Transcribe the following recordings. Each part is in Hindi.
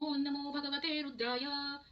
ओं नमो भगवते रुद्राय।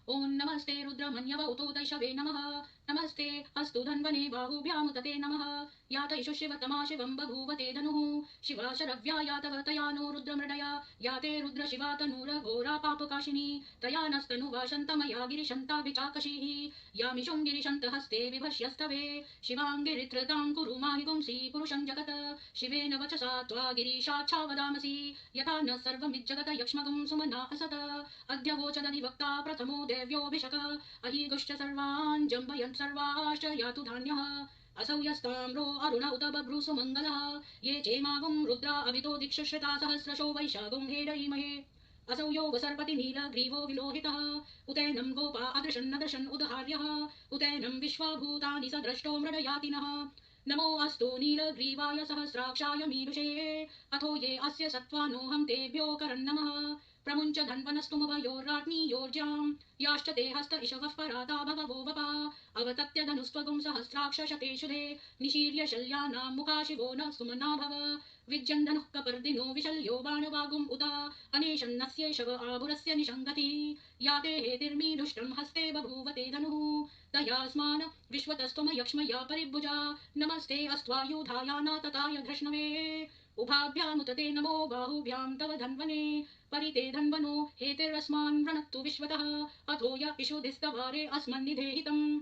ओं नमस्ते रुद्रमन्यव उतोदैषवे नमः। नमस्ते अस्तु धन्वने बाहुभ्यामुतते नमः। यातैषु शिवतमा शिवं बभूवते धनुः। शिवा शरव्या यातव तया नो रुद्रमृडया। याते रुद्र शिवा तनूरघोरा पापकाशिनी। तया नस्तनुवा शन्तमया गिरिशन्ताभिचाकशीः। यामिषुं गिरिशन्तहस्ते विभष्यस्तवे। शिवाङ्गिरित्रतां कुरु माहि पुंसि पुरुषं जगत्। शिवेन वचसा त्वा गिरीशाच्छावदामसि। यथा न सर्वमिज्जगत यक्ष्मगं सुमना असत। अद्य वोचदधिवक्ता प्रथमो देव्योऽभिषकः। अहिगुश्च सर्वान् जम्बयन् सर्वाश्च यातु धान्यः। असौ यस्ताम्रो अरुण उत बभ्रूसु मङ्गलः। ये चेमागुं रुद्रा अभितो दिक्षुश्रिता सहस्रशो वैशागुं हेडयीमहे। असौ यो वसर्पति नीलग्रीवो विलोहितः। उतैनं गोपा अदृशन्नदृशन् उदहार्यः। उतैनं विश्वाभूतानि स द्रष्टो मृडयातिनः। नमो अस्तु नीलग्रीवाय सहस्राक्षाय मीदुषे। अथो ये अस्य सत्त्वानोऽहं तेभ्यो करन्नमः। प्रमुञ्च धन्वनस्तुमभयोर्राज्ञीयोर्जाम्। याश्च ते हस्त इषवः पराता भगवो वपा। अवतत्य धनुस्त्वगुं सहस्राक्ष शतेषुधे। निशीर्य शल्यानां मुखा शिवो न सुमना भव। विज्यन् धनुः कपर्दिनो विशल्यो बाणवागुम् उता। अनेशन्नस्य शव आभुरस्य निशङ्गति। याते हेतिर्मीदुष्टं हस्ते बभूवते धनुः। तयास्मान् विश्वतस्त्वमयक्ष्मया परिभुजा। नमस्ते अस्त्वायुधायाना तताय धृष्णवे। उभाभ्यामुतते नमो बाहुभ्यां तव धन्वने। परिते धन्वनो हेतिरस्मान् वृणक्तु विश्वतः। अथो य इषुधिस्तवारे अस्मन्निधेहितम्।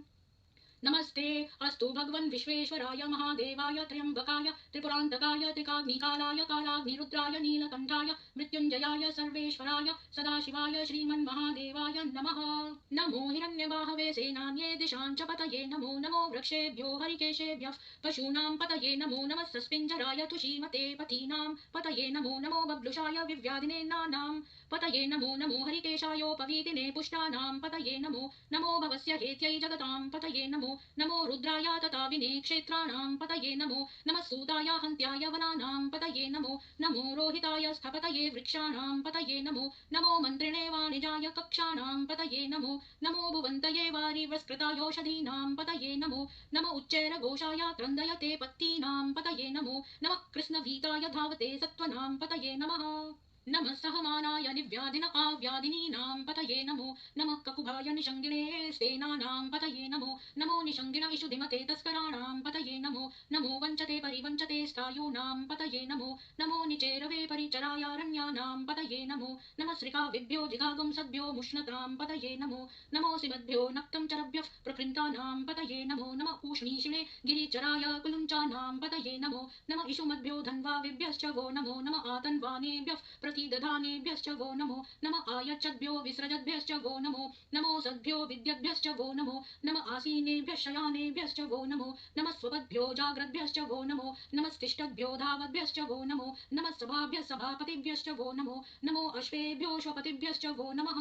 नमस्ते अस्तु भगवन् विश्वेश्वराय महादेवाय त्र्यम्बकाय त्रिपुरान्तकाय त्रिकाग्निकालाय कालाग्निरुद्राय नीलकण्ठाय मृत्युञ्जयाय सर्वेश्वराय सदाशिवाय श्रीमन्महादेवाय नमः। नमो हिरण्यबाहवे सेनान्ये दिशां च पतये नमो नमो वृक्षेभ्यो हरिकेशेभ्यः पशूनां पतये नमो नमः सस्पिञ्जराय तुषीमते पथीनां पतये नमो नमो बब्लुषाय विव्याधिने नानां पतये नमो नमो हरिकेशायोपवीतिने पुष्टानां पतये नमो नमो भवस्य हेत्यै जगतां पतये नमो नमो रुद्राय तताविने क्षेत्राणां पतये नमो नमः सूताय हन्त्याय वनानां पतये नमो नमो रोहिताय स्थपतये वृक्षाणां पतये नमो नमो मन्त्रिणे वाणिजाय कक्षाणां पतये नमो नमो भुवन्तये वारिवस्कृतायोषधीनां पतये नमो नमो उच्चैरघोषाय क्रन्दयते पत्तीनां पतये नमो नमः कृष्णभीताय धावते सत्त्वनां पतये नमः नमः सहमानाय निव्याधिन आव्याधिनीनां पतये नमो नमः ककुभाय निषङ्गिणे सेनानां पतये नमो नमो निषङ्गिण इषुधिमते तस्कराणां पतये नमो नमो वञ्चते परिवञ्चते स्थायूनां पतये नमो नमो निचेरवे परिचरायारण्यानां पतये नमो नमः श्रिकाविभ्यो जिगागुं सद्भ्यो मुष्णतां पतये नमो नमोऽसि मद्भ्यो नक्तं चरभ्यः प्रपृन्तानां पतये नमो नमः ऊष्णीषिणे गिरिचराय कुलुञ्चानां पतये नमो नमः इषुमद्भ्यो धन्वाविभ्यश्च वो नमो नमः आतन्वानेभ्यः प्रतिदधानेभ्यश्च वो नमो नमः आयच्छद्भ्यो विसृजद्भ्यश्च वो नमो नमो सद्भ्यो विद्यद्भ्यश्च वो नमो नमः आसीनेभ्यः शयानेभ्यश्च वो नमो नमः स्वपद्भ्यो जाग्रद्भ्यश्च वो नमो नमस्तिष्ठद्भ्यो धावद्भ्यश्च वो नमो नमः सभाभ्यः सभापतिभ्यश्च वो नमो नमो अश्वेभ्यो श्वपतिभ्यश्च वो नमः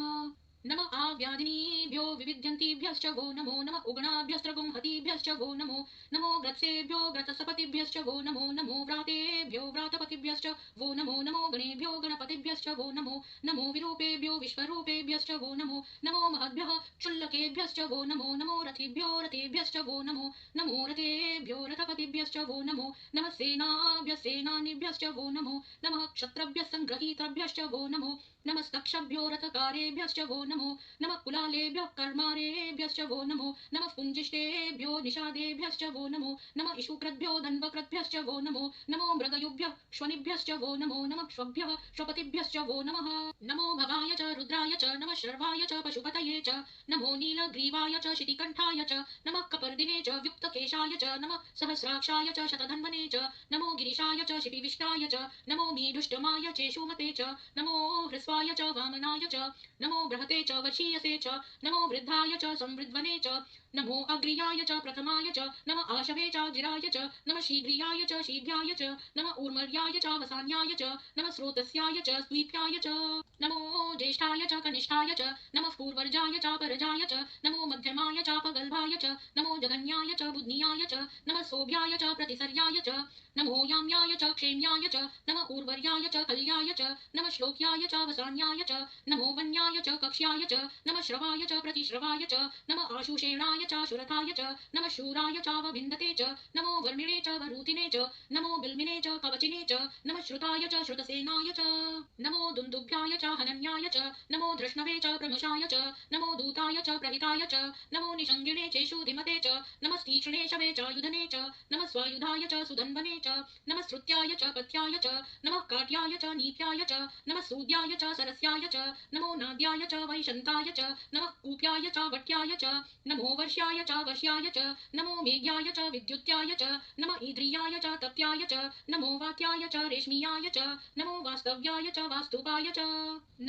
नम आव्याधिनीभ्यो विविध्यन्तीभ्यश्च वो नमो नमः उगणाभ्यस्त्रगुं हतीभ्यश्च वो नमो नमो ग्रत्सेभ्यो ग्रतसपतिभ्यश्च वो नमो नमो व्रातेभ्यो व्रातपतिभ्यश्च वो नमो नमो गणेभ्यो गणपतिभ्यश्च वो नमो नमो विरूपेभ्यो विश्वरूपेभ्यश्च वो नमो नमो महद्भ्यः क्षुल्लकेभ्यश्च वो नमो नमो रथेभ्यो रथेभ्यश्च वो नमो नमो रथेभ्यो रथपतिभ्यश्च वो नमो नमः सेनाभ्यः सेनानीभ्यश्च वो नमो नमः क्षत्रभ्यः सङ्ग्रहीतभ्यश्च वो नमो नमस्तक्षभ्यो रथकारेभ्यश्च वो नमो नमः कुलालेभ्यः कर्मारेभ्यश्च वो नमो नमः पुञ्जिष्टेभ्यो निषादेभ्यश्च वो नमो नमः इषुकृद्भ्यो धन्वकृद्भ्यश्च वो नमो नमो मृगयुभ्यः श्वनिभ्यश्च वो नमो नमः श्वभ्यः श्वपतिभ्यश्च वो नमः नमो भवाय च रुद्राय च नमः शर्वाय च पशुपतये च नमो नीलग्रीवाय च शितिकण्ठाय च नमः कपर्दिने च व्युक्तकेशाय च नमः सहस्राक्षाय च शतधन्वने च नमो गिरिशाय च शिपिविष्टाय च नमो मीढुष्टमाय चेषुमते च नमो ह्रस्वाय च वामनाय च नमो बृहते च वशीयसे च नमो वृद्धाय च संवृद्वने च नमो अग्रियाय च प्रथमाय च नमः आशवे च जिराय च नमः शीघ्रियाय च शीघ्राय च नमः ऊर्मर्याय च वसान्याय च नमः स्रोतस्याय च स्वीप्याय च नमो ज्येष्ठाय च कनिष्ठाय च नमः पूर्वर्जाय च परजाय च नमो मध्यमाय च पगल्भाय च नमो जघन्याय च बुध्नियाय च नमः सोभ्याय च प्रतिसर्याय च नमो याम्याय च क्षेम्याय च नमः ऊर्वर्याय च कल्याय च नमः श्लोक्याय च वसान्याय च नमो वन्याय च कक्ष्याय च नमः श्रवाय च प्रतिश्रवाय च नमः आशुषेणाय च शुरथाय च नमः शूराय चावभिन्दते च नमो वर्मिणे च वरूथिने च नमो बिल्मिने च कवचिने च नमः श्रुताय च श्रुतसेनाय च नमो दुन्दुभ्याय च च हनन्याय च नमो धृष्णवे च प्रमुषाय च नमो दूताय च प्रहिताय च नमो निषङ्गिणे चेषुधिमते च नमस्तीक्ष्णे शवे च युधने च नमः स्वायुधाय च सुधन्वने च नमः श्रुत्याय च पथ्याय च नमः काट्याय च नीत्याय च नमः सूद्याय च सरस्याय च नमो नाद्याय च वैशन्ताय च नमः कूप्याय च वट्याय च नमो वर्ष्याय च वश्याय च नमो मेघ्याय च विद्युत्याय च नमः ईद्रियाय च तप्त्याय च नमो वात्याय च रेश्मियाय च नमो वास्तव्याय च वास्तुपाय च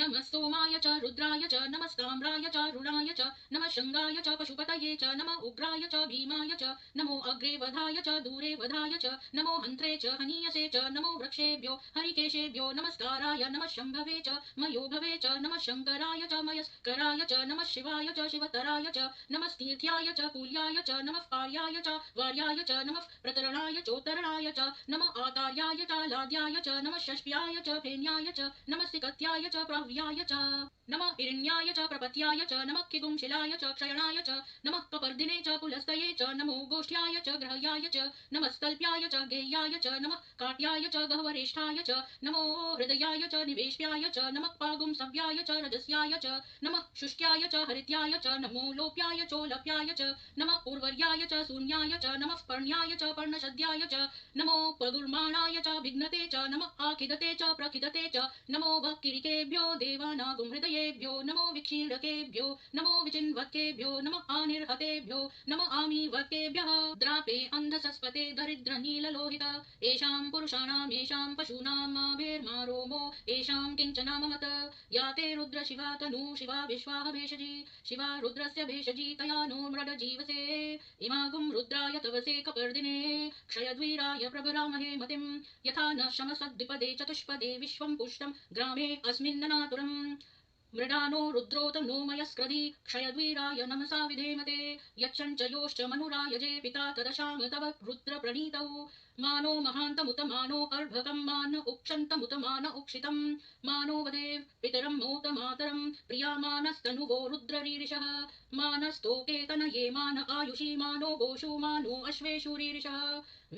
नमः सोमाय च रुद्राय च नमस्ताम्राय च रुणाय च नमः शृङ्गाय च पशुपतये च नमः उग्राय च भीमाय च नमो अग्रे वधाय च दूरे वधाय च नमो हन्त्रे च हनीयसे च नमो वृक्षेभ्यो हरिकेशेभ्यो नमस्काराय नमः शम्भवे च मयोभवे च नमः शङ्कराय च मयस्कराय च नमः शिवाय च शिवतराय च नमस्तीर्थ्याय च कूल्याय च नमः पार्याय च वार्याय च नमः प्रतरणाय चोत्तरणाय च नमः आतार्याय च लाद्याय च नमः षष्प्याय च फेन्याय च नमः सिकत्याय च प्रव्याय च नमः हिरण्याय च प्रपत्याय च नमः किगुंशिलाय च क्षयणाय च नमः कपर्दिने च पुलस्तये च नमो गोष्ठ्याय च ग्रह्याय च नमस्तल्प्याय च गेह्याय च नमः काट्याय च गह्वरेष्ठाय च नमो हृदयाय च निवेश्याय च नमः पागुंसव्याय च रजस्याय च नमः शुष्क्याय च हरित्याय च नमो लोप्याय चोलप्याय च नमः उर्वर्याय च शून्याय च नमः पर्ण्याय च पर्णशद्याय च नमो पगुर्माणाय च भिघ्नते च नमः आखिदते च प्रखिदते च नमो वक्किरिकेभ्यो देवानागुंहृदयेभ्यो नमो विक्षीणकेभ्यो नमो विचिन्वत्केभ्यो नमः आनिर्हतेभ्यो नमः आमीवर्तेभ्यः द्रापे अन्धसस्पते दरिद्रनीललोहित येषां पुरुषाणां येषां पशूनां माभेर्मा रोमो येषां किञ्चनाममत या ते रुद्र शिवा तनु शिवा विश्वाह भेषजी शिवा रुद्रस्य भेषजी तया नो मृड जीवसे इमागुं रुद्राय तवसे कपर्दिने क्षयद्वीराय प्रभरामहे मतिं यथा न शमसद्विपदे चतुष्पदे विश्वं पुष्टं ग्रामे अस्मिन्ननातुरम् मृडानो रुद्रोत नो मयस्क्रधि क्षयद्वीराय नमसा विधेमते यच्छञ्चयोश्च मनुरायजे पिता तदशाम तव रुद्रप्रणीतौ मानो महान्तमुत मानो अर्भकं मान उक्षन्तमुत मान उक्षितं मानो वदेव पितरं मोत मातरं प्रियामानस्तनुवो रुद्ररीरिषः मानस्तोके तनये मान आयुषी मानो गोषु मानो अश्वेषु रीरिषः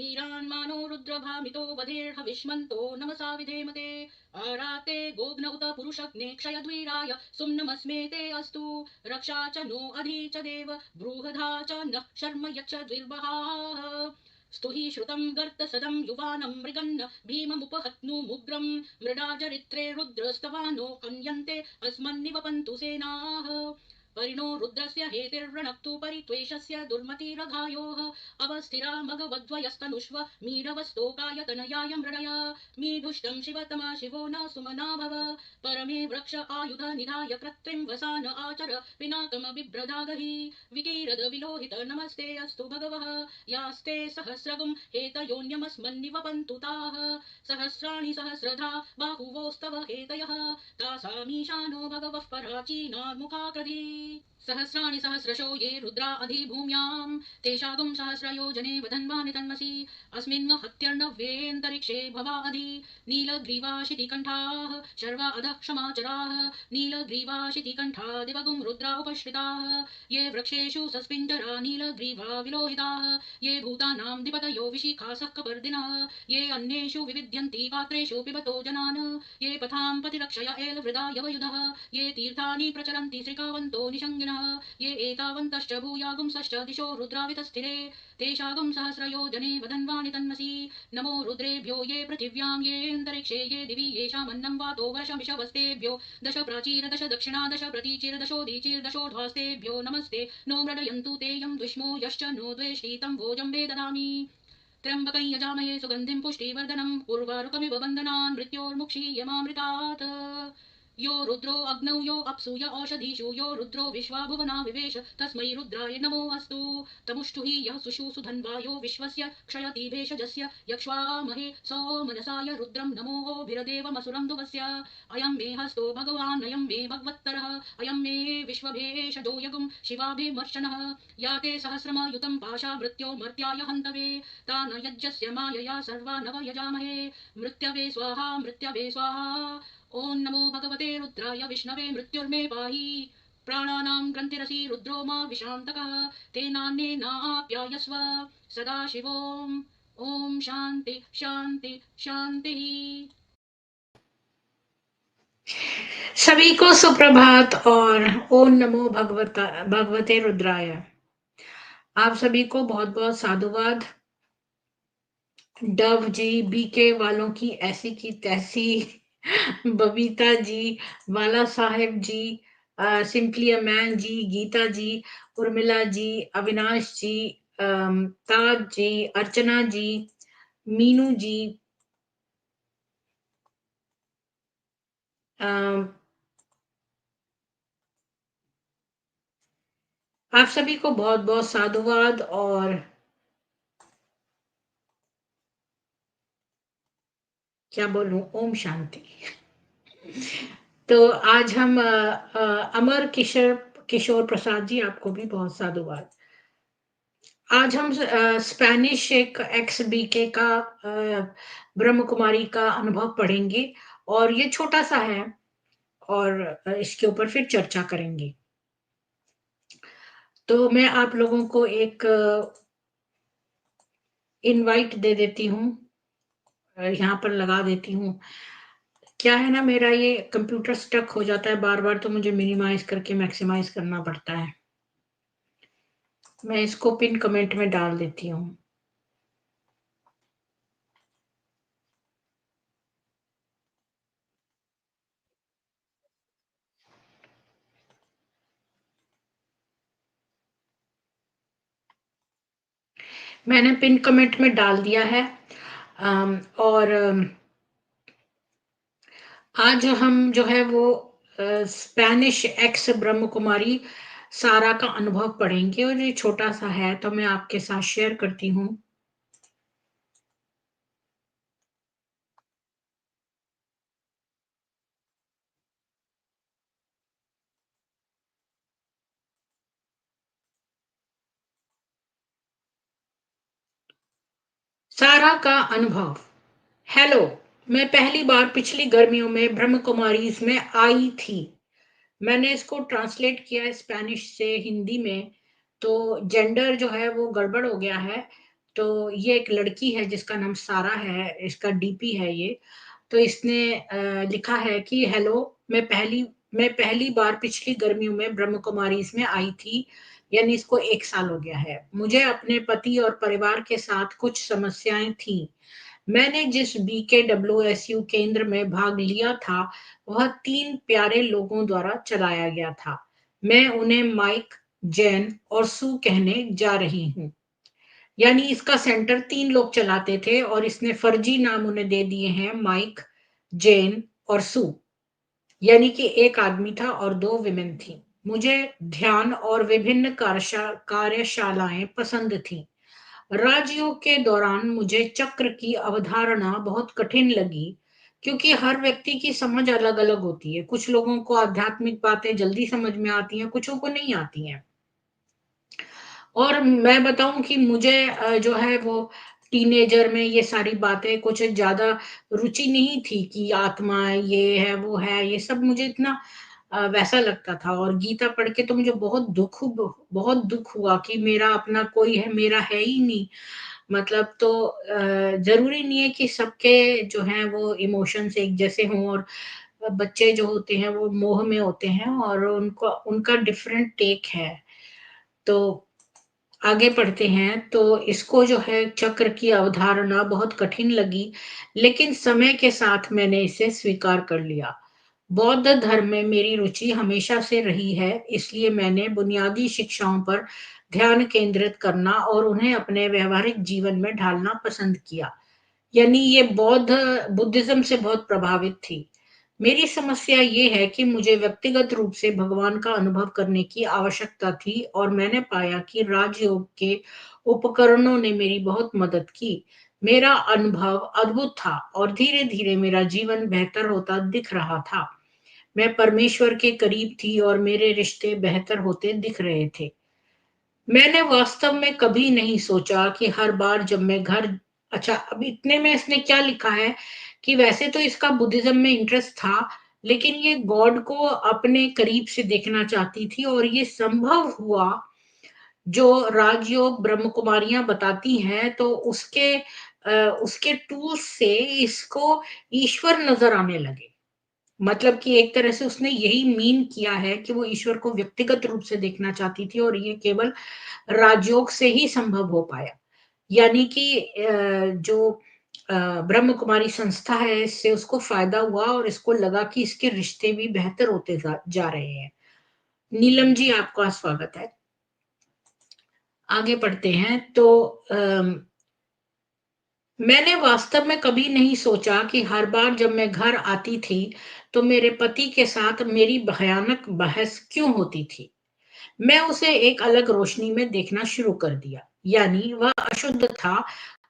वीरान् मानो रुद्रभामितो वधेर्हविष्मन्तो नमसा विधेमते आराते गोग्न उत पुरुषग्ने क्षयद्वीराय सुम्नमस्मे ते अस्तु रक्षा च नो अधि च देव बृहधा च नः शर्म यच्च द्विर्वहाः स्तुहि श्रुतं गर्तसदं युवानं मृगन्न भीममुपहत्नुमुग्रं मृडाचरित्रे रुद्रस्तवानो अन्यन्ते अस्मन्निवपन्तु सेनाः परिणो रुद्रस्य हेतिर्वृणक्तु परित्वेषस्य दुर्मतिरघायोः अवस्थिरा मघवद्वयस्तनुष्व मीढवस्तोकाय तनयाय मृडय मीढुष्टं शिवतमा शिवो न सुमना भव परमे वृक्ष आयुध निधाय कृत्रिं वसान आचर पिनाकमबिभ्रदागहि विकीरद विलोहित नमस्ते अस्तु भगवः यास्ते सहस्रगुं हेतयोन्यमस्मन्निवपन्तु ताः सहस्राणि सहस्रधा बाहुवोस्तव हेतयः तासामीशानो भगवः पराचीनान्मुखाकृधि सहस्राणि सहस्रशो ये रुद्रा अधिभूम्यां तेषागुं सहस्रयोजने वधन्वानि तन्मसि अस्मिन् हत्यर्णव्येऽन्तरिक्षे भवा अधि नीलग्रीवाशितिकण्ठाः शर्वा अधः क्षमाचराः नीलग्रीवाशितिकण्ठा दिवगुं रुद्रा उपश्रिताः ये वृक्षेषु सस्पिञ्जरा नीलग्रीवा विलोहिताः ये भूतानां दिपतयो विशिखासः कपर्दिनः ये अन्येषु विविध्यन्ति पात्रेषु पिबतो जनान् ये पथां पतिरक्षय एलवृदा यवयुधः ये तीर्थानि प्रचरन्ति श्रीकावन्तो निषङ्गिनः ये एतावन्तश्च भूयागुंसश्च दिशो रुद्रावितस्थिरे तेषागुं सहस्रयोजने वधन्वानि तन्मसि नमो रुद्रेभ्यो ये पृथिव्यां येऽन्तरिक्षे ये दिवि येषामन्नं वातो वर्षमिषवस्तेभ्यो दश प्राचीर दश दक्षिणा दश प्रतीचिर दशोदीचिर्दशोध्वास्तेभ्यो नमस्ते नो मृडयन्तु तेयं द्विष्मो यश्च नो द्वेष्टि तं भोजम्बे ददामि त्र्यम्बकं यजामहे सुगन्धिं पुष्टिवर्धनम् उर्वारुकमिव बन्धनान् मृत्योर्मुक्षीयमामृतात् यो रुद्रो अग्नौ यो अप्सु य औषधीषु यो रुद्रो विश्वा भुवना विवेश तस्मै रुद्राय नमो अस्तु तमुष्टुहि यः सुषु सुधन्वा यो विश्वस्य क्षयति भेषजस्य यक्ष्वामहे सौमनसाय रुद्रं नमोभिरदेवमसुरं दुवस्य अयं मे हस्तो भगवान् अयं मे भगवत्तरः अयं मे विश्वभेषजो यगुं शिवाभिमर्शनः याते सहस्रमयुतं पाशा मृत्यो मर्त्याय हन्तवे तान यज्ञस्य मायया सर्वा नव यजामहे मृत्यवे स्वाहा ओं नमो भगवते रुद्राय विष्णवे मृत्युर्मे पाहि प्राणानां ग्रन्थिरसि रुद्रो मा विशान्तकः तेनान्येनाप्यायस्व सदा शिवोम् ओं शान्ति शान्ति शान्तिः। सभी को सुप्रभात और ओम नमो भगवते रुद्राय। आप सभी को बहुत-बहुत साधुवाद। डव जी, बीके वालों की तैसी, बबीता जी, बाला साहेब जी, सिंपली अ मैन जी, गीता जी, उर्मिला जी, अविनाश जी, ताज जी, अर्चना जी, मीनू जी, अ, आप सभी को बहुत-बहुत साधुवाद और क्या बोलूं, ओम शांति। तो आज हम अमर किशोर प्रसाद जी, आपको भी बहुत साधुवाद। आज हम स्पेनिश एक एक्स बीके का ब्रह्म कुमारी का अनुभव पढ़ेंगे और ये छोटा सा है और इसके ऊपर फिर चर्चा करेंगे। तो मैं आप लोगों को एक इनवाइट दे देती हूँ, यहाँ पर लगा देती हूँ। क्या है ना, मेरा ये कंप्यूटर स्टक हो जाता है बार बार, तो मुझे मिनिमाइज करके मैक्सिमाइज करना पड़ता है। मैं इसको पिन कमेंट में डाल देती हूँ। मैंने पिन कमेंट में डाल दिया है। और आज हम जो है वो स्पेनिश एक्स ब्रह्म कुमारी सारा का अनुभव पढ़ेंगे और ये छोटा सा है तो मैं आपके साथ शेयर करती हूँ। सारा का अनुभव। हेलो, मैं पहली बार पिछली गर्मियों में ब्रह्म कुमारी में आई थी। मैंने इसको ट्रांसलेट किया है स्पेनिश से हिंदी में, तो जेंडर जो है वो गड़बड़ हो गया है। तो ये एक लड़की है जिसका नाम सारा है, इसका डीपी है ये। तो इसने लिखा है कि हेलो, मैं पहली बार पिछली गर्मियों में ब्रह्म कुमारी इसमें आई थी, यानी इसको 1 साल हो गया है। मुझे अपने पति और परिवार के साथ कुछ समस्याएं थी। मैंने जिस BKWSU केंद्र में भाग लिया था, वह 3 प्यारे लोगों द्वारा चलाया गया था। मैं उन्हें माइक, जैन और सू कहने जा रही हूँ। यानी इसका सेंटर 3 लोग चलाते थे और इसने फर्जी नाम उन्हें दे दिए हैं, माइक, जेन और सू। यानी कि एक आदमी था और 2 विमेन थी। मुझे ध्यान और विभिन्न कार्यशालाएं पसंद थी। राजयोग के दौरान मुझे चक्र की अवधारणा बहुत कठिन लगी, क्योंकि हर व्यक्ति की समझ अलग अलग होती है। कुछ लोगों को आध्यात्मिक बातें जल्दी समझ में आती हैं, कुछों को नहीं आती हैं। और मैं बताऊं कि मुझे जो है वो टीनेजर में ये सारी बातें कुछ ज्यादा रुचि नहीं थी कि आत्मा ये है वो है, ये सब मुझे इतना वैसा लगता था। और गीता पढ़ के तो मुझे बहुत दुख हुआ कि मेरा अपना कोई है, मेरा है ही नहीं। मतलब तो जरूरी नहीं है कि सबके जो हैं वो इमोशंस एक जैसे हों, और बच्चे जो होते हैं वो मोह में होते हैं और उनको उनका डिफरेंट टेक है। तो आगे पढ़ते हैं। तो इसको जो है चक्र की अवधारणा बहुत कठिन लगी, लेकिन समय के साथ मैंने इसे स्वीकार कर लिया। बौद्ध धर्म में मेरी रुचि हमेशा से रही है, इसलिए मैंने बुनियादी शिक्षाओं पर ध्यान केंद्रित करना और उन्हें अपने व्यवहारिक जीवन में ढालना पसंद किया। यानी ये बुद्धिज्म से बहुत प्रभावित थी। मेरी समस्या ये है कि मुझे व्यक्तिगत रूप से भगवान का अनुभव करने की आवश्यकता थी और मैंने पाया कि राजयोग के उपकरणों ने मेरी बहुत मदद की। मेरा अनुभव अद्भुत था और धीरे धीरे मेरा जीवन बेहतर होता दिख रहा था। मैं परमेश्वर के करीब थी और मेरे रिश्ते बेहतर होते दिख रहे थे। मैंने वास्तव में कभी नहीं सोचा कि हर बार जब मैं घर अच्छा, अब इतने में इसने क्या लिखा है कि वैसे तो इसका बुद्धिज्म में इंटरेस्ट था, लेकिन ये गॉड को अपने करीब से देखना चाहती थी और ये संभव हुआ जो राजयोग ब्रह्म कुमारियां बताती हैं, तो उसके टूल्स से इसको ईश्वर नजर आने लगे। मतलब कि एक तरह से उसने यही मीन किया है कि वो ईश्वर को व्यक्तिगत रूप से देखना चाहती थी और ये केवल राजयोग से ही संभव हो पाया। यानी कि जो ब्रह्म कुमारी संस्था है, इससे उसको फ़ायदा हुआ और इसको लगा कि इसके रिश्ते भी बेहतर होते जा रहे हैं। नीलम जी, आपका स्वागत है। आगे बढ़ते हैं तो अम, मैंने वास्तव में कभी नहीं सोचा कि हर बार जब मैं घर आती थी, तो मेरे पति के साथ मेरी भयानक बहस क्यों होती थी। मैं उसे एक अलग रोशनी में देखना शुरू कर दिया। यानी वह अशुद्ध था,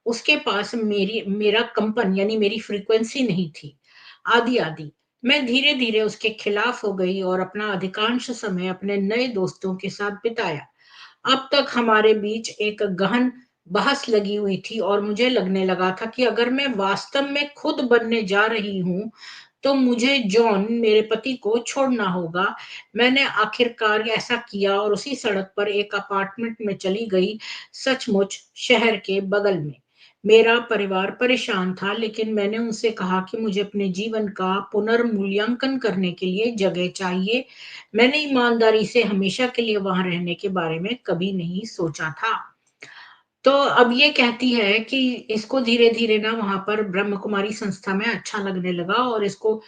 उसके पास मेरा कंपन यानी मेरी फ्रीक्वेंसी नहीं थी, आदि-आदि। मैं धीरे-धीरे उसके खिलाफ हो गई और अपना अधिकांश समय अपने नए दोस्तों के साथ बिताया। अब तक हमारे बीच एक गहन बहस लगी हुई थी और मुझे लगने लगा था कि अगर मैं वास्तव में खुद बनने जा रही हूँ, तो मुझे जॉन, मेरे पति को छोड़ना होगा। मैंने आखिरकार ऐसा किया और उसी सड़क पर एक अपार्टमेंट में चली गई, सचमुच शहर के बगल में। मेरा परिवार परेशान था, लेकिन मैंने उनसे कहा कि मुझे अपने जीवन का पुनर्मूल्यांकन करने के लिए जगह चाहिए। मैंने ईमानदारी से हमेशा के लिए वहाँ रहने के बारे में कभी नहीं सोचा था। तो अब ये कहती है कि इसको धीरे-धीरे ना वहाँ पर ब्रह्म कुमारी संस्था में अच्छा लगने लगा और इसको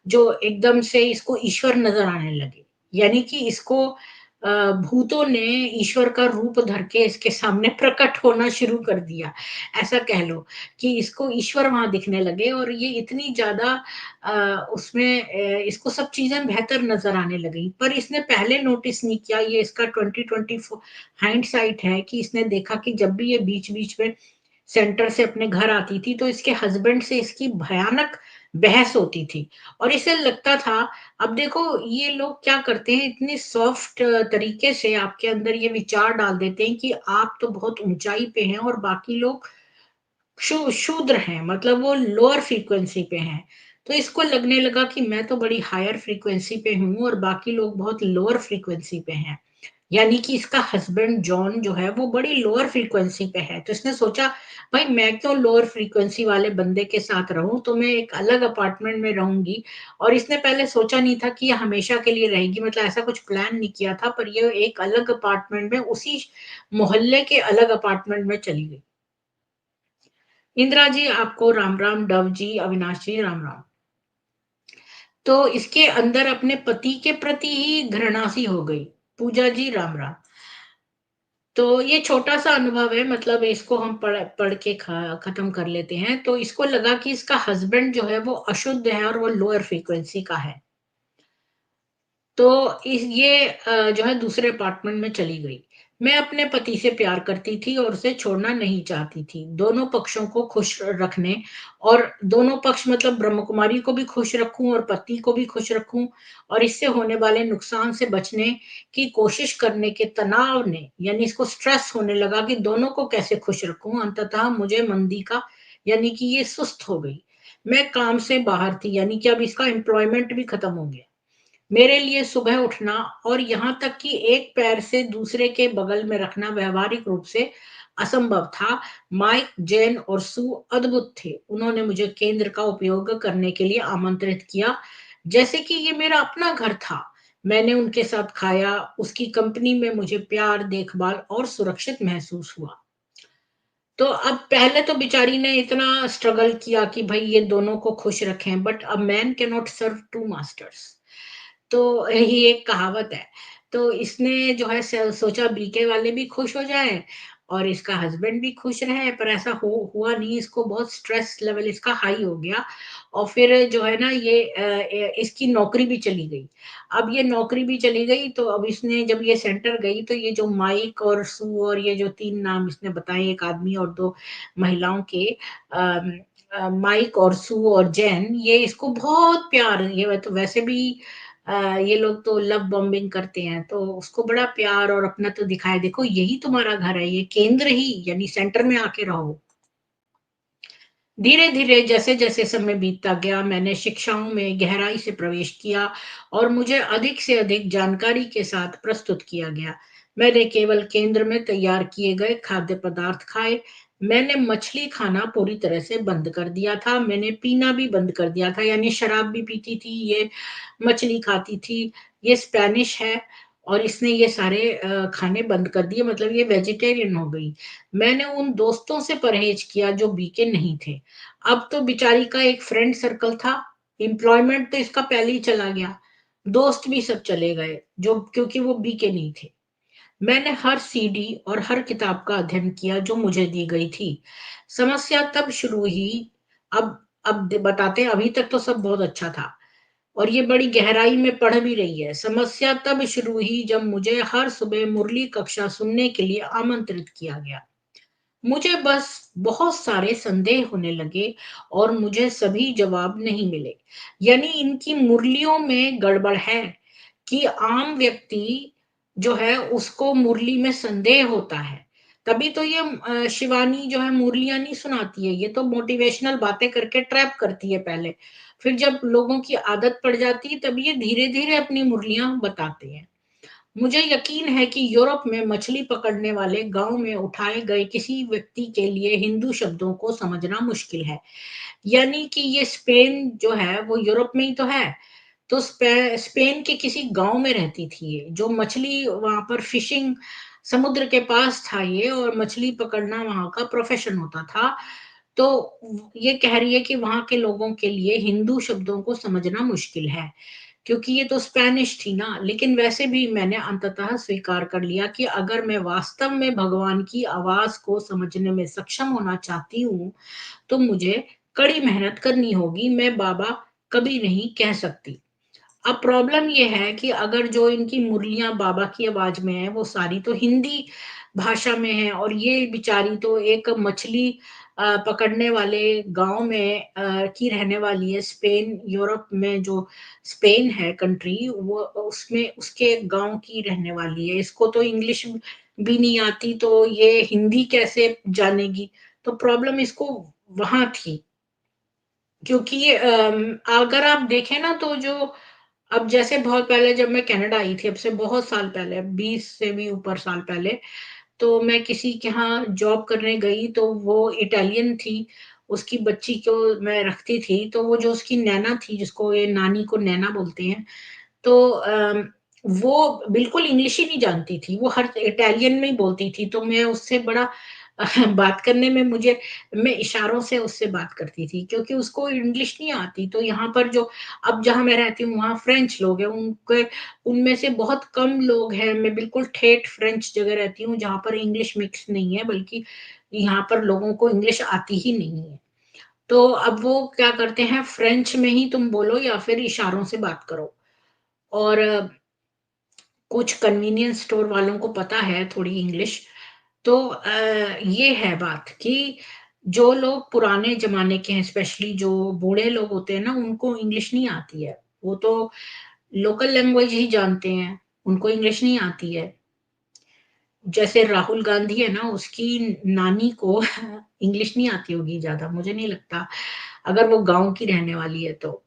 जो एकदम से इसको ईश्वर नज़र आने लगे। यानी कि इसको भूतों ने ईश्वर का रूप धर के इसके सामने प्रकट होना शुरू कर दिया। ऐसा कह लो कि इसको ईश्वर वहाँ दिखने लगे और ये इतनी ज़्यादा उसमें इसको सब चीज़ें बेहतर नज़र आने लगीं। पर इसने पहले नोटिस नहीं किया, ये इसका 2024 हाइंडसाइट है कि इसने देखा कि जब भी ये बीच-बीच में सेंटर से अपने घर आती थी, तो इसके हस्बैंड से इसकी भयानक बहस होती थी और इसे लगता था, अब देखो ये लोग क्या करते हैं, इतने सॉफ्ट तरीके से आपके अंदर ये विचार डाल देते हैं कि आप तो बहुत ऊँचाई पे हैं और बाकी लोग शूद्र हैं, मतलब वो लोअर फ्रीक्वेंसी पे हैं। तो इसको लगने लगा कि मैं तो बड़ी हायर फ्रीक्वेंसी पे हूँ और बाकी लोग बहुत लोअर फ्रीक्वेंसी पे हैं। यानी कि इसका हस्बैंड जॉन जो है वो बड़ी लोअर फ्रीक्वेंसी पे है। तो इसने सोचा, भाई मैं क्यों लोअर फ्रीक्वेंसी वाले बंदे के साथ रहूँ, तो मैं एक अलग अपार्टमेंट में रहूँगी। और इसने पहले सोचा नहीं था कि ये हमेशा के लिए रहेगी, मतलब ऐसा कुछ प्लान नहीं किया था, पर ये एक अलग अपार्टमेंट में उसी मोहल्ले के अलग अपार्टमेंट में चली गई। इंदिरा जी, आपको राम-राम, डव जी, अविनाश जी, राम-राम। तो इसके अंदर अपने पति के प्रति ही घृणा-सी हो गई। पूजा जी, राम-राम। तो ये छोटा-सा अनुभव है, मतलब इसको हम पढ़ पढ़ के खत्म कर लेते हैं। तो इसको लगा कि इसका हस्बैंड जो है वो अशुद्ध है और वो लोअर फ्रीक्वेंसी का है। तो इस ये जो है दूसरे अपार्टमेंट में चली गई। मैं अपने पति से प्यार करती थी और उसे छोड़ना नहीं चाहती थी। दोनों पक्षों को खुश रखने और दोनों पक्ष मतलब ब्रह्म कुमारी को भी खुश रखूँ और पति को भी खुश रखूँ और इससे होने वाले नुकसान से बचने की कोशिश करने के तनाव ने, यानी इसको स्ट्रेस होने लगा कि दोनों को कैसे खुश रखूँ। अंततः मुझे मंदी का, यानी कि ये सुस्त हो गई। मैं काम से बाहर थी, यानी कि अब इसका एम्प्लॉयमेंट भी खत्म हो गया। मेरे लिए सुबह उठना और यहाँ तक कि एक पैर से दूसरे के बगल में रखना व्यावहारिक रूप से असंभव था। माइक, जेन और सू अद्भुत थे। उन्होंने मुझे केंद्र का उपयोग करने के लिए आमंत्रित किया, जैसे कि ये मेरा अपना घर था। मैंने उनके साथ खाया, उसकी कंपनी में मुझे प्यार, देखभाल और सुरक्षित महसूस हुआ। तो अब पहले तो बेचारी ने इतना स्ट्रगल किया कि भई ये दोनों को खुश रखें, but a man can not serve two masters. तो यही एक कहावत है। तो इसने जो है सोचा बीके वाले भी खुश हो जाएँ और इसका हस्बैंड भी खुश रहे, पर ऐसा हुआ नहीं, इसको बहुत स्ट्रेस लेवल इसका हाई हो गया और फिर जो है ना ये इसकी नौकरी भी चली गई। अब ये नौकरी भी चली गई तो अब इसने जब ये सेंटर गई तो ये जो माइक और सू और ये जो 3 नाम इसने बताए, एक आदमी और 2 महिलाओं के, अम माइक और सू और जैन, ये इसको बहुत प्यार, ये तो वैसे भी ये लोग तो लव बॉम्बिंग करते हैं, तो उसको बड़ा प्यार और अपना तो दिखाया, देखो यही तुम्हारा घर है, ये केंद्र ही यानी सेंटर में आके रहो। धीरे-धीरे जैसे-जैसे समय बीतता गया, मैंने शिक्षाओं में गहराई से प्रवेश किया और मुझे अधिक से अधिक जानकारी के साथ प्रस्तुत किया गया। मैंने केवल केंद्र में तैयार किए गए खाद्य पदार्थ खाए, मैंने मछली खाना पूरी तरह से बंद कर दिया था, मैंने पीना भी बंद कर दिया था, यानी शराब भी पीती थी, ये मछली खाती थी, ये स्पेनिश है और इसने ये सारे खाने बंद कर दिए, मतलब ये वेजिटेरियन हो गई। मैंने उन दोस्तों से परहेज किया जो बीके नहीं थे। अब तो बेचारी का एक फ्रेंड सर्कल था, एम्प्लॉयमेंट तो इसका पहले ही चला गया, दोस्त भी सब चले गए, जो क्योंकि वो बीके नहीं थे। मैंने हर सीडी और हर किताब का अध्ययन किया जो मुझे दी गई थी। समस्या तब शुरू हुई, अब बताते हैं, अभी तक तो सब बहुत अच्छा था और ये बड़ी गहराई में पढ़ भी रही है। समस्या तब शुरू हुई जब मुझे हर सुबह मुरली कक्षा सुनने के लिए आमंत्रित किया गया। मुझे बस बहुत सारे संदेह होने लगे और मुझे सभी जवाब नहीं मिले। यानी इनकी मुरलियों में गड़बड़ है कि आम व्यक्ति जो है उसको मुरली में संदेह होता है। तभी तो ये शिवानी जो है मुरलियाँ नहीं सुनाती है, ये तो मोटिवेशनल बातें करके ट्रैप करती है पहले। फिर जब लोगों की आदत पड़ जाती है तब ये धीरे-धीरे अपनी मुरलियाँ बताते हैं। मुझे यकीन है कि यूरोप में मछली पकड़ने वाले गांव में उठाए गए किसी व्यक्ति के लिए हिंदू शब्दों को समझना मुश्किल है। यानी कि ये स्पेन जो है वो यूरोप में ही तो है। तो स्पेन के किसी गांव में रहती थी ये, जो मछली वहां पर फिशिंग, समुद्र के पास था ये और मछली पकड़ना वहां का प्रोफेशन होता था। तो ये कह रही है कि वहां के लोगों के लिए हिंदू शब्दों को समझना मुश्किल है, क्योंकि ये तो स्पेनिश थी ना। लेकिन वैसे भी मैंने अंततः स्वीकार कर लिया कि अगर मैं वास्तव में भगवान की आवाज को समझने में सक्षम होना चाहती हूँ, तो मुझे कड़ी मेहनत करनी होगी, मैं बाबा कभी नहीं कह सकती। अब प्रॉब्लम ये है कि अगर जो इनकी मुरलियाँ बाबा की आवाज में है, वो सारी तो हिंदी भाषा में है और ये बेचारी तो एक मछली पकड़ने वाले गाँव में की रहने वाली है। स्पेन, यूरोप में जो स्पेन है कंट्री, वो उसमें उसके गाँव की रहने वाली है। इसको तो इंग्लिश भी नहीं आती, तो ये हिंदी कैसे जानेगी? तो प्रॉब्लम इसको वहाँ थी। क्योंकि अगर आप देखें ना तो जो अब जैसे बहुत पहले जब मैं कनाडा आई थी, अब से बहुत साल पहले, 20 से भी ऊपर साल पहले, तो मैं किसी के यहाँ जॉब करने गई तो वो इटालियन थी, उसकी बच्ची को मैं रखती थी, तो वो जो उसकी नैना थी, जिसको ये नानी को नैना बोलते हैं, तो वो बिल्कुल इंग्लिश ही नहीं जानती थी, वो हर इटालियन में ही बोलती थी, तो मैं उससे बड़ा बात करने में मुझे मैं इशारों से उससे बात करती थी, क्योंकि उसको इंग्लिश नहीं आती। तो यहाँ पर जो अब जहाँ मैं रहती हूँ, वहाँ फ्रेंच लोग हैं, उनके उनमें से बहुत कम लोग हैं, मैं बिल्कुल ठेठ फ्रेंच जगह रहती हूँ, जहाँ पर इंग्लिश मिक्स नहीं है, बल्कि यहाँ पर लोगों को इंग्लिश आती ही नहीं है। तो अब वो क्या करते हैं, फ्रेंच में ही तुम बोलो या फिर इशारों से बात करो। और कुछ कन्वीनियंस स्टोर वालों को पता है थोड़ी इंग्लिश, तो ये है बात कि जो लोग पुराने ज़माने के हैं, स्पेशली जो बूढ़े लोग होते हैं ना, उनको इंग्लिश नहीं आती है। वो तो लोकल लैंग्वेज ही जानते हैं, उनको इंग्लिश नहीं आती है। जैसे राहुल गांधी है ना, उसकी नानी को इंग्लिश नहीं आती होगी ज़्यादा, मुझे नहीं लगता, अगर वो गाँव की रहने वाली है तो।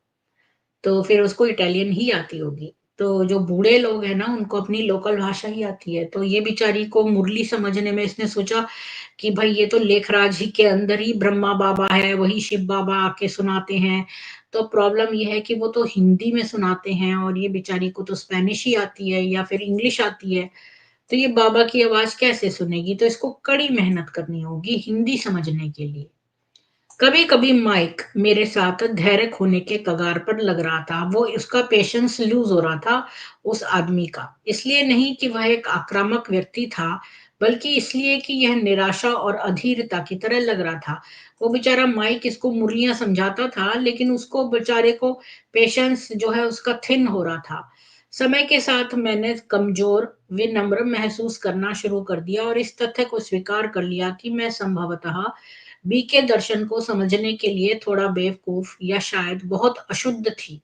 तो फिर उसको इटालियन ही आती होगी। तो जो बूढ़े लोग हैं ना, उनको अपनी लोकल भाषा ही आती है। तो ये बेचारी को मुरली समझने में इसने सोचा कि भई ये तो लेखराज ही के अंदर ही ब्रह्मा बाबा है, वही शिव बाबा आके सुनाते हैं। तो प्रॉब्लम ये है कि वो तो हिंदी में सुनाते हैं और ये बेचारी को तो स्पेनिश ही आती है या फिर इंग्लिश आती है। तो ये बाबा की आवाज़ कैसे सुनेगी? तो इसको कड़ी मेहनत करनी होगी हिंदी समझने के लिए। कभी-कभी माइक मेरे साथ धैर्य खोने के कगार पर लग रहा था। वो उसका पेशेंस लूज़ हो रहा था उस आदमी का। इसलिए नहीं कि वह एक आक्रामक व्यक्ति था, बल्कि इसलिए कि यह निराशा और अधीरता की तरह लग रहा था। वो बेचारा माइक इसको मुरलियाँ समझाता था, लेकिन उसको बेचारे को पेशेंस जो है उसका थिन हो रहा था। समय के साथ मैंने कमज़ोर, विनम्र महसूस करना शुरू कर दिया और इस तथ्य को स्वीकार कर लिया कि मैं संभवतः बी के दर्शन को समझने के लिए थोड़ा बेवकूफ या शायद बहुत अशुद्ध थी।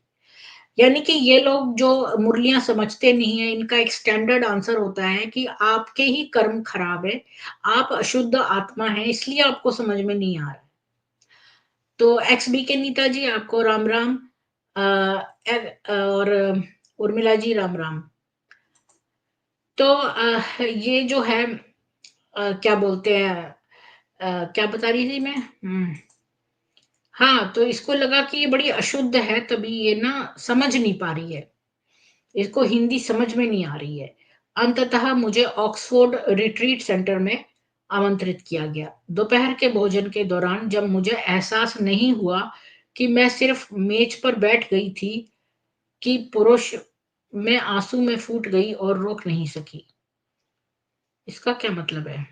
यानी कि ये लोग जो मुरलियाँ समझते नहीं हैं, इनका एक स्टैंडर्ड आंसर होता है कि आपके ही कर्म खराब है, आप अशुद्ध आत्मा हैं, इसलिए आपको समझ में नहीं आ रहा है। तो एक्स बी के नीता जी आपको राम-राम। और उर्मिला जी राम-राम। तो ये जो है क्या बोलते हैं, क्या बता रही थी मैं? हाँ, तो इसको लगा कि ये बड़ी अशुद्ध है, तभी ये ना समझ नहीं पा रही है। इसको हिंदी समझ में नहीं आ रही है। अंततः मुझे ऑक्सफोर्ड रिट्रीट सेंटर में आमंत्रित किया गया। दोपहर के भोजन के दौरान जब मुझे एहसास नहीं हुआ कि मैं सिर्फ मेज पर बैठ गई थी, कि पुरुष मैं आंसू में फूट गई और रोक नहीं सकी। इसका क्या मतलब है?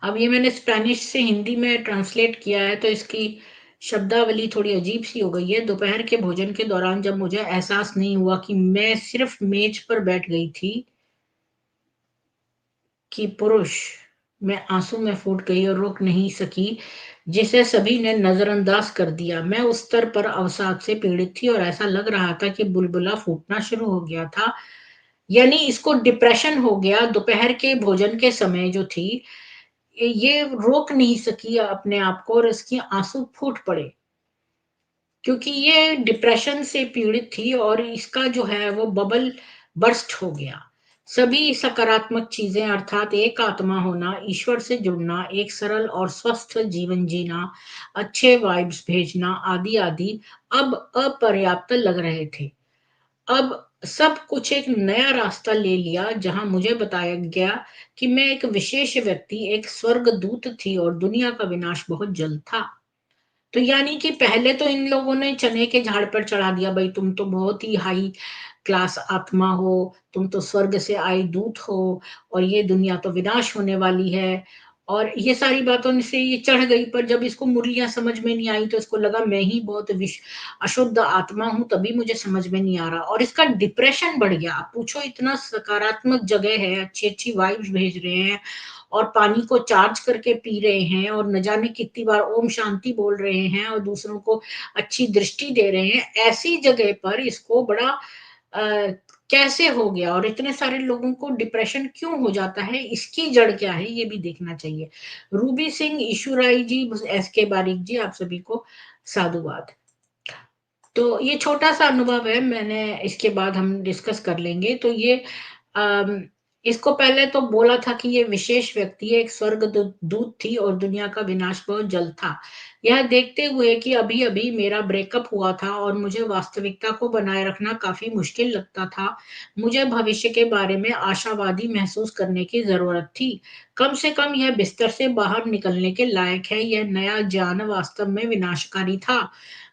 अब ये मैंने स्पेनिश से हिंदी में ट्रांसलेट किया है, तो इसकी शब्दावली थोड़ी अजीब सी हो गई है। दोपहर के भोजन के दौरान जब मुझे एहसास नहीं हुआ कि मैं सिर्फ मेज पर बैठ गई थी, कि पुरुष मैं आंसू में फूट गई और रोक नहीं सकी, जिसे सभी ने नजरअंदाज कर दिया। मैं उस स्तर पर अवसाद से पीड़ित थी और ऐसा लग रहा था कि बुलबुला फूटना शुरू हो गया था। यानी इसको डिप्रेशन हो गया दोपहर के भोजन के समय जो थी, ये रोक नहीं सकी अपने आप को और इसकी आंसू फूट पड़े, क्योंकि ये डिप्रेशन से पीड़ित थी और इसका जो है वो बबल बर्स्ट हो गया। सभी सकारात्मक चीजें अर्थात एक आत्मा होना, ईश्वर से जुड़ना, एक सरल और स्वस्थ जीवन जीना, अच्छे वाइब्स भेजना आदि आदि अब अपर्याप्त लग रहे थे। अब सब कुछ एक नया रास्ता ले लिया, जहां मुझे बताया गया कि मैं एक विशेष व्यक्ति, एक स्वर्ग दूत थी और दुनिया का विनाश बहुत जल्द था। तो यानी कि पहले तो इन लोगों ने चने के झाड़ पर चढ़ा दिया, भाई तुम तो बहुत ही हाई क्लास आत्मा हो, तुम तो स्वर्ग से आए दूत हो, और ये दुनिया तो विनाश होने वाली है। और ये सारी बातों से ये चढ़ गई, पर जब इसको मुरलियां समझ में नहीं आई तो इसको लगा मैं ही बहुत अशुद्ध आत्मा हूं, तभी मुझे समझ में नहीं आ रहा, और इसका डिप्रेशन बढ़ गया। आप पूछो, इतना सकारात्मक जगह है, अच्छी अच्छी वाइब्स भेज रहे हैं और पानी को चार्ज करके पी रहे हैं और न जाने कितनी बार ओम शांति बोल रहे हैं और दूसरों को अच्छी दृष्टि दे रहे हैं, ऐसी जगह पर इसको बड़ा कैसे हो गया, और इतने सारे लोगों को डिप्रेशन क्यों हो जाता है, इसकी जड़ क्या है, ये भी देखना चाहिए। रूबी सिंह, ईशुराई जी, एस के बारिक जी, आप सभी को साधुवाद। तो ये छोटा सा अनुभव है, मैंने इसके बाद हम डिस्कस कर लेंगे। तो ये अम, इसको पहले तो बोला था कि ये विशेष व्यक्ति एक स्वर्ग दूत थी और दुनिया का विनाश बहुत जल्द था। यह देखते हुए कि अभी अभी मेरा ब्रेकअप हुआ था और मुझे वास्तविकता को बनाए रखना काफी मुश्किल लगता था, मुझे भविष्य के बारे में आशावादी महसूस करने की जरूरत थी। कम से कम यह बिस्तर से बाहर निकलने के लायक है, यह नया ज्ञान वास्तव में विनाशकारी था।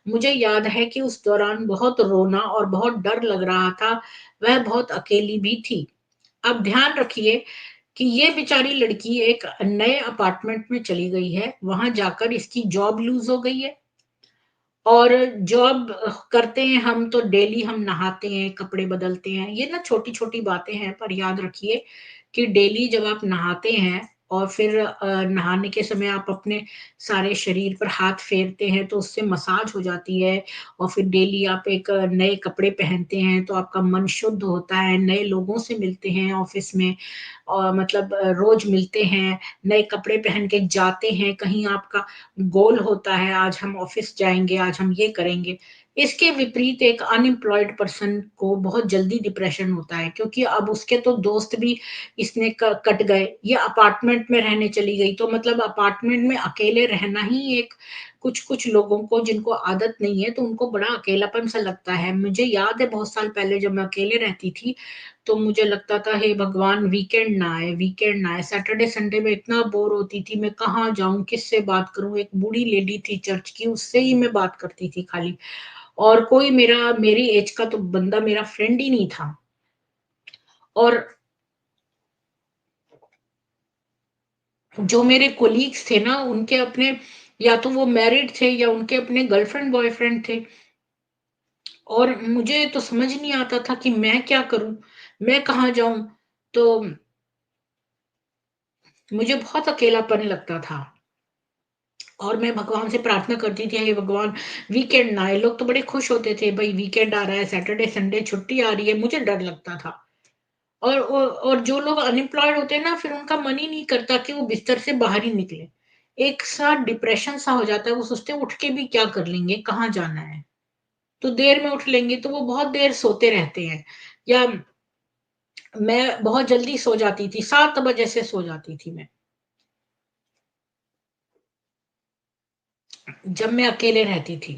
मुझे याद है कि उस दौरान बहुत रोना और बहुत डर लग रहा था, वह बहुत अकेली भी थी। अब ध्यान रखिए कि ये बेचारी लड़की एक नए अपार्टमेंट में चली गई है, वहां जाकर इसकी जॉब लूज हो गई है। और जॉब करते हैं हम तो डेली हम नहाते हैं, कपड़े बदलते हैं, ये ना छोटी छोटी बातें हैं, पर याद रखिए कि डेली जब आप नहाते हैं और फिर नहाने के समय आप अपने सारे शरीर पर हाथ फेरते हैं तो उससे मसाज हो जाती है। और फिर डेली आप एक नए कपड़े पहनते हैं तो आपका मन शुद्ध होता है, नए लोगों से मिलते हैं ऑफिस में, और मतलब रोज मिलते हैं, नए कपड़े पहन के जाते हैं कहीं, आपका गोल होता है आज हम ऑफिस जाएंगे, आज हम ये करेंगे। इसके विपरीत एक अनएम्प्लॉयड पर्सन को बहुत जल्दी डिप्रेशन होता है, क्योंकि अब उसके तो दोस्त भी इसने कट गए, ये अपार्टमेंट में रहने चली गई, तो मतलब अपार्टमेंट में अकेले रहना ही एक, कुछ कुछ लोगों को जिनको आदत नहीं है तो उनको बड़ा अकेलापन सा लगता है। मुझे याद है बहुत साल पहले जब मैं अकेले रहती थी, तो मुझे लगता था हे भगवान वीकेंड ना आए, वीकेंड ना आए, सैटरडे संडे में इतना बोर होती थी, मैं कहाँ जाऊं, किससे बात करूं। एक बूढ़ी लेडी थी चर्च की, उससे ही मैं बात करती थी खाली, और कोई मेरी एज का तो बंदा मेरा फ्रेंड ही नहीं था। और जो मेरे कोलीग्स थे ना, उनके अपने, या तो वो मैरिड थे या उनके अपने गर्लफ्रेंड बॉयफ्रेंड थे, और मुझे तो समझ नहीं आता था कि मैं क्या करूं, मैं कहाँ जाऊं। तो मुझे बहुत अकेलापन लगता था और मैं भगवान से प्रार्थना करती थी, हे भगवान वीकेंड ना आए। लोग तो बड़े खुश होते थे, भाई वीकेंड आ रहा है, सैटरडे संडे छुट्टी आ रही है, मुझे डर लगता था। और जो लोग अनएम्प्लॉयड होते हैं ना, फिर उनका मन ही नहीं करता कि वो बिस्तर से बाहर ही निकले, एक साथ डिप्रेशन सा हो जाता है, वो सोचते हैं उठ के भी क्या कर लेंगे, कहाँ जाना है, तो देर में उठ लेंगे, तो वो बहुत देर सोते रहते हैं। या मैं बहुत जल्दी सो जाती थी, 7 बजे से सो जाती थी मैं, जब मैं अकेले रहती थी,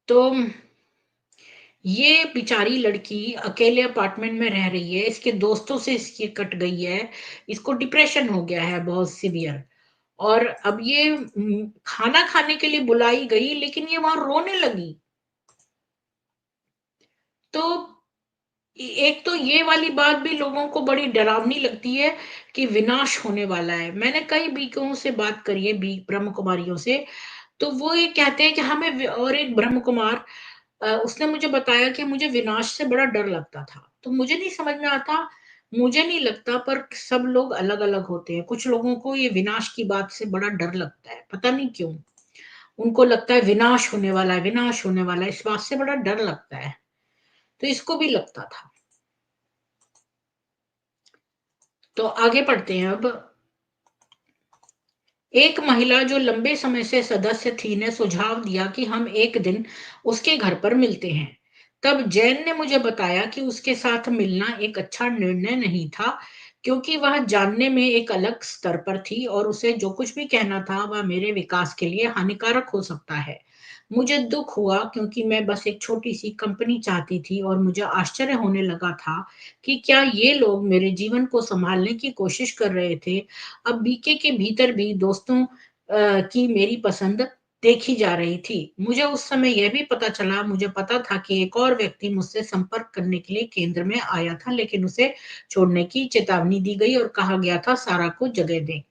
तो ये बेचारी लड़की अकेले अपार्टमेंट में रह रही है, इसके दोस्तों से इसकी कट गई है, इसको डिप्रेशन हो गया है बहुत सीवियर। और अब ये खाना खाने के लिए बुलाई गई, लेकिन ये वहां रोने लगी। तो एक तो ये वाली बात भी लोगों को बड़ी डरावनी लगती है कि विनाश होने वाला है। मैंने कई बीकों से बात करी है, बी ब्रह्म कुमारियों से, तो वो ये कहते हैं कि और एक ब्रह्म कुमार, उसने मुझे बताया कि मुझे विनाश से बड़ा डर लगता था। तो मुझे नहीं समझ में आता, मुझे नहीं लगता, पर सब लोग अलग-अलग होते हैं। कुछ लोगों को ये विनाश की बात से बड़ा डर लगता है, पता नहीं क्यों? उनको लगता है विनाश होने वाला है, विनाश होने वाला है, इस बात से बड़ा डर लगता है। तो इसको भी लगता था। तो आगे पढ़ते हैं अब। एक महिला जो लंबे समय से सदस्य थी ने सुझाव दिया कि हम एक दिन उसके घर पर मिलते हैं। तब जैन ने मुझे बताया कि उसके साथ मिलना एक अच्छा निर्णय नहीं था, क्योंकि वह जानने में एक अलग स्तर पर थी और उसे जो कुछ भी कहना था वह मेरे विकास के लिए हानिकारक हो सकता है। मुझे दुख हुआ, क्योंकि मैं बस एक छोटी सी कंपनी चाहती थी और मुझे आश्चर्य होने लगा था कि क्या ये लोग मेरे जीवन को संभालने की कोशिश कर रहे थे। अब बीके के भीतर भी दोस्तों की मेरी पसंद देखी जा रही थी। मुझे उस समय यह भी पता चला, मुझे पता था कि एक और व्यक्ति मुझसे संपर्क करने के लिए केंद्र में आया था, लेकिन उसे छोड़ने की चेतावनी दी गई और कहा गया था सारा को जगह दें।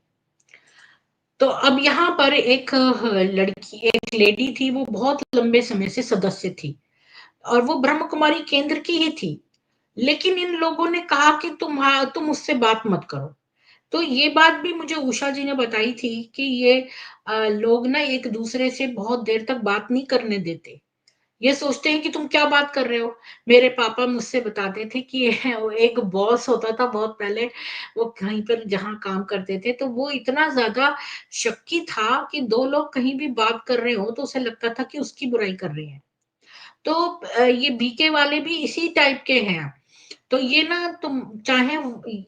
तो अब यहाँ पर एक लड़की, एक लेडी थी, वो बहुत लंबे समय से सदस्य थी और वो ब्रह्म कुमारी केंद्र की ही थी। लेकिन इन लोगों ने कहा कि तुम उससे बात मत करो। तो ये बात भी मुझे उषा जी ने बताई थी कि ये लोग ना एक दूसरे से बहुत देर तक बात नहीं करने देते। ये सोचते हैं कि तुम क्या बात कर रहे हो। मेरे पापा मुझसे बताते थे कि वो एक बॉस होता था बहुत पहले, वो कहीं पर जहाँ काम करते थे, तो वो इतना ज्यादा शक्की था कि दो लोग कहीं भी बात कर रहे हो तो उसे लगता था कि उसकी बुराई कर रहे हैं। तो ये बीके वाले भी इसी टाइप के हैं। तो ये ना, तुम चाहे,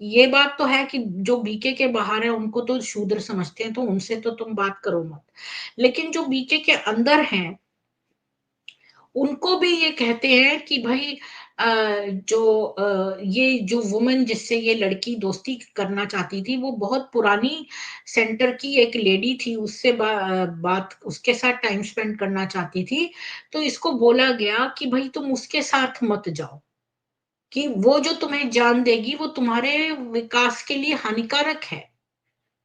ये बात तो है कि जो बीके के बाहर है उनको तो शूद्र समझते हैं, तो उनसे तो तुम बात करो मत। लेकिन जो बीके के अंदर हैं, उनको भी ये कहते हैं कि भाई, ये जो वुमन जिससे ये लड़की दोस्ती करना चाहती थी, वो बहुत पुरानी सेंटर की एक लेडी थी, उससे बात, उसके साथ टाइम स्पेंड करना चाहती थी। तो इसको बोला गया कि भाई तुम उसके साथ मत जाओ, कि वो जो तुम्हें जान देगी वो तुम्हारे विकास के लिए हानिकारक है।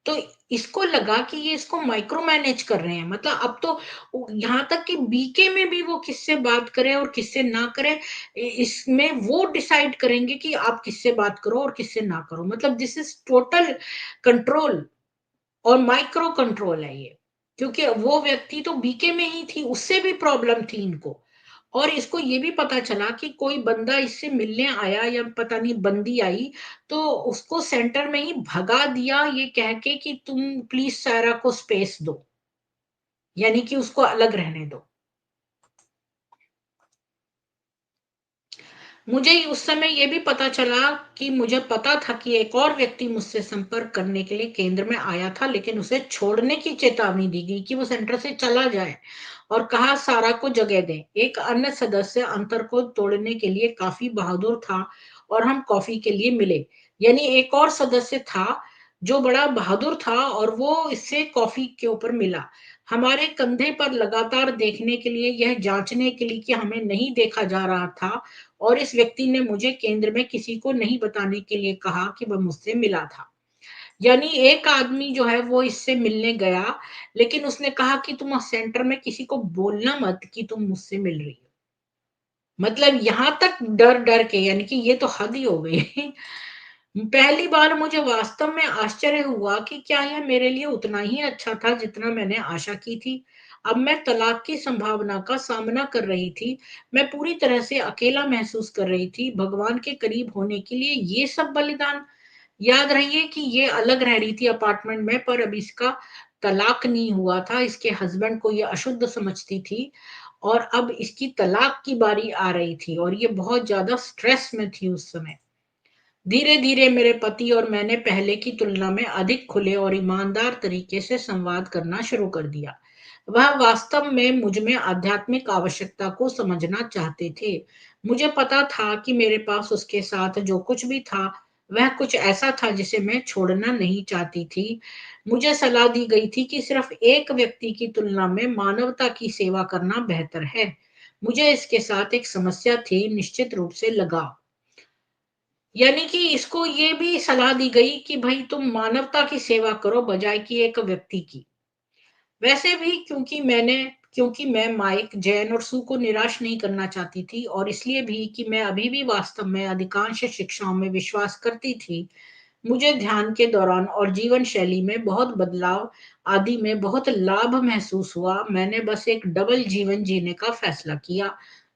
तो इसको लगा कि ये इसको माइक्रो मैनेज कर रहे हैं, मतलब अब तो यहाँ तक कि बीके में भी वो किससे बात करें और किससे ना करें, इसमें वो डिसाइड करेंगे कि आप किससे बात करो और किससे ना करो। मतलब दिस इज टोटल कंट्रोल और माइक्रो कंट्रोल है ये। क्योंकि वो व्यक्ति तो बीके में ही थी, उससे भी प्रॉब्लम थी इनको। और इसको ये भी पता चला कि कोई बंदा इससे मिलने आया या पता नहीं बंदी आई, तो उसको सेंटर में ही भगा दिया, ये कह के कि तुम प्लीज सारा को स्पेस दो, यानी कि उसको अलग रहने दो। मुझे उस समय ये भी पता चला कि मुझे पता था कि एक और व्यक्ति मुझसे संपर्क करने के लिए केंद्र में आया था, लेकिन उसे छोड़ने की चेतावनी दी गई कि वो सेंटर से चला जाए और कहा सारा को जगह दें। एक अन्य सदस्य अंतर को तोड़ने के लिए काफी बहादुर था और हम कॉफी के लिए मिले। यानी एक और सदस्य था जो बड़ा बहादुर था और वो इससे कॉफी के ऊपर मिला। हमारे कंधे पर लगातार देखने के लिए, यह जांचने के लिए कि हमें नहीं देखा जा रहा था, और इस व्यक्ति ने मुझे केंद्र में किसी को नहीं बताने के लिए कहा कि वह मुझसे मिला था। यानी एक आदमी जो है वो इससे मिलने गया, लेकिन उसने कहा कि तुम सेंटर में किसी को बोलना मत कि तुम मुझसे मिल रही हो। मतलब यहां तक डर डर के, यानी कि ये तो हद ही हो गई। पहली बार मुझे वास्तव में आश्चर्य हुआ कि क्या यह मेरे लिए उतना ही अच्छा था जितना मैंने आशा की थी। अब मैं तलाक की संभावना का सामना कर रही थी। मैं पूरी तरह से अकेला महसूस कर रही थी। भगवान के करीब होने के लिए ये सब बलिदान। याद रहिए कि ये अलग रह रही थी अपार्टमेंट में, पर अब इसका तलाक नहीं हुआ था। इसके हस्बैंड को ये अशुद्ध समझती थी और अब इसकी तलाक की बारी आ रही थी और ये बहुत ज्यादा स्ट्रेस में थी उस समय। धीरे धीरे मेरे पति और मैंने पहले की तुलना में अधिक खुले और ईमानदार तरीके से संवाद करना शुरू कर दिया। वह वास्तव में मुझ में आध्यात्मिक आवश्यकता को समझना चाहते थे। मुझे पता था कि मेरे पास उसके साथ जो कुछ भी था, वह कुछ ऐसा था जिसे मैं छोड़ना नहीं चाहती थी। मुझे सलाह दी गई थी कि सिर्फ एक व्यक्ति की तुलना में मानवता की सेवा करना बेहतर है। मुझे इसके साथ एक समस्या थी, निश्चित रूप से लगाव। यानी कि इसको ये भी सलाह दी गई कि भाई तुम मानवता की सेवा करो बजाय कि एक व्यक्ति की। वैसे भी क्योंकि मैं माइक, जैन और सू को निराश नहीं करना चाहती थी और इसलिए भी कि मैं अभी भी वास्तव में अधिकांश शिक्षाओं में विश्वास करती थी। मुझे ध्यान के दौरान और जीवन शैली में बहुत बदलाव आदि में बहुत लाभ महसूस हुआ। मैंने बस एक डबल जीवन जीने का फैसला किया,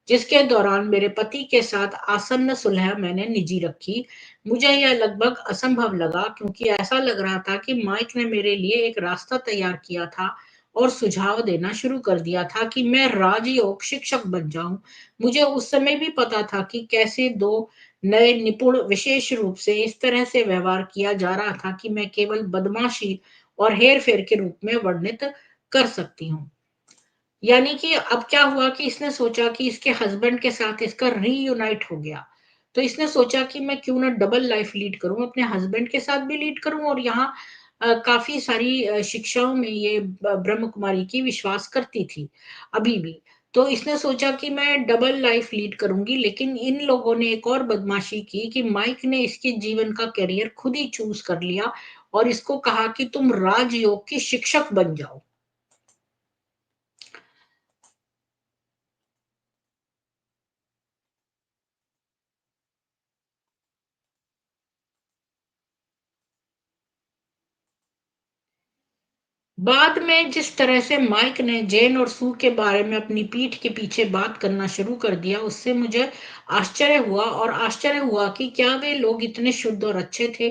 जिसके दौरान मेरे पति के साथ आसन्न सुलह मैंने निजी रखी। मुझे यह लगभग असंभव लगा क्योंकि ऐसा लग रहा था कि माइक ने मेरे लिए एक रास्ता तैयार किया था और सुझाव देना शुरू कर दिया था कि मैं राजयोग शिक्षक बन जाऊं। मुझे उस समय भी पता था कि कैसे दो नए निपुण विशेष रूप से इस तरह से व्यवहार किया जा रहा था कि मैं केवल बदमाशी और हेर फेर के रूप में वर्णित कर सकती हूँ। यानी कि अब क्या हुआ कि इसने सोचा कि इसके हस्बैंड के साथ इसका रीयूनाइट हो गया। तो इसने सोचा कि मैं क्यों ना डबल लाइफ लीड करूं, अपने हस्बैंड के साथ भी लीड करूं और यहाँ काफी सारी शिक्षाओं में ये ब्रह्म कुमारी की विश्वास करती थी अभी भी। तो इसने सोचा कि मैं डबल लाइफ लीड करूंगी, लेकिन इन लोगों ने एक और बदमाशी की कि माइक ने इसके जीवन का करियर खुद ही चूज कर लिया और इसको कहा कि तुम राजयोग की शिक्षक बन जाओ। बाद में जिस तरह से माइक ने जेन और सू के बारे में अपनी पीठ के पीछे बात करना शुरू कर दिया, उससे मुझे आश्चर्य हुआ कि क्या वे लोग इतने शुद्ध और अच्छे थे।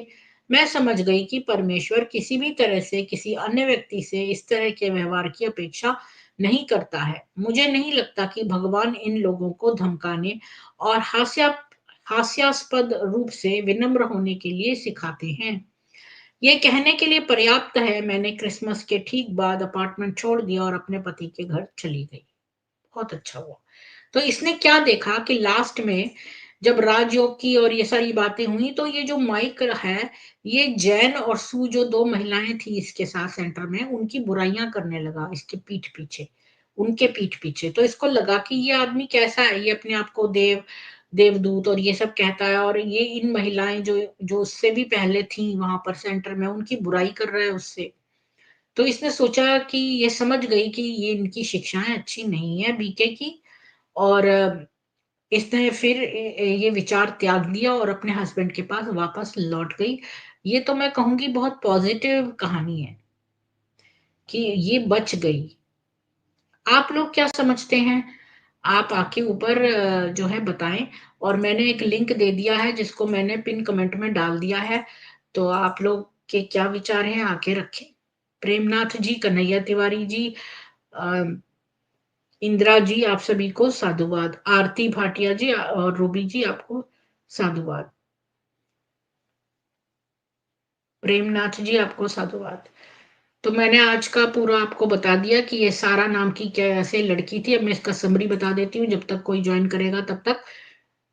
मैं समझ गई कि परमेश्वर किसी भी तरह से किसी अन्य व्यक्ति से इस तरह के व्यवहार की अपेक्षा नहीं करता है। मुझे नहीं लगता कि भगवान इन लोगों को धमकाने और हास्यास्पद रूप से विनम्र होने के लिए सिखाते हैं। ये कहने के लिए पर्याप्त है, मैंने क्रिसमस के ठीक बाद अपार्टमेंट छोड़ दिया और अपने पति के घर चली गई। बहुत अच्छा हुआ। तो इसने क्या देखा कि लास्ट में जब राजयोग की और ये सारी बातें हुई तो ये जो माइक है, ये जैन और सू जो दो महिलाएं थी इसके साथ सेंटर में, उनकी बुराइयां करने लगा इसके पीठ पीछे, उनके पीठ पीछे। तो इसको लगा कि ये आदमी कैसा है, ये अपने आप को देवदूत और ये सब कहता है और ये इन महिलाएं जो जो उससे भी पहले थी वहां पर सेंटर में, उनकी बुराई कर रहा है उससे। तो इसने सोचा कि ये समझ गई कि ये इनकी शिक्षाएं अच्छी नहीं है बीके की, और इसने फिर ये विचार त्याग दिया और अपने हस्बैंड के पास वापस लौट गई। ये तो मैं कहूंगी बहुत पॉजिटिव कहानी है कि ये बच गई। आप लोग क्या समझते हैं? आप आके ऊपर जो है बताएं, और मैंने एक लिंक दे दिया है जिसको मैंने पिन कमेंट में डाल दिया है। तो आप लोग के क्या विचार हैं आके रखें। प्रेमनाथ जी, कन्हैया तिवारी जी, अ, इंदिरा जी, आप सभी को साधुवाद। आरती भाटिया जी और रूबी जी, आपको साधुवाद। प्रेमनाथ जी, आपको साधुवाद। तो मैंने आज का पूरा आपको बता दिया कि ये सारा नाम की कैसे लड़की थी। अब मैं इसका समरी बता देती हूँ जब तक कोई ज्वाइन करेगा तब तक।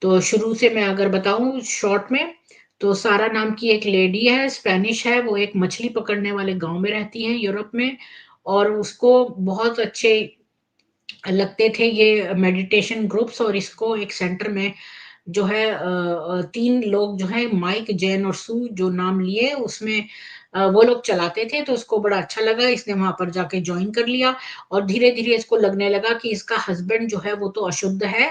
तो शुरू से मैं अगर बताऊं शॉर्ट में, तो सारा नाम की एक लेडी है, स्पेनिश है, वो एक मछली पकड़ने वाले गांव में रहती है यूरोप में। और उसको बहुत अच्छे लगते थे ये मेडिटेशन ग्रुप्स, और इसको एक सेंटर में जो है तीन लोग जो है, माइक, जैन और सू जो नाम लिए उसमें, वो लोग चलाते थे। तो उसको बड़ा अच्छा लगा, इसने वहां पर जाके ज्वाइन कर लिया। और धीरे धीरे इसको लगने लगा कि इसका हस्बैंड जो है वो तो अशुद्ध है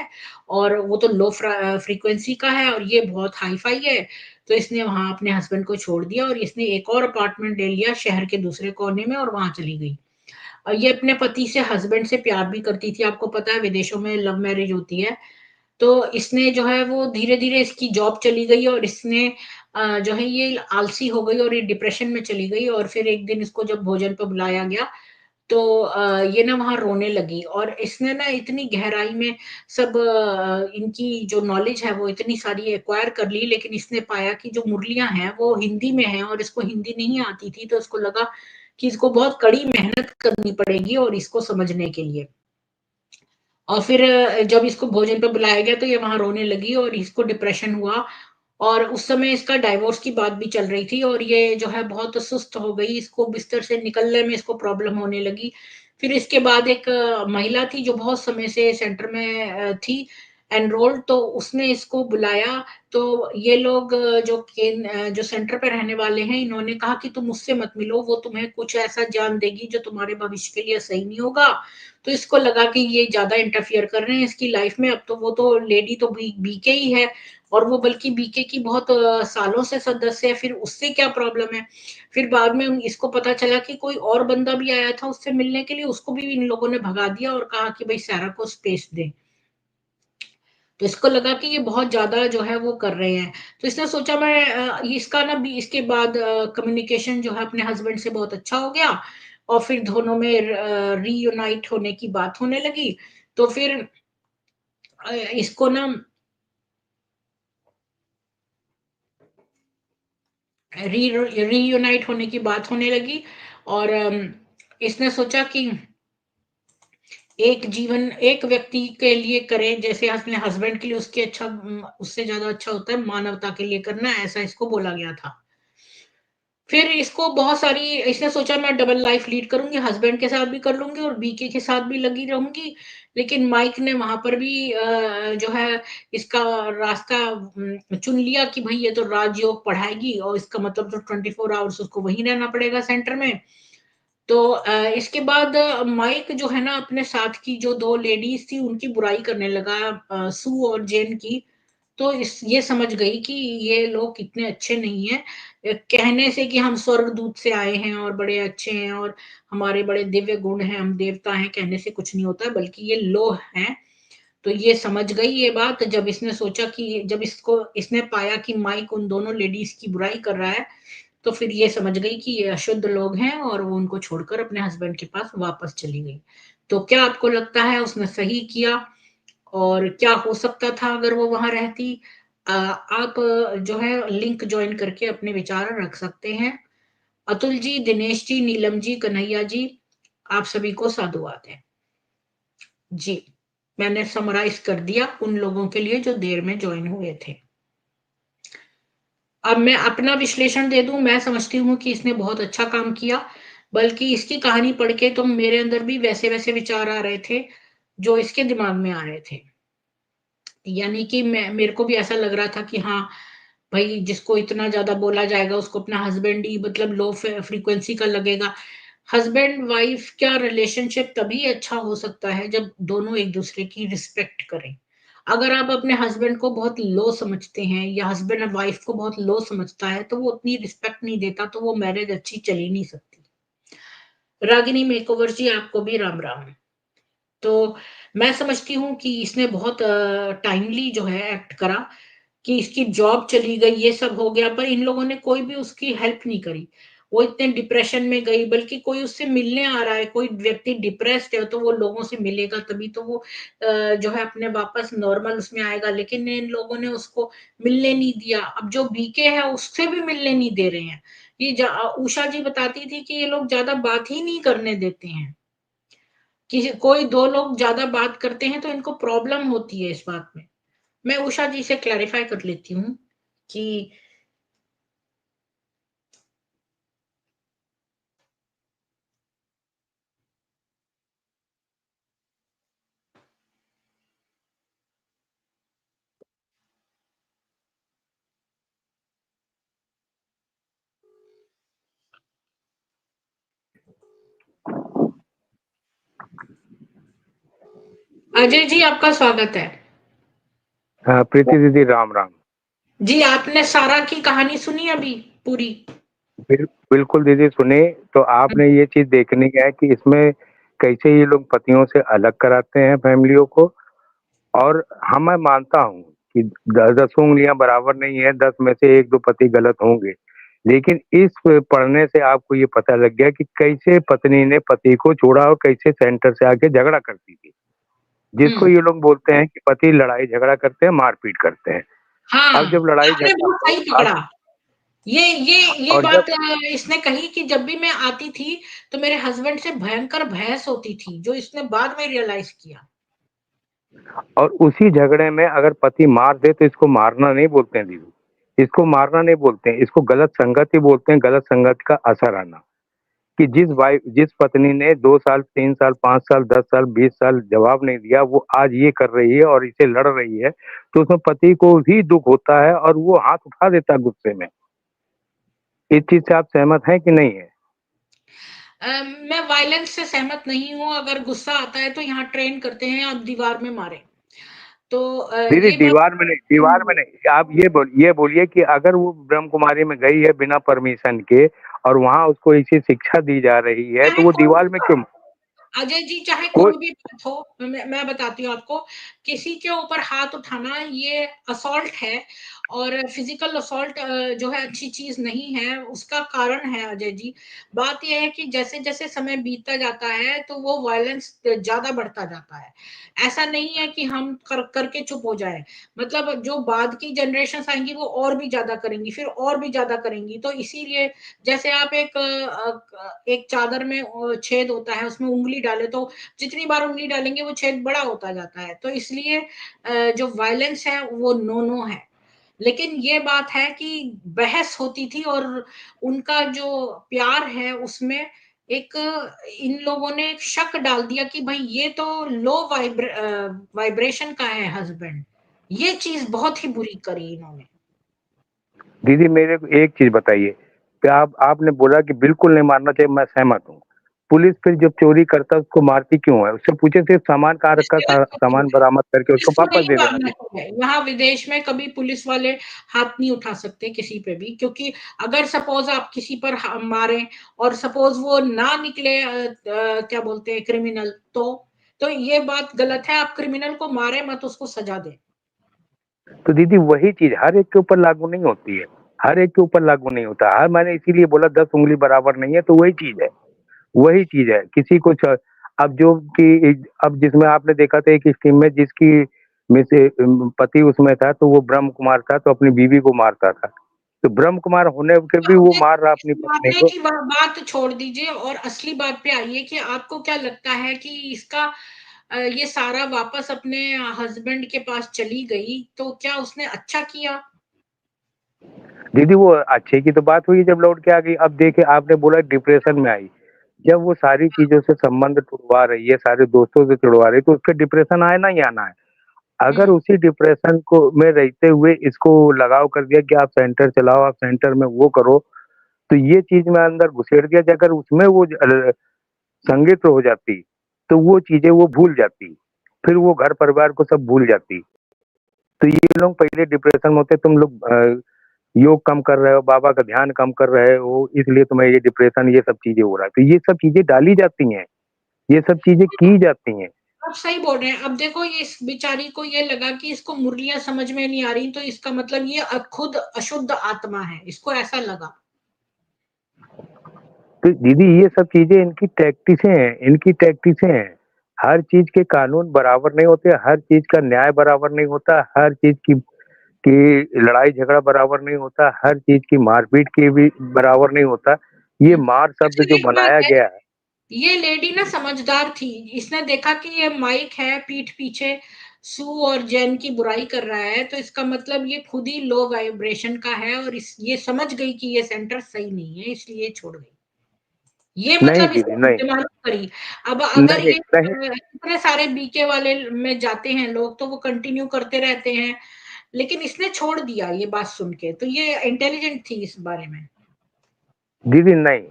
और वो तो लो फ्रीक्वेंसी का है और ये बहुत हाई फाई है। तो इसने वहां अपने हस्बैंड को छोड़ दिया और इसने एक और अपार्टमेंट ले लिया शहर के दूसरे कोने में और वहां चली गई। और ये अपने पति से, हस्बैंड से प्यार भी करती थी। आपको पता है विदेशों में लव मैरिज होती है। तो इसने जो है वो धीरे धीरे इसकी जॉब चली गई और इसने जो है ये आलसी हो गई और ये डिप्रेशन में चली गई। और फिर एक दिन इसको जब भोजन पर बुलाया गया तो ये ना वहाँ रोने लगी और इसने ना इतनी गहराई में सब इनकी जो नॉलेज है वो इतनी सारी एक्वायर कर ली, लेकिन इसने पाया कि जो मुरलियाँ हैं वो हिंदी में हैं और इसको हिंदी नहीं आती थी, तो इसको लगा कि इसको बहुत कड़ी मेहनत करनी पड़ेगी और इसको समझने के लिए। और फिर जब इसको भोजन पे बुलाया गया तो ये वहाँ रोने लगी और इसको डिप्रेशन हुआ और उस समय इसका डाइवोर्स की बात भी चल रही थी और ये जो है बहुत सुस्त हो गई, इसको बिस्तर से निकलने में इसको प्रॉब्लम होने लगी। फिर इसके बाद एक महिला थी जो बहुत समय से सेंटर में थी एनरोल्ड, तो उसने इसको बुलाया, तो ये लोग जो सेंटर पे रहने वाले हैं, इन्होंने कहा कि तुम उससे मत मिलो, वो तुम्हें कुछ ऐसा ज्ञान देगी जो तुम्हारे भविष्य के लिए सही नहीं होगा। तो इसको लगा कि ये ज़्यादा इंटरफियर कर रहे हैं इसकी लाइफ में, अब तो वो तो लेडी तो बीके ही है और वो बल्कि बीके की बहुत सालों से सदस्य है, फिर उससे क्या प्रॉब्लम है? फिर बाद में इसको पता चला कि कोई और बंदा भी आया था उससे मिलने के लिए, उसको भी इन लोगों ने भगा दिया और कहा कि भई सारा को स्पेस दें। तो इसको लगा कि ये बहुत ज़्यादा जो है वो कर रहे हैं। तो इसने सोचा मैं इसका ना भी इसके बाद कम्युनिकेशन जो है अपने हस्बैंड से बहुत अच्छा हो गया और फिर दोनों में रीयूनाइट होने की बात होने लगी। तो फिर इसको ना री रीयूनाइट होने की बात होने लगी और इसने सोचा कि एक जीवन एक व्यक्ति के लिए करें जैसे अपने हस्बैंड के लिए उसके अच्छा उससे ज़्यादा अच्छा होता है मानवता के लिए करना, ऐसा इसको बोला गया था। फिर इसको बहुत सारी इसने सोचा मैं डबल लाइफ लीड करूँगी, हस्बैंड के साथ भी कर लूँगी और बीके के साथ भी लगी रहूँगी। लेकिन माइक ने वहाँ पर भी जो है इसका रास्ता चुन लिया कि भई ये तो राजयोग पढ़ाएगी और इसका मतलब तो 24 आवर्स उसको वहीं रहना पड़ेगा सेंटर में। तो इसके बाद माइक जो है ना अपने साथ की जो 2 लेडीज़ थी उनकी बुराई करने लगा, सू और जेन की। तो इस ये समझ गई कि ये लोग इतने अच्छे नहीं हैं। कहने से कि हम स्वर्गदूत से आए हैं और बड़े अच्छे हैं और हमारे बड़े दिव्य गुण हैं, हम देवता हैं, कहने से कुछ नहीं होता है, बल्कि ये लोग हैं। तो ये समझ गई ये बात जब इसने सोचा कि जब इसको इसने पाया कि माइक उन दोनों लेडीज़ की बुराई कर रहा है, तो फिर ये समझ गई कि ये अशुद्ध लोग हैं और वो उनको छोड़कर अपने हस्बैंड के पास वापस चली गई। तो क्या आपको लगता है उसने सही किया? और क्या हो सकता था अगर वो वहाँ रहती? आप जो है लिंक जॉइन करके अपने विचार रख सकते हैं। अतुल जी, दिनेश जी, नीलम जी, कन्हैया जी, आप सभी को साधुवाद है। जी, मैंने समराइज़ कर दिया उन लोगों के लिए जो देर में जॉइन हुए थे। अब मैं अपना विश्लेषण दे दूँ, मैं समझती हूँ कि इसने बहुत अच्छा काम किया, बल्कि इसकी कहानी पढ़ के तो मेरे अंदर भी वैसे-वैसे विचार आ रहे थे, जो इसके दिमाग में आ रहे थे। यानी कि मैं मेरे को भी ऐसा लग रहा था कि हाँ, भई जिसको इतना ज़्यादा बोला जाएगा उसको अपना हस्बैंड ही मतलब लो फ्रीक्वेंसी का लगेगा। हस्बैंड वाइफ का रिलेशनशिप तभी अच्छा हो सकता है जब दोनों एक-दूसरे की रिस्पेक्ट करें। अगर आप अपने हस्बैंड को बहुत लो समझते हैं या हस्बैंड वाइफ को बहुत लो समझता है, तो वो उतनी रिस्पेक्ट नहीं देता, तो वो मैरिज अच्छी चल ही नहीं सकती। रागिनी मेकओवर जी, आपको भी राम-राम। तो मैं समझती हूँ कि इसने बहुत टाइमली जो है एक्ट करा कि इसकी जॉब चली गई, ये सब हो गया, पर इन लोगों ने कोई भी उसकी हेल्प नहीं करी। वो इतने डिप्रेशन में गई, बल्कि कोई उससे मिलने आ रहा है, कोई व्यक्ति डिप्रेस्ड है, तो वो लोगों से मिलेगा तभी तो वो जो है अपने वापस नॉर्मल उसमें आएगा, लेकिन इन लोगों ने उसको मिलने नहीं दिया। अब जो बीके है, उससे भी मिलने नहीं दे रहे हैं। ये उषा जी बताती थी कि ये लोग ज़्यादा बात ही नहीं करने देते हैं। किसी कोई 2 लोग ज़्यादा बात करते हैं, तो इनको प्रॉब्लम होती है इस बात में। मैं उषा जी से क्लैरिफ़ाई कर लेती हूँ कि अजय जी आपका स्वागत है। प्रीति दीदी राम राम। जी, आपने सारा की कहानी सुनी अभी पूरी? बिल्कुल दीदी सुनी। तो आपने ये चीज देखनी है कि इसमें कैसे ये लोग पतियों से अलग कराते हैं फैमिलियों को। और मैं मानता हूँ कि 10 उंगलियां बराबर नहीं है, 10 में से 1-2 पति गलत होंगे, लेकिन इस पढ़ने से आपको ये पता लग गया कि कैसे पत्नी ने पति को छोड़ा और कैसे सेंटर से आके झगड़ा करती थी, जिसको हम्म। ये लोग बोलते हैं कि पति लड़ाई झगड़ा करते हैं, मारपीट करते हैं। अब हाँ, जब लड़ाई आपने झगड़ा बहुत हो सही अब पकड़ा। ये और जब बात इसने कही कि जब भी मैं आती थी तो मेरे हस्बैंड से भयंकर बहस होती थी, जो इसने बाद में रियलाइज किया। और उसी झगड़े में अगर पति मार दे तो इसको मारना नहीं बोलते हैं दीदी, इसको मारना नहीं बोलते हैं, इसको गलत संगत ही बोलते हैं, गलत संगत का असर आना। कि जिस पत्नी ने 2 साल, 3 साल, 5 साल, 10 साल, 20 साल जवाब नहीं दिया, वो आज ये कर रही है और इसे लड़ रही है, तो उसमें पति को भी दुःख होता है और वो हाथ उठा देता है गुस्से में। इस चीज़ से आप सहमत हैं कि नहीं है? मैं वायलेंस से सहमत नहीं हूँ। अगर गुस्सा आता है तो यहाँ ट्रेन करते हैं, आप दीवार में मारे। तो दीदी ये बात दीवार में नहीं, आप ये बोलिए कि अगर वो ब्रह्म कुमारी में गई है बिना परमिशन के और वहाँ उसको ऐसी शिक्षा दी जा रही है, तो चाहे वो कोई दीवार भी में बात क्यों? अजय जी, चाहे कोई कोई भी बात हो, मैं बताती हूँ आपको। किसी के ऊपर हाथ उठाना ये असॉल्ट है, और फिजिकल असॉल्ट जो है अच्छी चीज नहीं है। उसका कारण है अजय जी, बात यह है कि जैसे जैसे समय बीतता जाता है तो वो वायलेंस ज्यादा बढ़ता जाता है। ऐसा नहीं है कि हम करके चुप हो जाए। मतलब जो बाद की जनरेशन आएंगी वो और भी ज्यादा करेंगी, फिर और भी ज्यादा करेंगी। तो इसीलिए जैसे आप एक चादर में छेद होता है, उसमें उंगली डाले तो जितनी बार उंगली डालेंगे वो छेद बड़ा होता जाता है। तो इसलिए जो वायलेंस है वो नो नो है। लेकिन ये बात है कि बहस होती थी, और उनका जो प्यार है उसमें एक इन लोगों ने एक शक डाल दिया कि भाई ये तो लो वाइब्रेशन का है हस्बैंड। ये चीज बहुत ही बुरी करी इन्होंने। दीदी मेरे को एक चीज़ बताइए, क्या आपने बोला कि बिल्कुल नहीं मारना चाहिए, मैं सहमत हूँ। पुलिस फिर जब चोरी करता है उसको मारती क्यों है? उससे पूछे सिर्फ सामान कहाँ रखा, इसके लिए सामान बरामद करके उसको इसको वापस नहीं दे देना मारना चाहिए। चाहिए। यहाँ विदेश में कभी पुलिस वाले हाथ नहीं उठा सकते किसी पे भी, क्योंकि अगर सपोज आप किसी पर मारें और सपोज वो ना निकले क्या बोलते हैं क्रिमिनल, तो ये बात गलत है। आप क्रिमिनल को मारे मत, उसको सजा दें। तो दीदी वही चीज़ हर एक के ऊपर लागू नहीं होती है, हर एक के ऊपर लागू नहीं होता है। मैंने इसीलिए बोला 10 उँगली बराबर नहीं है, तो वही चीज़ है, वही चीज़ है। किसी को अब जो कि अब जिसमें आपने देखा था एक स्कीम में जिसकी में से पति उसमें था, तो वो ब्रह्म कुमार था, तो अपनी बीवी को मारता था। तो ब्रह्म कुमार होने के भी वो ये मार रहा अपनी इस पत्नी मारने को। की बात छोड़ दीजिए और असली बात पे आइए कि आपको क्या लगता है कि इसका ये सारा वापस अपने हस्बैंड के पास चली गई, तो क्या उसने अच्छा किया? दीदी वो अच्छे की तो बात हुई जब लौट के आ गई। अब देखिए आपने बोला डिप्रेशन में आई, जब वो सारी चीज़ों से संबंध तुड़वा रही है, सारे दोस्तों से तुड़वा रही है, तो उसका डिप्रेशन आना ही आना है। अगर हम्म। उसी डिप्रेशन को में रहते हुए इसको लगाव कर दिया कि आप सेंटर चलाओ, आप सेंटर में वो करो, तो ये चीज़ में अंदर घुसेड़ दिया। अगर उसमें वो संलिप्त हो जाती, तो वो चीज़ें वो भूल जाती, फिर वो घर परिवार को सब भूल जाती। तो ये लोग पहले डिप्रेशन में होते, तुम लोग योग कम कर रहे हो, बाबा का ध्यान कम कर रहे हो, इसलिए तुम्हें ये डिप्रेशन ये सब चीज़ें हो रहा है। तो ये सब चीज़ें डाली जाती हैं, ये सब चीज़ें की जाती हैं। आप सही बोल रहे हैं। अब देखो, ये इस बेचारी को ये लगा कि इसको मुरलियां समझ में नहीं आ रही, तो इसका मतलब ये खुद अशुद्ध आत्मा है, इसको ऐसा लगा। तो दीदी ये सब चीज़ें इनकी टैक्टिसें हैं, इनकी टैक्टिसें हैं। हर चीज़ के कानून बराबर नहीं होते, हर चीज़ का न्याय बराबर नहीं होता, हर चीज़ की लड़ाई झगड़ा बराबर नहीं होता, हर चीज़ की मारपीट की भी बराबर नहीं होता। ये मार शब्द अच्छा, जो एक बात बनाया है, गया है। ये लेडी ना समझदार थी। इसने देखा कि ये माइक है पीठ पीछे सू और जैन की बुराई कर रहा है, तो इसका मतलब ये खुद ही लो वाइब्रेशन का है, और ये समझ गई कि ये सेंटर सही नहीं है, इसलिए छोड़ गई। ये नहीं मतलब दीदी इसने नहीं, दिमाग करी। अब अगर नहीं, ये नहीं। इतने सारे बीके वाले में जाते हैं लोग, तो वो कंटिन्यू करते रहते हैं। लेकिन इसने छोड़ दिया ये बात सुन के, तो ये इंटेलिजेंट थी इस बारे में। दीदी नहीं,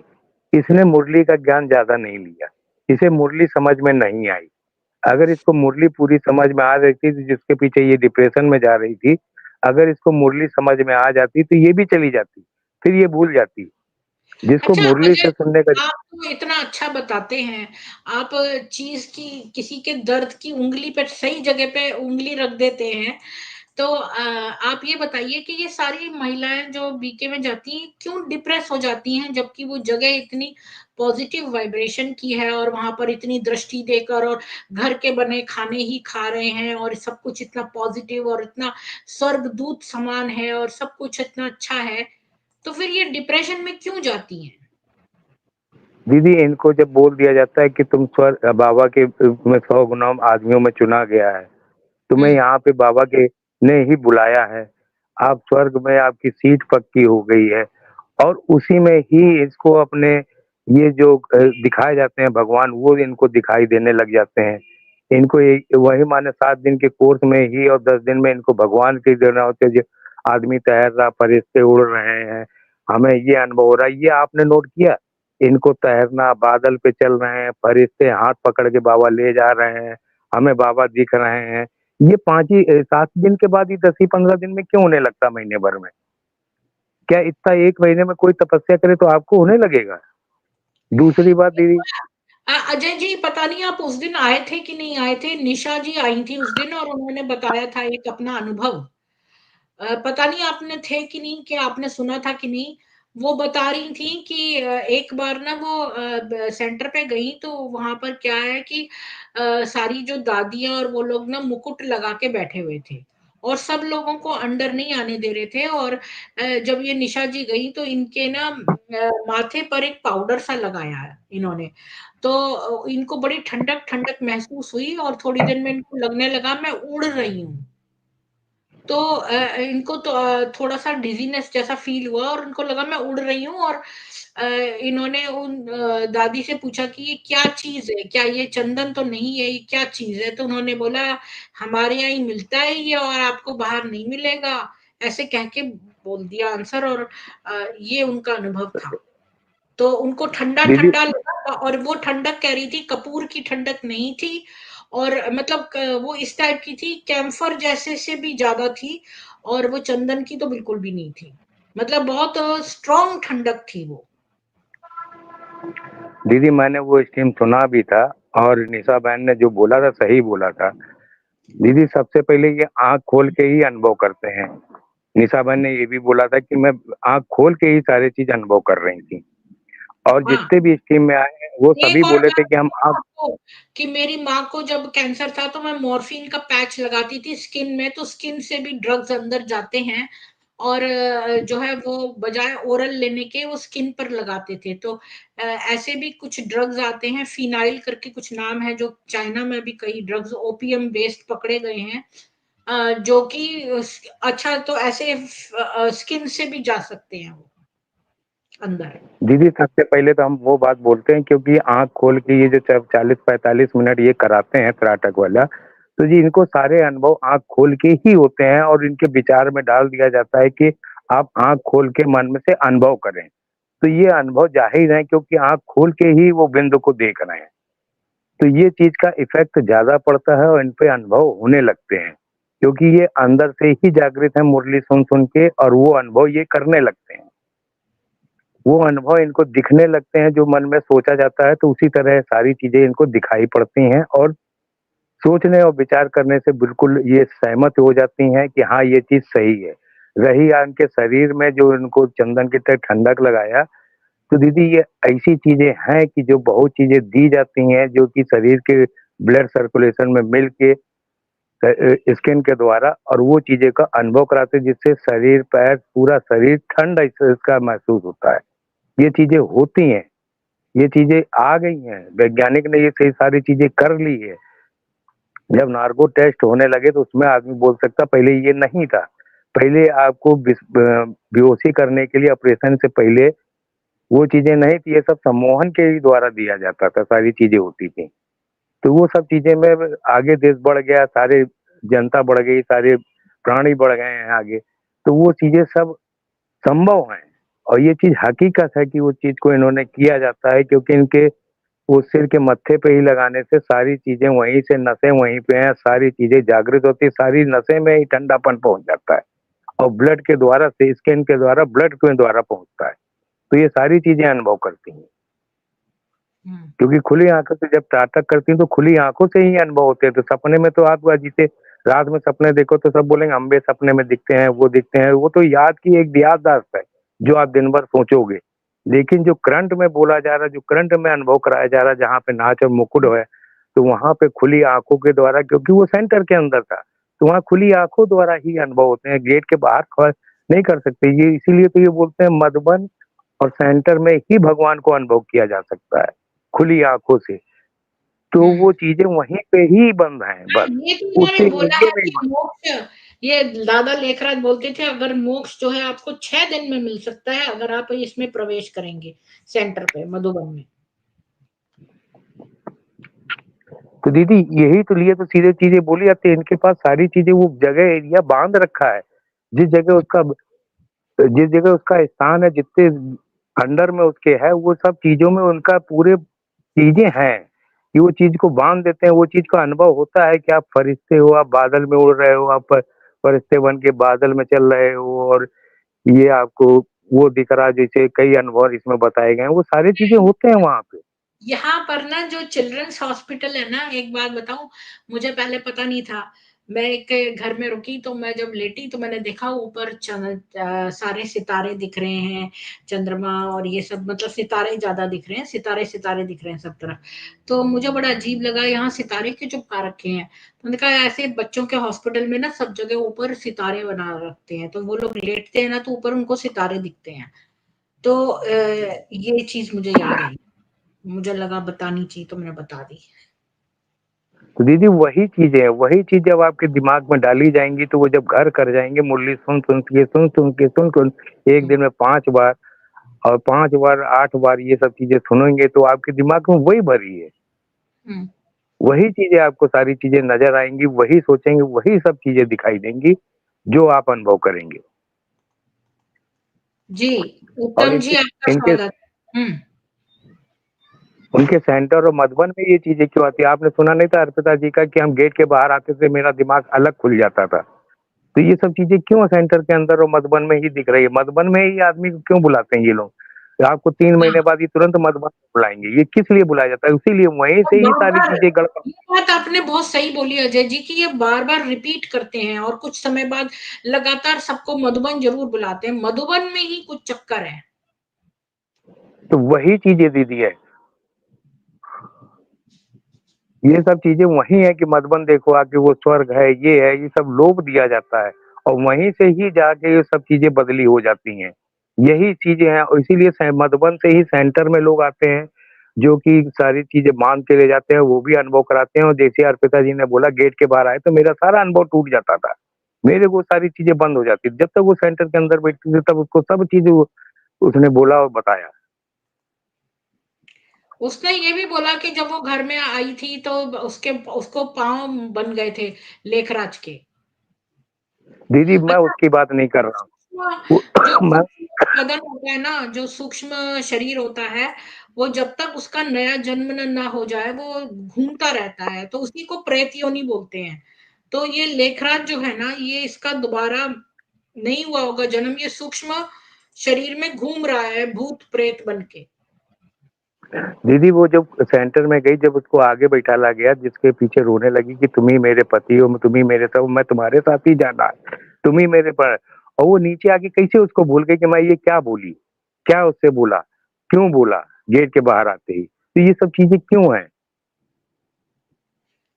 इसने मुरली का ज्ञान ज़्यादा नहीं लिया, इसे मुरली समझ में नहीं आई। अगर इसको मुरली पूरी समझ में आ रही थी, तो जिसके पीछे ये डिप्रेशन में जा रही थी, अगर इसको मुरली समझ में आ जाती तो ये भी चली जाती, फिर ये भूल जाती। जिसको अच्छा मुरली अजय, से सुनने का आप तो इतना अच्छा बताते हैं। आप चीज की, किसी के दर्द की उंगली पे, सही जगह पे उंगली रख देते हैं। तो आप ये बताइए कि ये सारी महिलाएं जो बीके में जाती हैं क्यों डिप्रेस हो जाती हैं, जबकि वो जगह इतनी पॉजिटिव वाइब्रेशन की है और वहां पर इतनी दृष्टि देकर और घर के बने खाने ही खा रहे हैं और सब कुछ इतना पॉजिटिव और इतना स्वर्गदूत समान है और सब कुछ इतना अच्छा है, तो फिर ये डिप्रेशन में क्यों जाती हैं? दीदी इनको जब बोल दिया जाता है कि तुम स्वर बाबा के तुम्हें 100 गुलाम आदमियों में चुना गया है, तुम्हें हम्म। यहाँ पे बाबा के ने ही बुलाया है, आप स्वर्ग में आपकी सीट पक्की हो गई है और उसी में ही इसको अपने ये जो दिखाए जाते हैं भगवान वो इनको दिखाई देने लग जाते हैं। इनको वही माने 7 दिन के कोर्स में ही और 10 दिन में इनको भगवान के देना होते हैं, जो आदमी तैर रहा, फरिश्ते उड़ रहे हैं, हमें ये अनुभव हो रहा है। ये आपने नोट किया? इनको तैरना, बादल पे चल रहे हैं, फरिश्ते हाथ पकड़ के बाबा ले जा रहे हैं, हमें बाबा दिख रहे हैं। ये 7 दिन के बाद ही 10 ही 15 दिन में क्यों होने लगता महीने भर में? क्या इतना 1 महीने में कोई तपस्या करे तो आपको होने लगेगा? दूसरी बात दीदी, अजय जी, पता नहीं आप उस दिन आए थे कि नहीं आए थे, निशा जी आई थी उस दिन और उन्होंने बताया था एक अपना अनुभव। पता नहीं आपने थे कि नहीं, कि आपने सुना था कि नहीं। वो बता रही थी कि एक बार ना वो सेंटर पे गई तो वहां पर क्या है कि सारी जो दादियां और वो लोग ना मुकुट लगा के बैठे हुए थे और सब लोगों को अंदर नहीं आने दे रहे थे। और जब ये निशा जी गई तो इनके ना माथे पर एक पाउडर सा लगाया है इन्होंने। तो इनको बड़ी ठंडक ठंडक महसूस हुई और थोड़ी देर में इनको लगने लगा मैं उड़ रही हूँ। तो इनको तो थोड़ा-सा डिज़ीनेस जैसा फ़ील हुआ और उनको लगा मैं उड़ रही हूँ। और इन्होंने उन दादी से पूछा कि ये क्या चीज़ है? क्या ये चंदन तो नहीं है, ये क्या चीज़ है? तो उन्होंने बोला हमारे यहाँ ही मिलता है ये और आपको बाहर नहीं मिलेगा। ऐसे कह के बोल दिया आंसर। और ये उनका अनुभव था। तो उनको दीदी ठंडा-ठंडा लगा था और वो ठंडक कह रही थी, कपूर की ठंडक नहीं थी। और मतलब वो इस टाइप की थी, कैम्फर जैसे से भी ज्यादा थी। और वो चंदन की तो बिल्कुल भी नहीं थी। मतलब बहुत स्ट्रॉन्ग ठंडक थी वो। दीदी मैंने वो स्कीम सुना भी था और निशा बहन ने जो बोला था सही बोला था। दीदी सबसे पहले ये आँख खोल के ही अनुभव करते हैं। निशा बहन ने ये भी बोला था कि मैं आँख खोल के ही सारी चीज़ अनुभव कर रही थी और हाँ। जितने भी स्कीम में आए हैं वो सभी एक और बोले थे बात कि हम बताऊँ आँख आपको कि मेरी माँ को जब कैंसर था तो मैं मॉर्फिन का पैच लगाती थी स्किन में, तो स्किन से भी ड्रग्स अंदर जाते हैं। और जो है वो बजाय ओरल लेने के वो स्किन पर लगाते थे। तो ऐसे भी कुछ ड्रग्स आते हैं, फिनाइल करके कुछ नाम है, जो चाइना में भी कई ड्रग्स ओपियम बेस्ड पकड़े गए हैं। जो कि अच्छा, तो ऐसे स्किन से भी जा सकते हैं वो अंदर। दीदी सबसे पहले तो हम वो बात बोलते हैं क्योंकि आँख खोल के ये जो 40-45 मिनट ये कराते हैं त्राटक वाला, तो जी इनको सारे अनुभव आँख खोल के ही होते हैं और इनके विचार में डाल दिया जाता है कि आप आँख खोल के मन में से अनुभव करें। तो ये अनुभव ज़ाहिर है क्योंकि आँख खोल के ही वो बिंदु को देख रहे हैं। तो ये चीज़ का इफ़ेक्ट ज़्यादा पड़ता है और इन पे अनुभव होने लगते हैं, क्योंकि ये अंदर से ही जागृत है मुरली सुन-सुन के और वो अनुभव ये करने लगते हैं। वो अनुभव इनको दिखने लगते हैं, जो मन में सोचा जाता है तो उसी तरह सारी चीज़ें इनको दिखाई पड़ती हैं और सोचने और विचार करने से बिल्कुल ये सहमत हो जाती हैं कि हाँ, ये चीज़ सही है। रही इनके शरीर में जो इनको चंदन की तरह ठंडक लगाया, तो दीदी ये ऐसी चीज़ें हैं कि जो बहुत चीज़ें दी जाती हैं जो कि शरीर के ब्लड सर्कुलेशन में मिल के स्किन के द्वारा और वो चीज़ें का अनुभव कराते हैं जिससे शरीर, पैर, पूरा शरीर ठंड इसका महसूस होता है। ये चीज़ें होती हैं, ये चीज़ें आ गई हैं, वैज्ञानिक ने ये सही सारी चीज़ें कर ली है। जब नार्को टेस्ट होने लगे तो उसमें आदमी बोल सकता पहले ये नहीं था। पहले आपको बेहोशी करने के लिए ऑपरेशन से पहले वो चीज़ें नहीं थी, ये सब सम्मोहन के ही द्वारा दिया जाता था, सारी चीज़ें होती थी। तो वो सब चीज़ें में आगे देश बढ़ गया, सारे जनता बढ़ गई, सारे प्राणी बढ़ गए हैं आगे। तो वो चीज़ें सब संभव हैं और ये चीज़ हकीकत है कि वो चीज़ को इन्होंने किया जाता है क्योंकि इनके वो सिर के मत्थे पे ही लगाने से सारी चीज़ें वहीं से नसें वहीं पे हैं, सारी चीज़ें जागृत होती है, सारी नसें में ही ठंडापन पहुँच जाता है और ब्लड के द्वारा से स्किन के द्वारा ब्लड के द्वारा पहुँचता है। तो ये सारी चीज़ें अनुभव करती हैं। हम्म। क्योंकि खुली आँखों से जब त्राटक करती हैं तो खुली आँखों से ही अनुभव होते हैं। तो सपने में तो आप जैसे रात में सपने देखो तो सब बोलेंगे अम्बे सपने में दिखते हैं, वो दिखते हैं, वो तो याद की एक याददाश्त है जो आप दिन भर सोचोगे। लेकिन जो करंट में बोला जा रहा है, जो करंट में अनुभव कराया जा रहा है, जहाँ पे नाच और मुकुट है, तो वहाँ पे खुली आंखों के द्वारा, क्योंकि वो सेंटर के अंदर था, तो वहाँ खुली आंखों द्वारा ही अनुभव होते हैं, गेट के बाहर नहीं कर सकते। ये इसीलिए तो ये बोलते हैं मधुबन और सेंटर में ही भगवान को अनुभव किया जा सकता है खुली आंखों से। तो वो चीजें वहीं पे ही बंद हैं बस, ये तो इन्होंने उससे बोला एरिया है में ही कि बंद। मोक्ष, ये दादा लेखराज बोलते थे अगर मोक्ष जो है आपको 6 दिन में मिल सकता है अगर आप इसमें प्रवेश करेंगे सेंटर पे मधुबन में। तो दीदी यही तो लिए तो सीधे चीजें बोली जाती है, इनके पास सारी चीजें, वो जगह एरिया बांध रखा है, जिस जगह उसका जिस जगह उसका स्थान है, जितने अंडर में उसके है, वो सब चीजों में उनका पूरे चीजें हैं कि वो चीज को बांध देते हैं। वो चीज का अनुभव होता है कि आप फरिश्ते हो, आप बादल में उड़ रहे हो, आप फरिश्ते बन के बादल में चल रहे हो, और ये आपको वो दिख रहा है, जैसे कई अनुभव इसमें बताए गए हैं, वो सारी चीजें होते हैं वहां पे। यहाँ पर ना जो चिल्ड्रंस हॉस्पिटल है ना, एक बात बताऊं, मुझे पहले पता नहीं था। मैं एक घर में रुकी तो मैं जब लेटी तो मैंने देखा ऊपर सारे सितारे दिख रहे हैं, चंद्रमा और ये सब, मतलब सितारे ज्यादा दिख रहे हैं, सितारे सितारे दिख रहे हैं सब तरफ। तो मुझे बड़ा अजीब लगा, यहाँ सितारे क्यों चिपका रखे हैं। तो मैंने कहा ऐसे बच्चों के हॉस्पिटल में ना सब जगह ऊपर सितारे बना रखते हैं, तो वो लोग लेटते हैं ना तो ऊपर उनको सितारे दिखते हैं। तो ये चीज मुझे याद आई, मुझे लगा बतानी चाहिए तो मैंने बता दी। तो दीदी वही चीजें है, वही चीज जब आपके दिमाग में डाली जाएंगी, तो वो जब घर कर जाएंगे, मुरली सुन सुन के सुन सुन के सुन सुन एक दिन में 5 बार, और 5 बार 8 बार ये सब चीजें सुनेंगे, तो आपके दिमाग में वही भरी है, हम्म। वही चीजें आपको सारी चीजें नजर आएंगी, वही सोचेंगे, वही सब चीजें दिखाई देंगी जो आप अनुभव करेंगे। जी, और उत्तम जी आपका इनके स्वागत। हम्म। उनके सेंटर और मधुबन में ये चीजें क्यों आती है? आपने सुना नहीं था अर्पिता जी का कि हम गेट के बाहर आते थे, मेरा दिमाग अलग खुल जाता था। तो ये सब चीजें क्यों सेंटर के अंदर और मधुबन में ही दिख रही है? मधुबन में ही आदमी को क्यों बुलाते हैं ये लोग? आपको 3 महीने हाँ, बाद ये तुरंत मधुबन में बुलाएंगे, ये किस लिए बुलाया जाता है? इसीलिए वहीं तो से ही बार सारी बार चीजें गड़बड़। ये बात आपने बहुत सही बोली अजय जी की, ये बार बार रिपीट करते हैं और कुछ समय बाद लगातार सबको मधुबन जरूर बुलाते हैं, मधुबन में ही कुछ चक्कर है। तो वही चीजें दीदी है, ये सब चीजें वही है कि मधुबन देखो आके वो स्वर्ग है, ये सब लोभ दिया जाता है, और वहीं से ही जाके ये सब चीजें बदली हो जाती हैं। यही चीजें हैं, और इसीलिए मधुबन से ही सेंटर में लोग आते हैं, जो कि सारी चीजें मान के ले जाते हैं, वो भी अनुभव कराते हैं। और जैसे अर्पिता जी ने बोला गेट के बाहर आए तो मेरा सारा अनुभव टूट जाता था, मेरे को सारी चीजें बंद हो जाती थी। जब तक वो सेंटर के अंदर बैठती थी तब उसको सब चीजें उसने बोला और बताया। उसने ये भी बोला कि जब वो घर में आई थी तो उसको पांव बन गए थे लेखराज के। दीदी मैं अच्छा, उसकी बात नहीं कर रहा जो हूँ। मैं सूक्ष्म बदन होता है ना, जो सूक्ष्म शरीर होता है, वो जब तक उसका नया जन्म ना हो जाए वो घूमता रहता है, तो उसी को प्रेत योनि बोलते हैं। तो ये लेखराज जो है ना, ये इसका दोबारा नहीं हुआ होगा जन्म, ये सूक्ष्म शरीर में घूम रहा है भूत प्रेत बन के। दीदी वो जब सेंटर में गई, जब उसको आगे बैठाला गया, जिसके पीछे रोने लगी कि तुम ही मेरे पति हो, तुम ही मेरे सब, मैं तुम्हारे साथ ही जाना है, तुम ही मेरे पर, और वो नीचे आके कैसे उसको भूल गई कि मैं ये क्या बोली, क्या उससे बोला, क्यों बोला गेट के बाहर आते ही? तो ये सब चीजें क्यों है?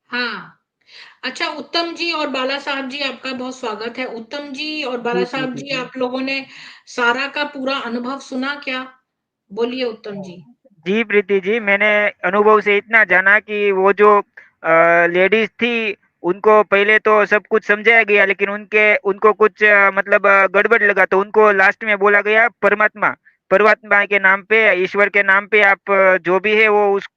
हाँ। अच्छा, उत्तम जी और बाला साहब जी आपका बहुत स्वागत है। उत्तम जी और बाला साहब जी, आप लोगों ने सारा का पूरा अनुभव सुना क्या? बोलिए उत्तम जी। जी प्रीति जी, मैंने अनुभव से इतना जाना कि वो जो लेडीज थी उनको पहले तो सब कुछ समझाया गया, लेकिन उनके उनको कुछ मतलब गड़बड़ लगा, तो उनको लास्ट में बोला गया परमात्मा, परमात्मा के नाम पे, ईश्वर के नाम पे आप जो भी है वो उस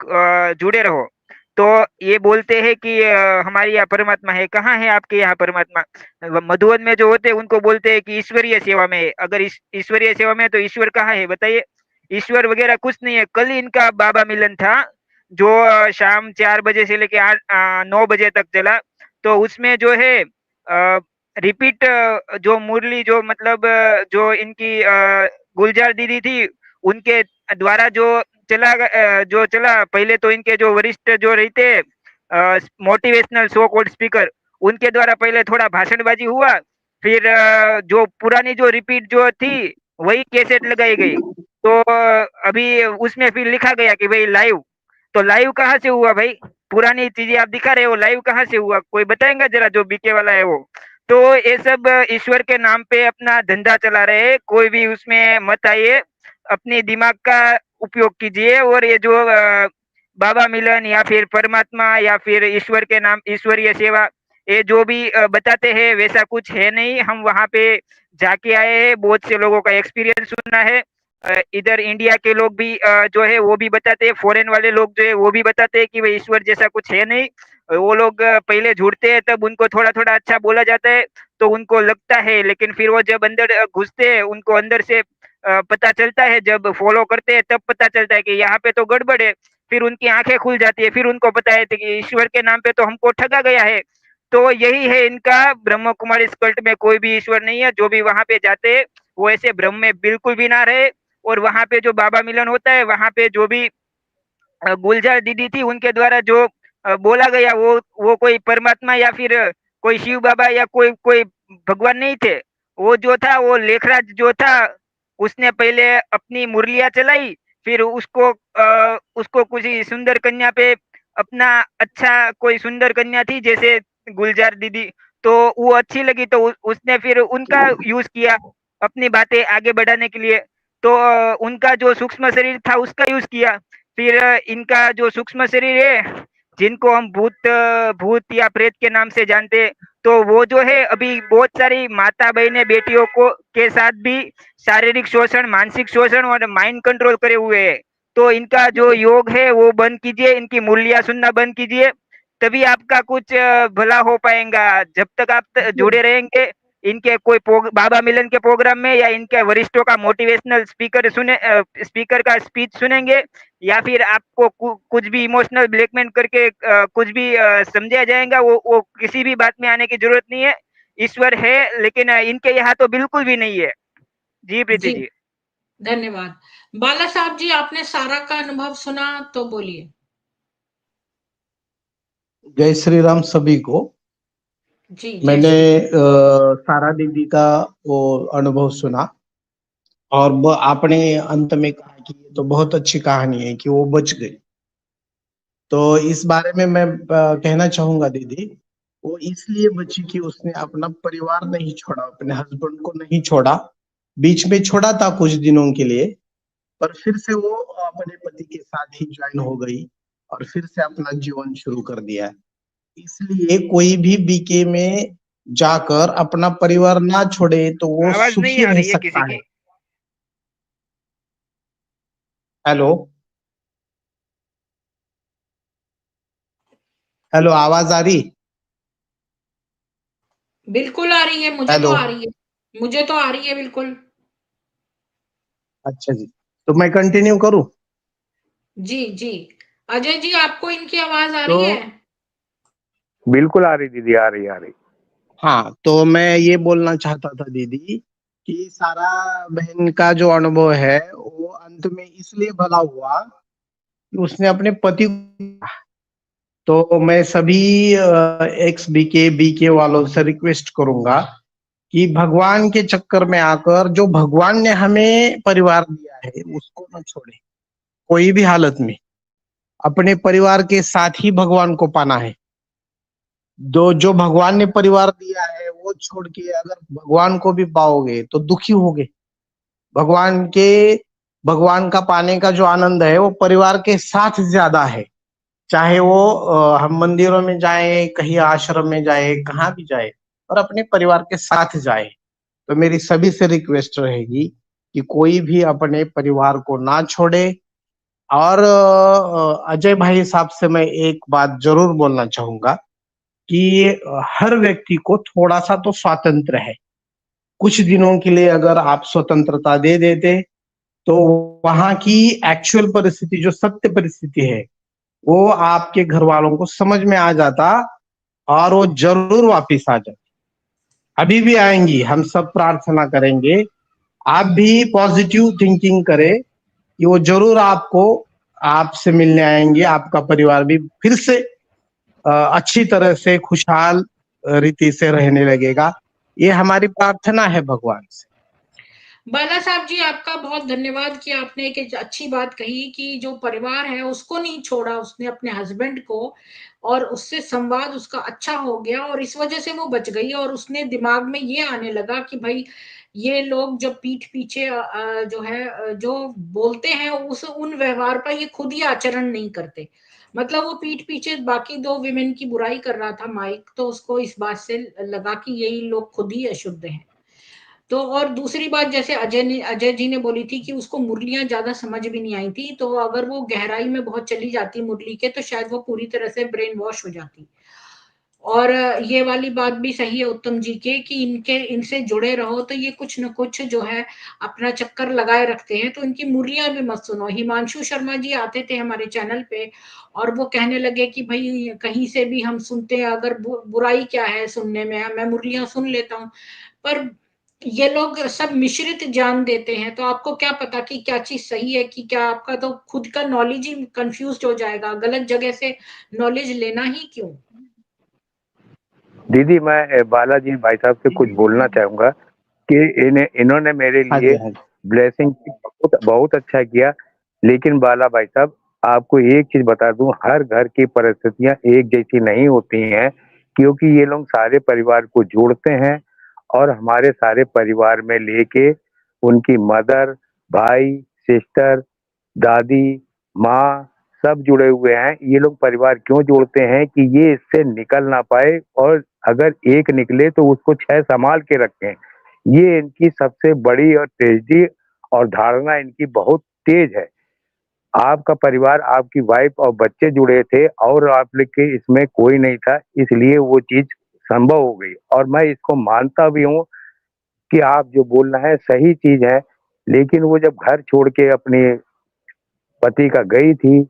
जुड़े रहो। तो ये बोलते हैं कि हमारे यहाँ परमात्मा है, कहाँ है आपके यहाँ परमात्मा? मधुबन में जो होते हैं उनको बोलते हैं कि ईश्वरीय सेवा में है। अगर ईश्वरीय सेवा में है तो ईश्वर कहाँ है बताइए? ईश्वर वगैरह कुछ नहीं है। कल ही इनका बाबा मिलन था जो शाम 4 बजे से लेके 9 बजे तक चला। तो उसमें जो है रिपीट जो मुरली जो मतलब जो इनकी गुलजार दीदी थी उनके द्वारा जो चला, पहले तो इनके जो वरिष्ठ जो रहते मोटिवेशनल सो कॉल्ड स्पीकर, उनके द्वारा पहले थोड़ा भाषणबाजी हुआ, फिर जो पुरानी जो रिपीट जो थी वही कैसेट लगाई गई। तो अभी उसमें फिर लिखा गया कि भाई लाइव, तो लाइव कहाँ से हुआ भाई? पुरानी चीजें आप दिखा रहे हो, लाइव कहाँ से हुआ? कोई बताएगा जरा, जो बीके वाला है वो। तो ये सब ईश्वर के नाम पे अपना धंधा चला रहे हैं, कोई भी उसमें मत आइए, अपने दिमाग का उपयोग कीजिए। और ये जो बाबा मिलन या फिर परमात्मा या फिर ईश्वर के नाम ईश्वरीय सेवा, ये जो भी बताते हैं वैसा कुछ है नहीं। हम वहाँ पे जाके आए हैं, बहुत से लोगों का एक्सपीरियंस सुना है। इधर इंडिया के लोग भी जो है वो भी बताते हैं, फॉरेन वाले लोग जो है वो भी बताते हैं कि भाई ईश्वर जैसा कुछ है नहीं। वो लोग पहले झूठते हैं, तब उनको थोड़ा थोड़ा अच्छा बोला जाता है तो उनको लगता है, लेकिन फिर वो जब अंदर घुसते हैं उनको अंदर से पता चलता है, जब फॉलो करते हैं तब पता चलता है कि यहाँ पे तो गड़बड़ है। फिर उनकी आंखें खुल जाती है, फिर उनको पता है कि ईश्वर के नाम पे तो हमको ठगा गया है। तो यही है इनका, ब्रह्म कुमारी कल्ट में कोई भी ईश्वर नहीं है। जो भी वहां पे जाते हैं वो ऐसे भ्रम में बिल्कुल भी ना रहे। और वहां पे जो बाबा मिलन होता है, वहां पे जो भी गुलजार दीदी थी उनके द्वारा जो बोला गया, वो कोई परमात्मा या फिर कोई शिव बाबा या कोई कोई भगवान नहीं थे। वो जो था वो लेखराज जो था, उसने पहले अपनी मुरलियां चलाई, फिर उसको कुछ सुंदर कन्या पे अपना, अच्छा कोई सुंदर कन्या थी जैसे गुलजार दीदी, तो वो अच्छी लगी तो उसने फिर उनका यूज किया अपनी बातें आगे बढ़ाने के लिए। तो उनका जो सूक्ष्म शरीर था उसका यूज किया। फिर इनका जो सूक्ष्म शरीर है, जिनको हम भूत भूत या प्रेत के नाम से जानते, तो वो जो है अभी बहुत सारी माता बहने बेटियों को के साथ भी शारीरिक शोषण, मानसिक शोषण और माइंड कंट्रोल करे हुए है। तो इनका जो योग है वो बंद कीजिए, इनकी मूल्य सुनना बंद कीजिए, तभी आपका कुछ भला हो पाएगा। जब तक आप जुड़े रहेंगे इनके कोई बाबा मिलन के प्रोग्राम में या इनके वरिष्ठों का मोटिवेशनल स्पीकर का स्पीच सुनेंगे, या फिर आपको कुछ भी इमोशनल ब्लैकमेल करके कुछ भी समझाया जाएगा, वो किसी भी बात में आने की जरूरत नहीं है। ईश्वर है, लेकिन इनके यहाँ तो बिल्कुल भी नहीं है। जी प्रीति जी। धन्यवाद। बाला साहब जी, आपने सारा का अनुभव सुना, तो बोलिए। जय श्री राम सभी को। जी, मैंने सारा दीदी का वो अनुभव सुना, और आपने अंत में कहा कि ये तो बहुत अच्छी कहानी है कि वो बच गई। तो इस बारे में मैं कहना चाहूंगा दीदी, वो इसलिए बची कि उसने अपना परिवार नहीं छोड़ा, अपने हस्बैंड को नहीं छोड़ा। बीच में छोड़ा था कुछ दिनों के लिए, पर फिर से वो अपने पति के साथ ही ज्वाइन हो गई और फिर से अपना जीवन शुरू कर दिया। इसलिए कोई भी बीके में जाकर अपना परिवार ना छोड़े तो वो आवाज नहीं सुखी आ रह रही है किसी सकता की। है। हेलो हेलो, आवाज आ रही? बिल्कुल आ रही है, मुझे तो हेलो, आ रही है, मुझे तो आ रही है बिल्कुल। अच्छा जी, तो मैं कंटिन्यू करूं? जी जी, अजय जी, आपको इनकी आवाज आ तो रही है? बिल्कुल आ रही दीदी, आ रही आ रही। हाँ, तो मैं ये बोलना चाहता था दीदी कि सारा बहन का जो अनुभव है वो अंत में इसलिए भला हुआ कि उसने अपने पति। तो मैं सभी एक्स बीके वालों से रिक्वेस्ट करूंगा कि भगवान के चक्कर में आकर जो भगवान ने हमें परिवार दिया है उसको न छोड़े कोई भी हालत में। अपने परिवार के साथ ही भगवान को पाना है। जो भगवान ने परिवार दिया है वो छोड़ के अगर भगवान को भी पाओगे तो दुखी होगे। भगवान का पाने का जो आनंद है वो परिवार के साथ ज्यादा है। चाहे वो हम मंदिरों में जाए, कहीं आश्रम में जाए, कहाँ भी जाए, और अपने परिवार के साथ जाए। तो मेरी सभी से रिक्वेस्ट रहेगी कि कोई भी अपने परिवार को ना छोड़े। और अजय भाई साहब से मैं एक बात जरूर बोलना चाहूंगा कि हर व्यक्ति को थोड़ा सा तो स्वातंत्र है। कुछ दिनों के लिए अगर आप स्वतंत्रता दे देते तो वहां की एक्चुअल परिस्थिति, जो सत्य परिस्थिति है, वो आपके घर वालों को समझ में आ जाता और वो जरूर वापिस आ जाते। अभी भी आएंगी, हम सब प्रार्थना करेंगे। आप भी पॉजिटिव थिंकिंग करें कि वो जरूर आपसे मिलने आएंगे। आपका परिवार भी फिर से अच्छी तरह से खुशहाल रीति से रहने लगेगा। ये हमारी प्रार्थना है भगवान से। बाला साहब जी, आपका बहुत धन्यवाद कि आपने एक अच्छी बात कही कि जो परिवार है उसको नहीं छोड़ा उसने, अपने हस्बैंड को, और उससे संवाद उसका अच्छा हो गया और इस वजह से वो बच गई। और उसने दिमाग में ये आने लगा कि भाई ये लोग जब पीठ पीछे जो है जो बोलते हैं उस उन व्यवहार पर ये खुद ही आचरण नहीं करते। मतलब वो पीठ पीछे बाकी दो विमेन की बुराई कर रहा था माइक, तो उसको इस बात से लगा कि यही लोग खुद ही अशुद्ध हैं। तो और दूसरी बात, जैसे अजय जी ने बोली थी कि उसको मुरलियां ज्यादा समझ भी नहीं आई थी, तो अगर वो गहराई में बहुत चली जाती मुरली के तो शायद वो पूरी तरह से ब्रेन वॉश हो जाती। और ये वाली बात भी सही है उत्तम जी के कि इनसे जुड़े रहो तो ये कुछ न कुछ जो है अपना चक्कर लगाए रखते हैं, तो इनकी मुरलियां भी मत सुनो। हिमांशु शर्मा जी आते थे हमारे चैनल पे और वो कहने लगे कि भाई कहीं से भी हम सुनते हैं, अगर बुराई क्या है सुनने में, मैं मुरलियां सुन लेता हूँ। पर ये लोग सब मिश्रित ज्ञान देते हैं, तो आपको क्या पता कि क्या चीज सही है कि क्या, आपका तो खुद का नॉलेज ही कंफ्यूज हो जाएगा। गलत जगह से नॉलेज लेना ही क्यों। दीदी मैं बालाजी भाई साहब से कुछ बोलना चाहूंगा कि इन्होंने मेरे हाँ लिए जी, हाँ जी। ब्लेसिंग बहुत बहुत अच्छा किया। लेकिन बाला भाई साहब आपको एक चीज बता दूं, हर घर की परिस्थितियां एक जैसी नहीं होती हैं, क्योंकि ये लोग सारे परिवार को जोड़ते हैं और हमारे सारे परिवार में लेके उनकी मदर, भाई, सिस्टर, दादी, माँ सब जुड़े हुए हैं। ये लोग परिवार क्यों जोड़ते हैं कि ये इससे निकल ना पाए, और अगर एक निकले तो उसको 6 संभाल के रखें। ये इनकी सबसे बड़ी और ट्रेजेडी और धारणा इनकी बहुत तेज है। आपका परिवार, आपकी वाइफ और बच्चे जुड़े थे और आप लोग के इसमें कोई नहीं था, इसलिए वो चीज संभव हो गई। और मैं इसको मानता भी हूँ कि आप जो बोल रहे हैं सही चीज है। लेकिन वो जब घर छोड़ के अपने पति का गई थी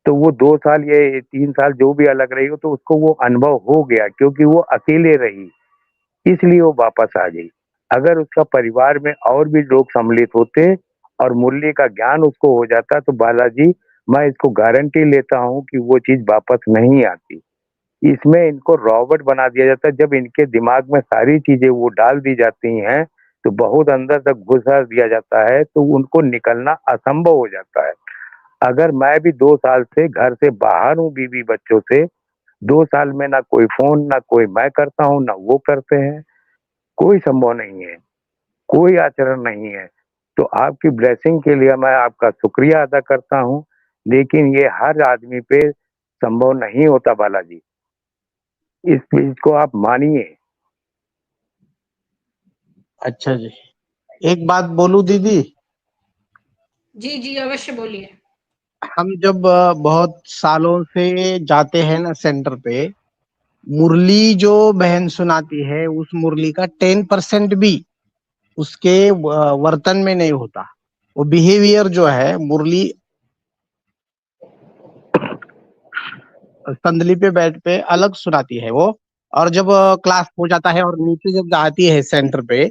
तो वो 2 साल या 3 साल जो भी अलग रही हो तो उसको वो अनुभव हो गया, क्योंकि वो अकेले रही इसलिए वो वापस आ गई। अगर उसका परिवार में और भी लोग सम्मिलित होते और मूल्य का ज्ञान उसको हो जाता तो बालाजी मैं इसको गारंटी लेता हूँ कि वो चीज वापस नहीं आती। इसमें इनको रॉबर्ट बना दिया जाता है। जब इनके दिमाग में सारी चीजें वो डाल दी जाती हैं तो बहुत अंदर तक घुसा दिया जाता है, तो उनको निकलना असंभव हो जाता है। अगर मैं भी 2 साल से घर से बाहर हूँ बीवी बच्चों से, 2 साल में ना कोई फोन, ना कोई मैं करता हूँ ना वो करते हैं, कोई संभव नहीं है, कोई आचरण नहीं है। तो आपकी ब्लेसिंग के लिए मैं आपका शुक्रिया अदा करता हूँ, लेकिन ये हर आदमी पे संभव नहीं होता बालाजी, इस चीज को आप मानिए। अच्छा जी, एक बात बोलूं दीदी। जी जी अवश्य बोलिए। हम जब बहुत सालों से जाते हैं ना सेंटर पे, मुरली जो बहन सुनाती है उस मुरली का 10% भी उसके वर्तन में नहीं होता। वो बिहेवियर जो है मुरली संदली पे बैठ पे अलग सुनाती है वो, और जब क्लास हो जाता है और नीचे जब आती है सेंटर पे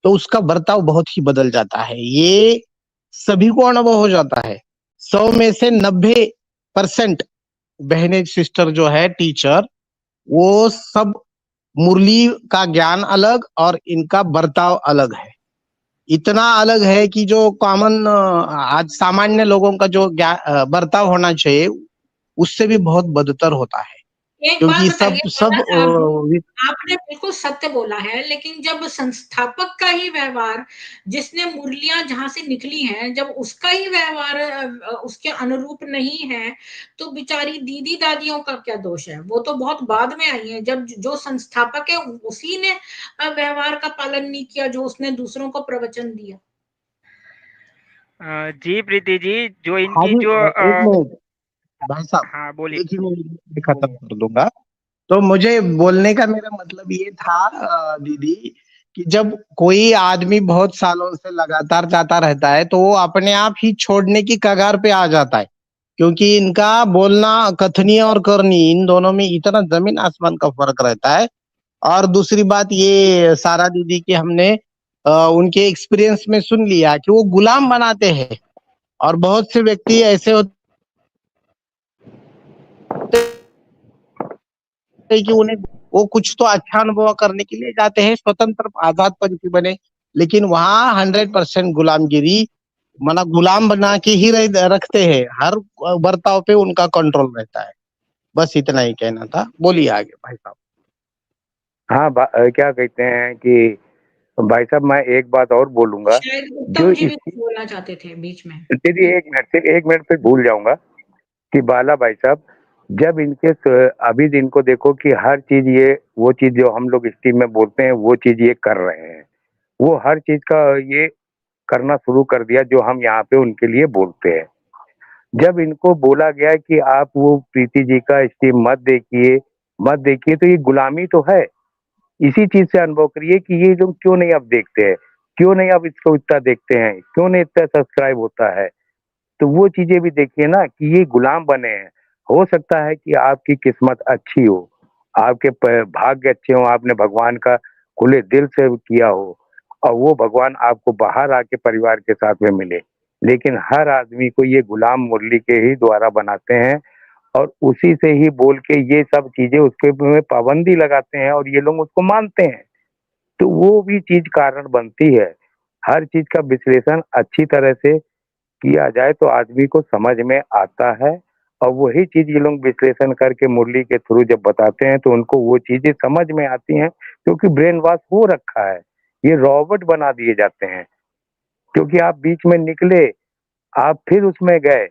तो उसका बर्ताव बहुत ही बदल जाता है। ये सभी को अनुभव हो जाता है। 100 में से 90% बहने सिस्टर जो है टीचर, वो सब मुरली का ज्ञान अलग और इनका बर्ताव अलग है। इतना अलग है कि जो कॉमन आज सामान्य लोगों का जो बर्ताव होना चाहिए उससे भी बहुत बदतर होता है, एक बात क्योंकि बताइए सब बाला सब साहब जी, आपने बिल्कुल सत्य बोला है, लेकिन जब संस्थापक का ही व्यवहार, जिसने मुरलियां जहां से निकली हैं, जब उसका ही व्यवहार उसके अनुरूप नहीं है, तो बेचारी दीदी दादियों का क्या दोष है। वो तो बहुत बाद में आई है, जब जो संस्थापक है उसी ने व्यवहार का पालन नहीं किया जो उसने दूसरों को प्रवचन दिया। जी प्रीति जी, जो हाँ इनकी जी, जो एक मिनट भाई साहब, हाँ बोलिए। एक ही मिनट में खत्म कर दूंगा। तो मुझे बोलने का मेरा मतलब ये था दीदी, कि जब कोई आदमी बहुत सालों से लगातार जाता रहता है तो वो अपने आप ही छोड़ने की कगार पे आ जाता है, क्योंकि इनका बोलना, कथनीय और करनी, इन दोनों में इतना जमीन आसमान का फर्क रहता है। और दूसरी बात ये सारा दीदी की हमने उनके एक्सपीरियंस में सुन लिया कि वो गुलाम बनाते हैं, और बहुत से व्यक्ति ऐसे होते हैं कि उन्हें वो कुछ तो अच्छा अनुभव करने के लिए जाते हैं, स्वतंत्र आजाद पंछी बने, लेकिन वहाँ 100% गुलामगिरी, माना गुलाम बना के ही रखते हैं, हर बर्ताव पे उनका कंट्रोल रहता है। बस इतना ही कहना था, बोलिए आगे भाई साहब। हाँ, क्या कहते हैं कि भाई साहब मैं एक बात और बोलूंगा शायद जो उत्तम जी भी इस कुछ बोलना चाहते थे बीच में। दीदी, सिर्फ 1 मिनट फिर भूल जाऊंगा कि बाला भाई साहब, जब इनके अभी इनको देखो कि हर चीज ये वो चीज जो हम लोग स्टीम में बोलते हैं वो चीज ये कर रहे हैं, वो हर चीज का ये करना शुरू कर दिया जो हम यहाँ पे उनके लिए बोलते हैं। जब इनको बोला गया कि आप वो प्रीति जी का स्टीम मत देखिए, तो ये गुलामी तो है। इसी चीज से अनुभव करिए कि ये लोग क्यों नहीं अब देखते हैं, क्यों नहीं अब इसको इतना देखते हैं, क्यों नहीं इतना सब्सक्राइब होता है। तो वो चीजें भी देखिए ना कि ये गुलाम बने हैं। हो सकता है कि आपकी किस्मत अच्छी हो, आपके भाग्य अच्छे हो, आपने भगवान का खुले दिल से किया हो और वो भगवान आपको बाहर आके परिवार के साथ में मिले। लेकिन हर आदमी को ये गुलाम मुरली के ही द्वारा बनाते हैं और उसी से ही बोल के ये सब चीजें उसके में पाबंदी लगाते हैं और ये लोग उसको मानते हैं। तो वो भी चीज कारण बनती है। हर चीज का विश्लेषण अच्छी तरह से किया जाए तो आदमी को समझ में आता है और वही चीज ये लोग विश्लेषण करके मुरली के थ्रू जब बताते हैं तो उनको वो चीजें समझ में आती हैं, क्योंकि ब्रेन वॉश हो रखा है। ये रॉबोट बना दिए जाते हैं, क्योंकि आप बीच में निकले, आप फिर उसमें गए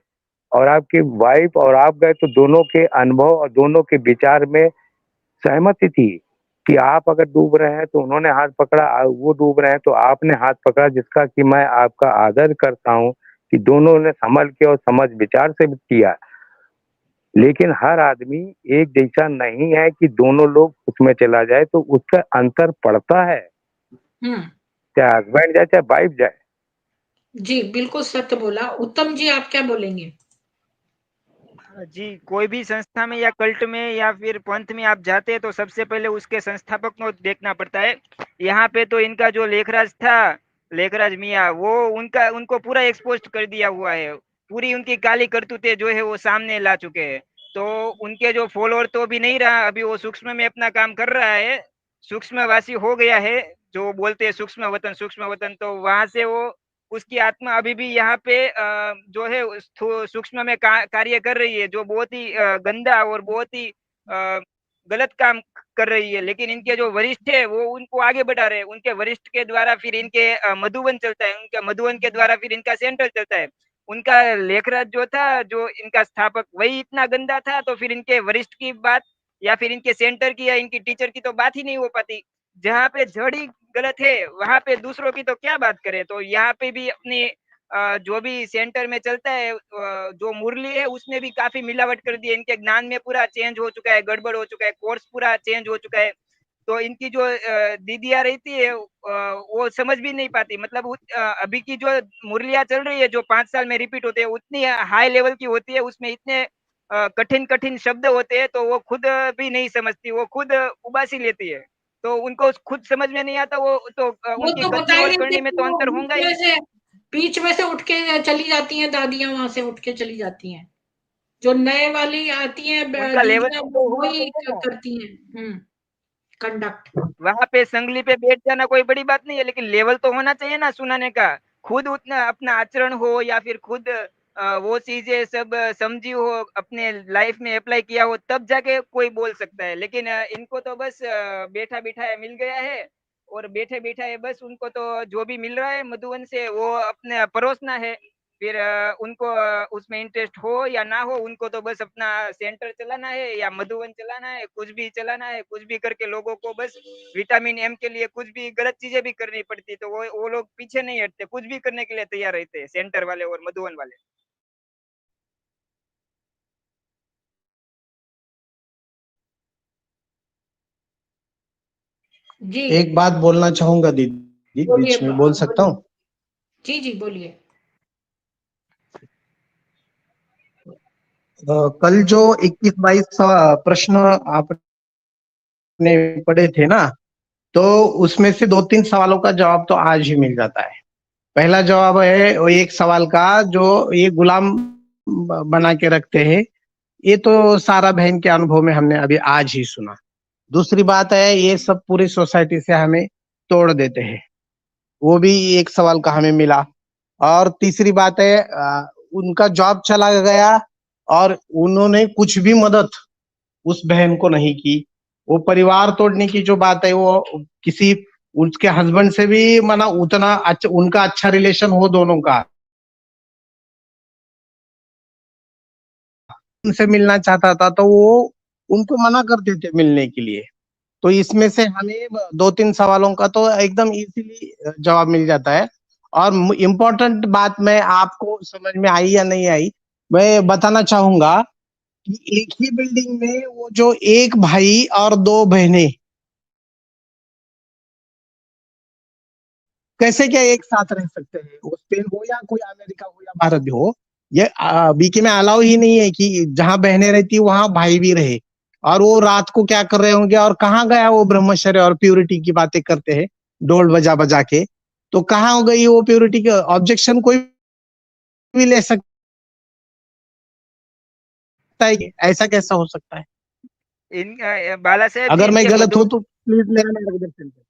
और आपकी वाइफ और आप गए तो दोनों के अनुभव और दोनों के विचार में सहमति थी कि आप अगर डूब रहे हैं तो उन्होंने हाथ पकड़ा, वो डूब रहे हैं तो आपने हाथ पकड़ा, जिसका कि मैं आपका आदर करता हूं कि दोनों ने संभल के और समझ विचार से किया। लेकिन हर आदमी एक जैसा नहीं है कि दोनों लोग उसमें चला जाए, तो उसका अंतर पड़ता है, हम्म। चाहे हस्बैंड जाए चाहे वाइफ जाए। जी बिल्कुल सत्य बोला। उत्तम जी आप क्या बोलेंगे? जी, कोई भी संस्था में या कल्ट में या फिर पंथ में आप जाते हैं तो सबसे पहले उसके संस्थापक को देखना पड़ता है। यहाँ पे तो इनका जो लेखराज था, लेखराज मियाँ, वो उनको पूरा एक्सपोज कर दिया हुआ है। पूरी उनकी काली करतूतें जो है वो सामने ला चुके हैं। तो उनके जो फॉलोअर तो अभी नहीं रहा, अभी वो सूक्ष्म में अपना काम कर रहा है, सूक्ष्मवासी हो गया है। जो बोलते हैं सूक्ष्म वतन, तो वहां से वो उसकी आत्मा अभी भी यहाँ पे जो है सूक्ष्म में कार्य कर रही है, जो बहुत ही गंदा और बहुत ही गलत काम कर रही है। लेकिन इनके जो वरिष्ठ है वो उनको आगे बढ़ा रहे हैं। उनके वरिष्ठ के द्वारा फिर इनके मधुवन चलता है, उनके मधुवन के द्वारा फिर इनका सेंटर चलता है। उनका लेखराज जो था, जो इनका स्थापक, वही इतना गंदा था, तो फिर इनके वरिष्ठ की बात या फिर इनके सेंटर की या इनकी टीचर की तो बात ही नहीं हो पाती। जहाँ पे जड़ ही गलत है वहां पे दूसरों की तो क्या बात करें। तो यहाँ पे भी अपनी जो भी सेंटर में चलता है, जो मुरली है उसने भी काफी मिलावट कर दी है। इनके ज्ञान में पूरा चेंज हो चुका है, गड़बड़ हो चुका है, कोर्स पूरा चेंज हो चुका है। तो इनकी जो दीदियां रहती है वो समझ भी नहीं पाती। मतलब अभी की जो मुरलियां चल रही है, जो 5 साल में रिपीट होते हैं, उतनी हाई लेवल की होती है, उसमें इतने कठिन कठिन शब्द होते हैं, तो वो खुद भी नहीं समझती, वो खुद उबासी लेती है। तो उनको खुद समझ में नहीं आता, वो तो वो उनकी तो करने और बताएंगे करने में कि तो वो अंतर होगा ही। बीच में से उठ के चली जाती हैं दादियां, वहां से उठ के चली जाती हैं। जो नए वाली आती हैं उनका लेवल दीदियां, वो तो होना वही चाहिए ना। करती हैं। कंडक्ट। वहां पे संगली पे बैठ जाना कोई बड़ी बात नहीं है, लेकिन लेवल तो होना चाहिए ना सुनाने का। खुद उतना अपना आचरण हो या फिर खुद वो चीजें सब समझी हो, अपने लाइफ में अप्लाई किया हो, तब जाके कोई बोल सकता है। लेकिन इनको तो बस बैठा बिठाया मिल गया है, और बैठे बिठाए बस उनको तो जो भी मिल रहा है मधुवन से वो अपने परोसना है। फिर उनको उसमें इंटरेस्ट हो या ना हो, उनको तो बस अपना सेंटर चलाना है या मधुवन चलाना है, कुछ भी चलाना है। कुछ भी करके लोगों को बस विटामिन एम के लिए कुछ भी गलत चीजें भी करनी पड़ती, तो वो लोग पीछे नहीं हटते, कुछ भी करने के लिए तैयार रहते हैं, सेंटर वाले और मधुवन वाले। जी एक बात बोलना चाहूंगा दीदी, बोलिए बीच में बोल सकता बोलिए। हूँ? जी जी बोलिए। कल जो 21-22 प्रश्न आपने पढ़े थे ना, तो उसमें से 2-3 सवालों का जवाब तो आज ही मिल जाता है। पहला जवाब है वो एक सवाल का, जो ये गुलाम बना के रखते हैं, ये तो सारा बहन के अनुभव में हमने अभी आज ही सुना। दूसरी बात है, ये सब पूरी सोसाइटी से हमें तोड़ देते हैं, वो भी एक सवाल का हमें मिला। और तीसरी बात है, उनका जॉब चला गया और उन्होंने कुछ भी मदद उस बहन को नहीं की। वो परिवार तोड़ने की जो बात है, वो किसी उसके हस्बैंड से भी माना उतना अच्छा, उनका अच्छा रिलेशन हो दोनों का, उनसे मिलना चाहता था तो वो उनको मना कर देते मिलने के लिए। तो इसमें से हमें दो तीन सवालों का तो एकदम इजीली जवाब मिल जाता है। और इम्पोर्टेंट बात मैं आपको समझ में आई या नहीं आई, मैं बताना चाहूंगा कि एक ही बिल्डिंग में वो जो एक भाई और दो बहनें कैसे क्या एक साथ रह सकते हैं, वो स्पेन हो या कोई अमेरिका हो या भारत भी हो, ये बीके में अलाउ ही नहीं है कि जहां बहनें रहती वहां भाई भी रहे। और वो रात को क्या कर रहे होंगे और कहाँ गया वो ब्रह्मचर्य और प्यूरिटी की बातें करते हैं ढोल बजा बजा के, तो कहाँ हो गई वो प्यूरिटी की ऑब्जेक्शन कोई भी ले सकता है, ऐसा कैसा हो सकता है? इन बाला साहेब जी, अगर मैं इनके गलत मधु हूं तो प्लीज मेरा मार्गदर्शन करें।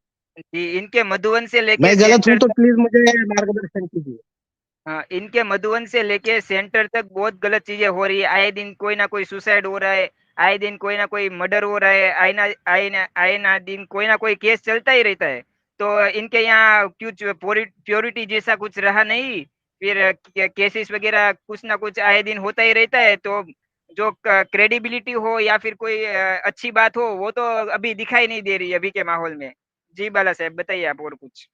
जी, इनके मधुबन से लेके मैं गलत हूं सेंटर तो तक, प्लीज मुझे मार्गदर्शन कीजिए। हाँ, इनके मधुबन से लेके सेंटर तक बहुत गलत चीजें हो रही है। आए दिन कोई ना कोई सुसाइड हो रहा है, आए दिन कोई ना कोई मर्डर हो रहा है, आए ना दिन कोई ना कोई केस चलता ही रहता है। तो इनके यहाँ कुछ प्योरिटी जैसा कुछ रहा नहीं, फिर केसेस वगैरह कुछ ना कुछ आए दिन होता ही रहता है। तो जो क्रेडिबिलिटी हो या फिर कोई अच्छी बात हो, वो तो अभी दिखाई नहीं दे रही है अभी के माहौल में। जी बाला साहब, बताइए आप और कुछ।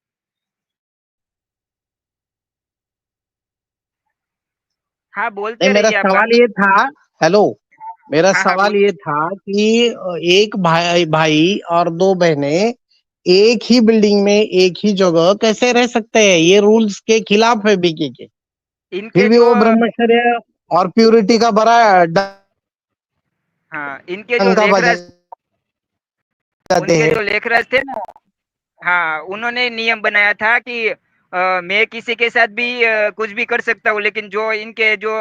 हाँ, नहीं, बोलते मेरा रहिए आप सवाल बाला। ये था, हेलो, मेरा हाँ हाँ, सवाल ये था कि एक भाई भाई और दो बहनें एक ही बिल्डिंग में एक ही जगह कैसे रह सकते हैं? ये रूल्स के खिलाफ है बीके के। फिर इनके भी जो, वो ब्रह्मचर्य और प्यूरिटी का बड़ा हाँ, इनके जो डंका लेखराज, बजाते उनके हैं। जो लेखराज थे ना, हाँ, उन्होंने नियम बनाया था कि मैं किसी के साथ भी कुछ भी कर सकता हूँ, लेकिन जो इनके जो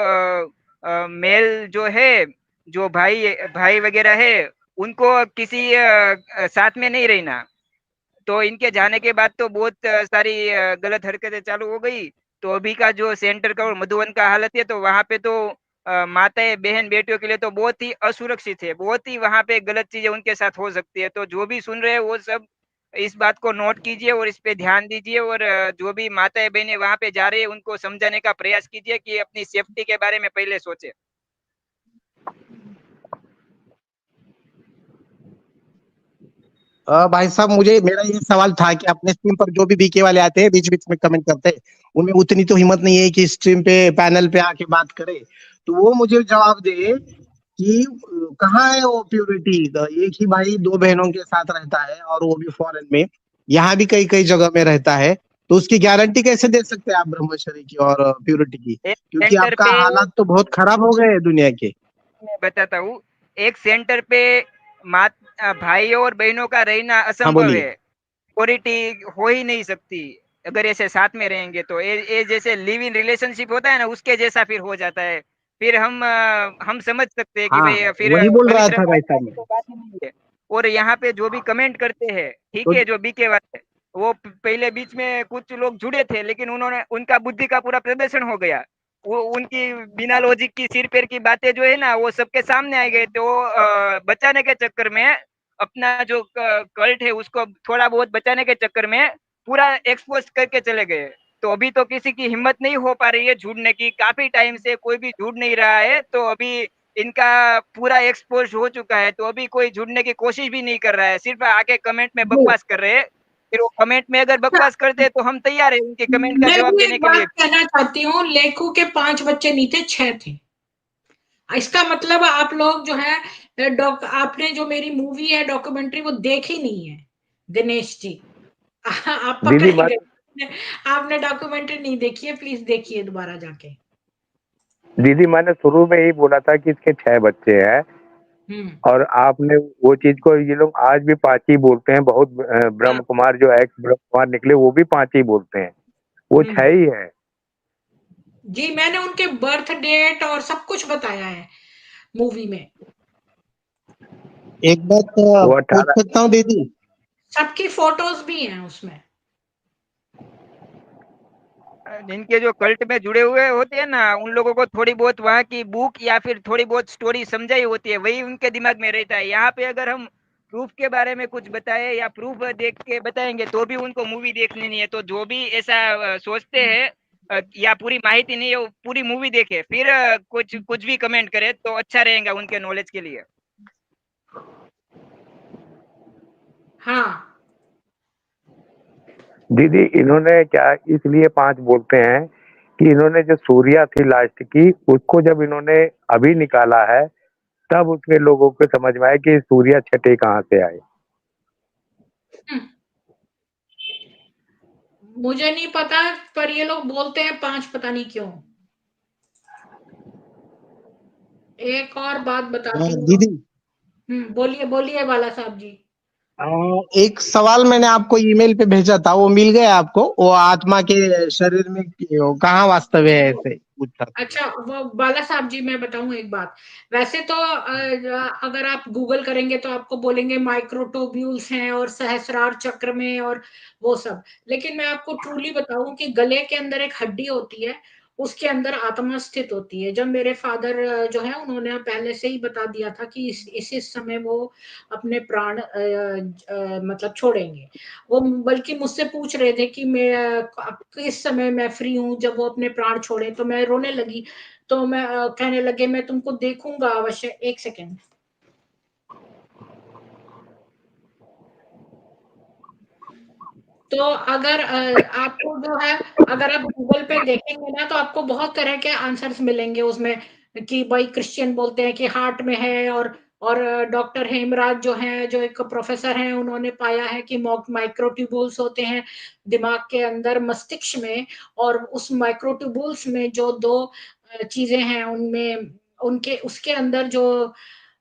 मेल जो है, जो भाई भाई वगैरह है, उनको किसी साथ में नहीं रहना। तो इनके जाने के बाद तो बहुत सारी गलत हरकतें चालू हो गई। तो अभी का जो सेंटर का और मधुबन का हालत है, तो वहां पे तो माताएं बहन बेटियों के लिए तो बहुत ही असुरक्षित है, बहुत ही वहां पे गलत चीजें उनके साथ हो सकती है। तो जो भी सुन रहे हैं वो सब इस बात को नोट कीजिए और इस पे ध्यान दीजिए, और जो भी माताएं बहनें वहां पे जा रही है उनको समझाने का प्रयास कीजिए कि अपनी सेफ्टी के बारे में पहले सोचे। भाई साहब, मुझे मेरा ये सवाल था कि अपने स्ट्रीम पर जो भी बीके वाले आते हैं बीच बीच में कमेंट करते हैं, उनमें उतनी तो हिम्मत नहीं है कि स्ट्रीम पे पैनल पे आके बात करे। तो वो मुझे जवाब दे कि कहाँ है वो प्योरिटी? एक ही भाई दो बहनों के साथ रहता है और वो भी फॉरेन में, यहाँ भी कई कई जगह में रहता है, तो उसकी गारंटी कैसे दे सकते हैं आप ब्रह्मचर्य की और प्योरिटी की? एक क्योंकि सेंटर आपका पे, हालात तो बहुत खराब हो गए हैं दुनिया के। मैं बताता हूँ, एक सेंटर पे मात भाइयों और बहनों का रहना हाँ, असंभव बोलिए। है। प्योरिटी हो ही नहीं सकती अगर ऐसे साथ में रहेंगे। तो ये जैसे लिव इन रिलेशनशिप होता है ना, उसके जैसा फिर हो जाता है। फिर हम समझ सकते हैं कि हाँ, भाई फिर वही बोल रहा पवित्र था भाई मानने साहब वाली मैं। तो बात ही नहीं है। और यहाँ पे जो भी कमेंट करते हैं, ठीक तो है, जो बीके वाले, वो पहले बीच में कुछ लोग जुड़े थे, लेकिन उन्होंने उनका बुद्धि का पूरा प्रदर्शन हो गया। वो उनकी बिना लॉजिक की सिर पैर की बातें जो है ना, वो सबके सामने आ गए। तो बचाने के चक्कर में, अपना जो कल्ट है उसको थोड़ा बहुत बचाने के चक्कर में पूरा एक्सपोज करके चले गए। तो अभी तो किसी की हिम्मत नहीं हो पा रही है झूठने की, काफी टाइम से कोई भी झूठ नहीं रहा है। तो अभी इनका पूरा एक्सपोज हो चुका है, तो अभी कोई झूठने की कोशिश भी नहीं कर रहा है, सिर्फ आके कमेंट में वो बकवास कर रहे हैं। फिर वो कमेंट में अगर बकवास करते हैं तो हम तैयार है उनके कमेंट का मैं जवाब भी देने एक के बात लिए। कहना चाहती हूँ, लेखू के 5 बच्चे नहीं थे, 6 थे। इसका मतलब आप लोग जो है आपने जो मेरी मूवी है डॉक्यूमेंट्री वो देखी नहीं है, दिनेश जी। आप दीदी पकड़े मान गए, आपने डॉक्यूमेंट्री नहीं देखी है, प्लीज देखिए दोबारा जाके। दीदी मैंने शुरू में ही बोला था कि इसके 6 बच्चे हैं। हम्म। और आपने वो चीज को, ये लोग आज भी 5 ही बोलते हैं। बहुत हाँ। ब्रह्म कुमार जो एक्स ब्रह्म कुमार निकले वो भी 5 ही बोलते हैं, वो 6 हम्म। ही है। जी, मैंने उनके बर्थ डेट और सब कुछ बताया है मूवी में। एक बात वो पूछ 18 सकता हूँ दीदी? सबकी फोटोज भी हैं उसमें। जिनके जो कल्ट में जुड़े हुए होते हैं ना, उन लोगों को थोड़ी बहुत वहाँ की बुक या फिर थोड़ी बहुत स्टोरी समझाई होती है, वही उनके दिमाग में रहता है। यहाँ पे अगर हम प्रूफ के बारे में कुछ बताए या प्रूफ देख के बताएंगे तो भी उनको मूवी देखनी नहीं है। तो जो भी ऐसा सोचते हैं या पूरी माहिती नहीं है, वो पूरी मूवी देखे फिर कुछ कुछ भी कमेंट करे तो अच्छा रहेगा उनके नॉलेज के लिए। हाँ दीदी, इन्होंने क्या इसलिए 5 बोलते हैं कि इन्होंने जो सूर्या थी लास्ट की, उसको जब इन्होंने अभी निकाला है, तब उसके लोगों को समझ में आया कि सूर्या छठे कहाँ से आए। मुझे नहीं पता, पर ये लोग बोलते हैं 5, पता नहीं क्यों। एक और बात बताती हूँ। दीदी, बोलिए बोलिए बाला साहब जी। एक सवाल मैंने आपको ईमेल पे भेजा था, वो मिल गया आपको? वो आत्मा के शरीर में कहाँ वास्तव है, ऐसे पूछा था। अच्छा, वो बाला साहब जी, मैं बताऊं एक बात। वैसे तो अगर आप गूगल करेंगे तो आपको बोलेंगे माइक्रोट्यूब्यूल्स हैं और सहस्रार चक्र में और वो सब। लेकिन मैं आपको ट्रूली बताऊं कि गले के अंदर एक हड्डी होती है, उसके अंदर आत्मा स्थित होती है। जब मेरे फादर जो है, उन्होंने पहले से ही बता दिया था कि इस समय वो अपने प्राण मतलब छोड़ेंगे। वो बल्कि मुझसे पूछ रहे थे कि मैं किस समय मैं फ्री हूँ जब वो अपने प्राण छोड़े, तो मैं रोने लगी। तो मैं कहने लगे मैं तुमको देखूंगा अवश्य। एक सेकेंड। तो अगर आपको जो है, अगर आप गूगल पे देखेंगे ना तो आपको बहुत तरह के आंसर्स मिलेंगे उसमें, कि भाई क्रिश्चियन बोलते हैं कि हार्ट में है, और डॉक्टर हेमराज जो है, जो एक प्रोफेसर हैं, उन्होंने पाया है कि माइक्रोट्यूबुल्स होते हैं दिमाग के अंदर, मस्तिष्क में। और उस माइक्रोट्यूबुल्स में जो दो चीजें हैं, उनमें उनके उसके अंदर जो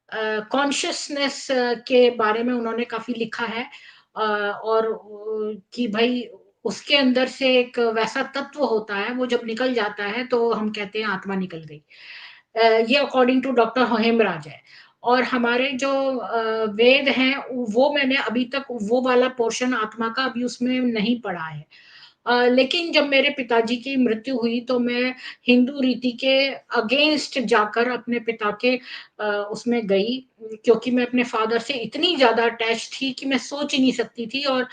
कॉन्शियसनेस के बारे में उन्होंने काफी लिखा है। और कि भाई उसके अंदर से एक वैसा तत्व होता है, वो जब निकल जाता है तो हम कहते हैं आत्मा निकल गई। ये अकॉर्डिंग टू डॉक्टर हेमराज है। और हमारे जो वेद हैं, वो मैंने अभी तक वो वाला पोर्शन आत्मा का अभी उसमें नहीं पढ़ा है। लेकिन जब मेरे पिताजी की मृत्यु हुई तो मैं हिंदू रीति के अगेंस्ट जाकर अपने पिता के उसमें गई, क्योंकि मैं अपने फादर से इतनी ज्यादा अटैच थी कि मैं सोच ही नहीं सकती थी। और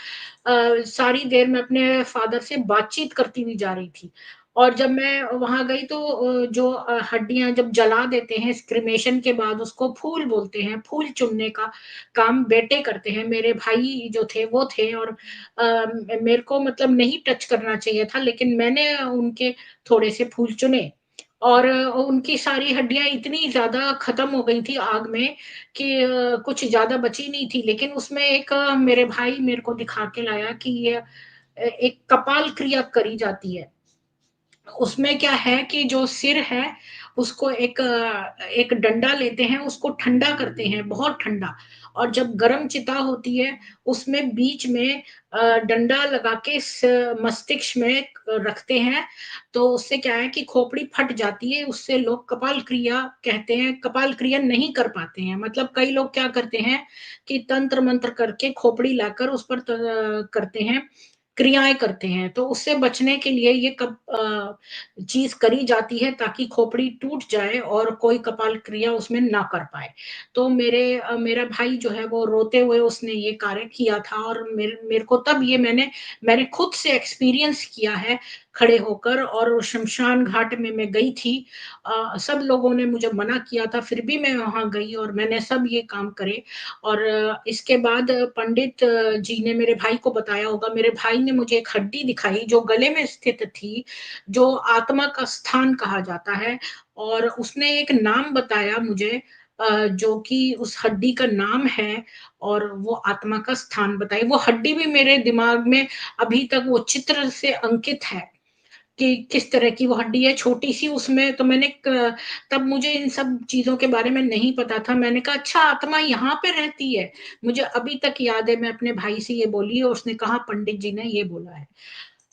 सारी देर मैं अपने फादर से बातचीत करती हुई जा रही थी। और जब मैं वहां गई तो जो हड्डियां जब जला देते हैं क्रिमेशन के बाद, उसको फूल बोलते हैं, फूल चुनने का काम बेटे करते हैं। मेरे भाई जो थे वो थे, और मेरे को मतलब नहीं टच करना चाहिए था, लेकिन मैंने उनके थोड़े से फूल चुने। और उनकी सारी हड्डियां इतनी ज्यादा खत्म हो गई थी आग में कि कुछ ज्यादा बची नहीं थी। लेकिन उसमें एक मेरे भाई मेरे को दिखा के लाया कि ये एक कपाल क्रिया करी जाती है। उसमें क्या है कि जो सिर है, उसको एक डंडा लेते हैं, उसको ठंडा करते हैं, बहुत ठंडा। और जब गर्म चिता होती है, उसमें बीच में डंडा लगा के मस्तिष्क में रखते हैं। तो उससे क्या है कि खोपड़ी फट जाती है, उससे लोग कपाल क्रिया कहते हैं, कपाल क्रिया नहीं कर पाते हैं। मतलब कई लोग क्या करते हैं कि तंत्र मंत्र करके खोपड़ी लाकर उस पर करते हैं, क्रियाएं करते हैं। तो उससे बचने के लिए ये चीज करी जाती है, ताकि खोपड़ी टूट जाए और कोई कपाल क्रिया उसमें ना कर पाए। तो मेरा भाई जो है वो रोते हुए उसने ये कार्य किया था। और मेरे को तब ये मैंने खुद से एक्सपीरियंस किया है खड़े होकर। और शमशान घाट में मैं गई थी, सब लोगों ने मुझे मना किया था, फिर भी मैं वहां गई और मैंने सब ये काम करे। और इसके बाद पंडित जी ने मेरे भाई को बताया होगा, मेरे भाई ने मुझे एक हड्डी दिखाई जो गले में स्थित थी, जो आत्मा का स्थान कहा जाता है। और उसने एक नाम बताया मुझे, जो कि उस हड्डी का नाम है, और वो आत्मा का स्थान बताई। वो हड्डी भी मेरे दिमाग में अभी तक वो चित्र से अंकित है कि किस तरह की वो हड्डी है, छोटी सी। उसमें तो तब मुझे इन सब चीजों के बारे में नहीं पता था। मैंने कहा अच्छा, आत्मा यहाँ पे रहती है। मुझे अभी तक याद है, मैं अपने भाई से ये बोली और उसने कहा पंडित जी ने ये बोला है।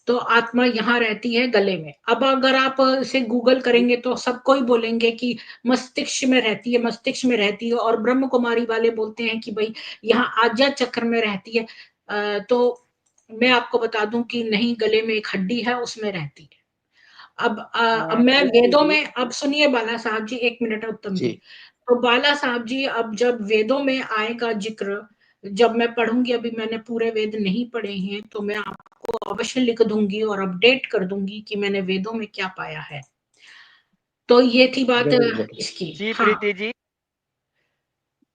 तो आत्मा यहाँ रहती है गले में। अब अगर आप इसे गूगल करेंगे तो सबको ही बोलेंगे कि मस्तिष्क में रहती है, मस्तिष्क में रहती है, और ब्रह्म कुमारी वाले बोलते हैं कि भाई यहाँ आज्ञा चक्र में रहती है। तो मैं आपको बता दूं कि नहीं, गले में एक हड्डी है, उसमें रहती है। अब मैं ओके वेदों जी। में, अब सुनिए बाला साहब जी, 1 मिनट उत्तम जी। जी तो बाला साहब जी, अब जब वेदों में आएगा जिक्र, जब मैं पढ़ूंगी, अभी मैंने पूरे वेद नहीं पढ़े हैं, तो मैं आपको अवश्य लिख दूंगी और अपडेट कर दूंगी कि मैंने वेदों में क्या पाया है। तो ये थी बात जरूर जरूर। इसकी। जी हाँ प्रीति जी,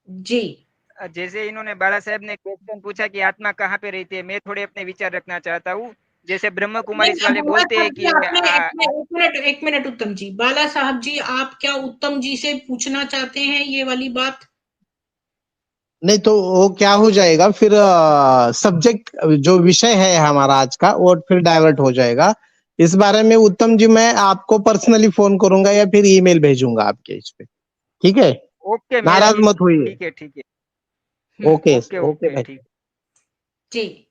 जी। जैसे इन्होंने बाला साहब ने क्वेश्चन पूछा कि आत्मा कहाँ पे रहती है, मैं थोड़े अपने विचार रखना चाहता हूँ। जैसे ब्रह्म नहीं, कुमारी वाले बाला बोलते हैं साहब जी, कि आपने 1 मिनट, 1 मिनट उत्तम जी, बाला साहब जी, आप क्या उत्तम जी से पूछना चाहते हैं ये वाली बात? नहीं तो वो क्या हो जाएगा फिर, सब्जेक्ट जो विषय है हमारा आज का वो फिर डाइवर्ट हो जाएगा। इस बारे में उत्तम जी मैं आपको पर्सनली फोन करूंगा या फिर ईमेल भेजूंगा आपके इस पे, ठीक है? ओके मेरा नाराज मत होइए। ठीक है ठीक है। ओके ओके ओके ओके भाई। ठीक। जी।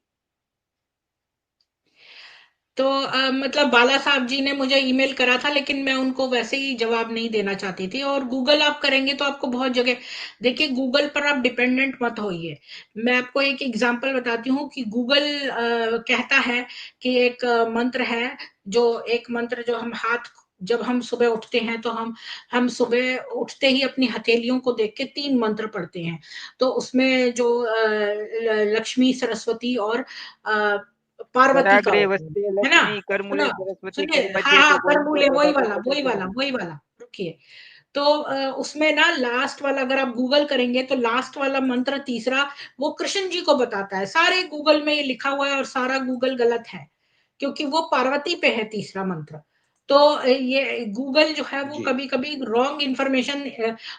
तो मतलब बाला साहब जी ने मुझे ईमेल करा था, लेकिन मैं उनको वैसे ही जवाब नहीं देना चाहती थी। और गूगल आप करेंगे तो आपको बहुत जगह, देखिए गूगल पर आप डिपेंडेंट मत होइए। मैं आपको एक एग्जांपल बताती हूँ कि गूगल कहता है कि एक मंत्र है, जो एक मंत्र जो हम हाथ, जब हम सुबह उठते हैं तो हम सुबह उठते ही अपनी हथेलियों को देख के 3 मंत्र पढ़ते हैं। तो उसमें जो लक्ष्मी, सरस्वती और पार्वती का कराग्रे होता वस्ते है ना? लक्ष्मी करमूले सुनो, सरस्वती सुनिए, कर हाँ मध्य हाँ, तो कर गोविंदे बोले, वही प्रदाते वाला, वही प्रदाते वाला, नमः। वही वाला, रुकिए। तो उसमें ना लास्ट वाला, अगर आप गूगल करेंगे तो लास्ट वाला मंत्र तीसरा, वो कृष्ण जी को बताता है। सारे गूगल में ये लिखा हुआ है और सारा गूगल गलत है, क्योंकि वो पार्वती पे है तीसरा मंत्र। तो ये गूगल जो है वो जी कभी कभी रॉन्ग इंफॉर्मेशन,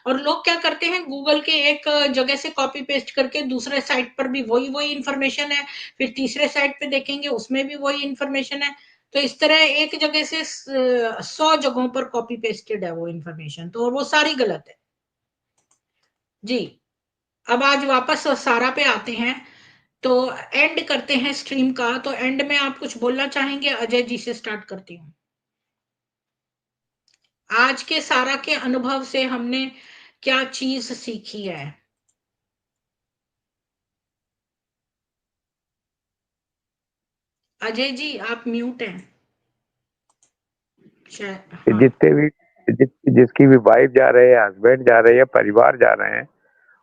और लोग क्या करते हैं, गूगल के एक जगह से कॉपी पेस्ट करके दूसरे साइट पर भी वही वही इंफॉर्मेशन है, फिर तीसरे साइट पे देखेंगे उसमें भी वही इंफॉर्मेशन है। तो इस तरह एक जगह से 100 जगहों पर कॉपी पेस्टेड है वो इंफॉर्मेशन, तो वो सारी गलत है। जी। अब आज वापस सारा पे आते हैं, तो एंड करते हैं स्ट्रीम का। तो एंड में आप कुछ बोलना चाहेंगे? अजय जी से स्टार्ट करती हूँ। आज के सारा के अनुभव से हमने क्या चीज सीखी है? अजय जी आप म्यूट हैं शायद। हाँ जितने भी जिसकी भी वाइफ जा रहे हैं, हस्बैंड जा रहे हैं, परिवार जा रहे हैं,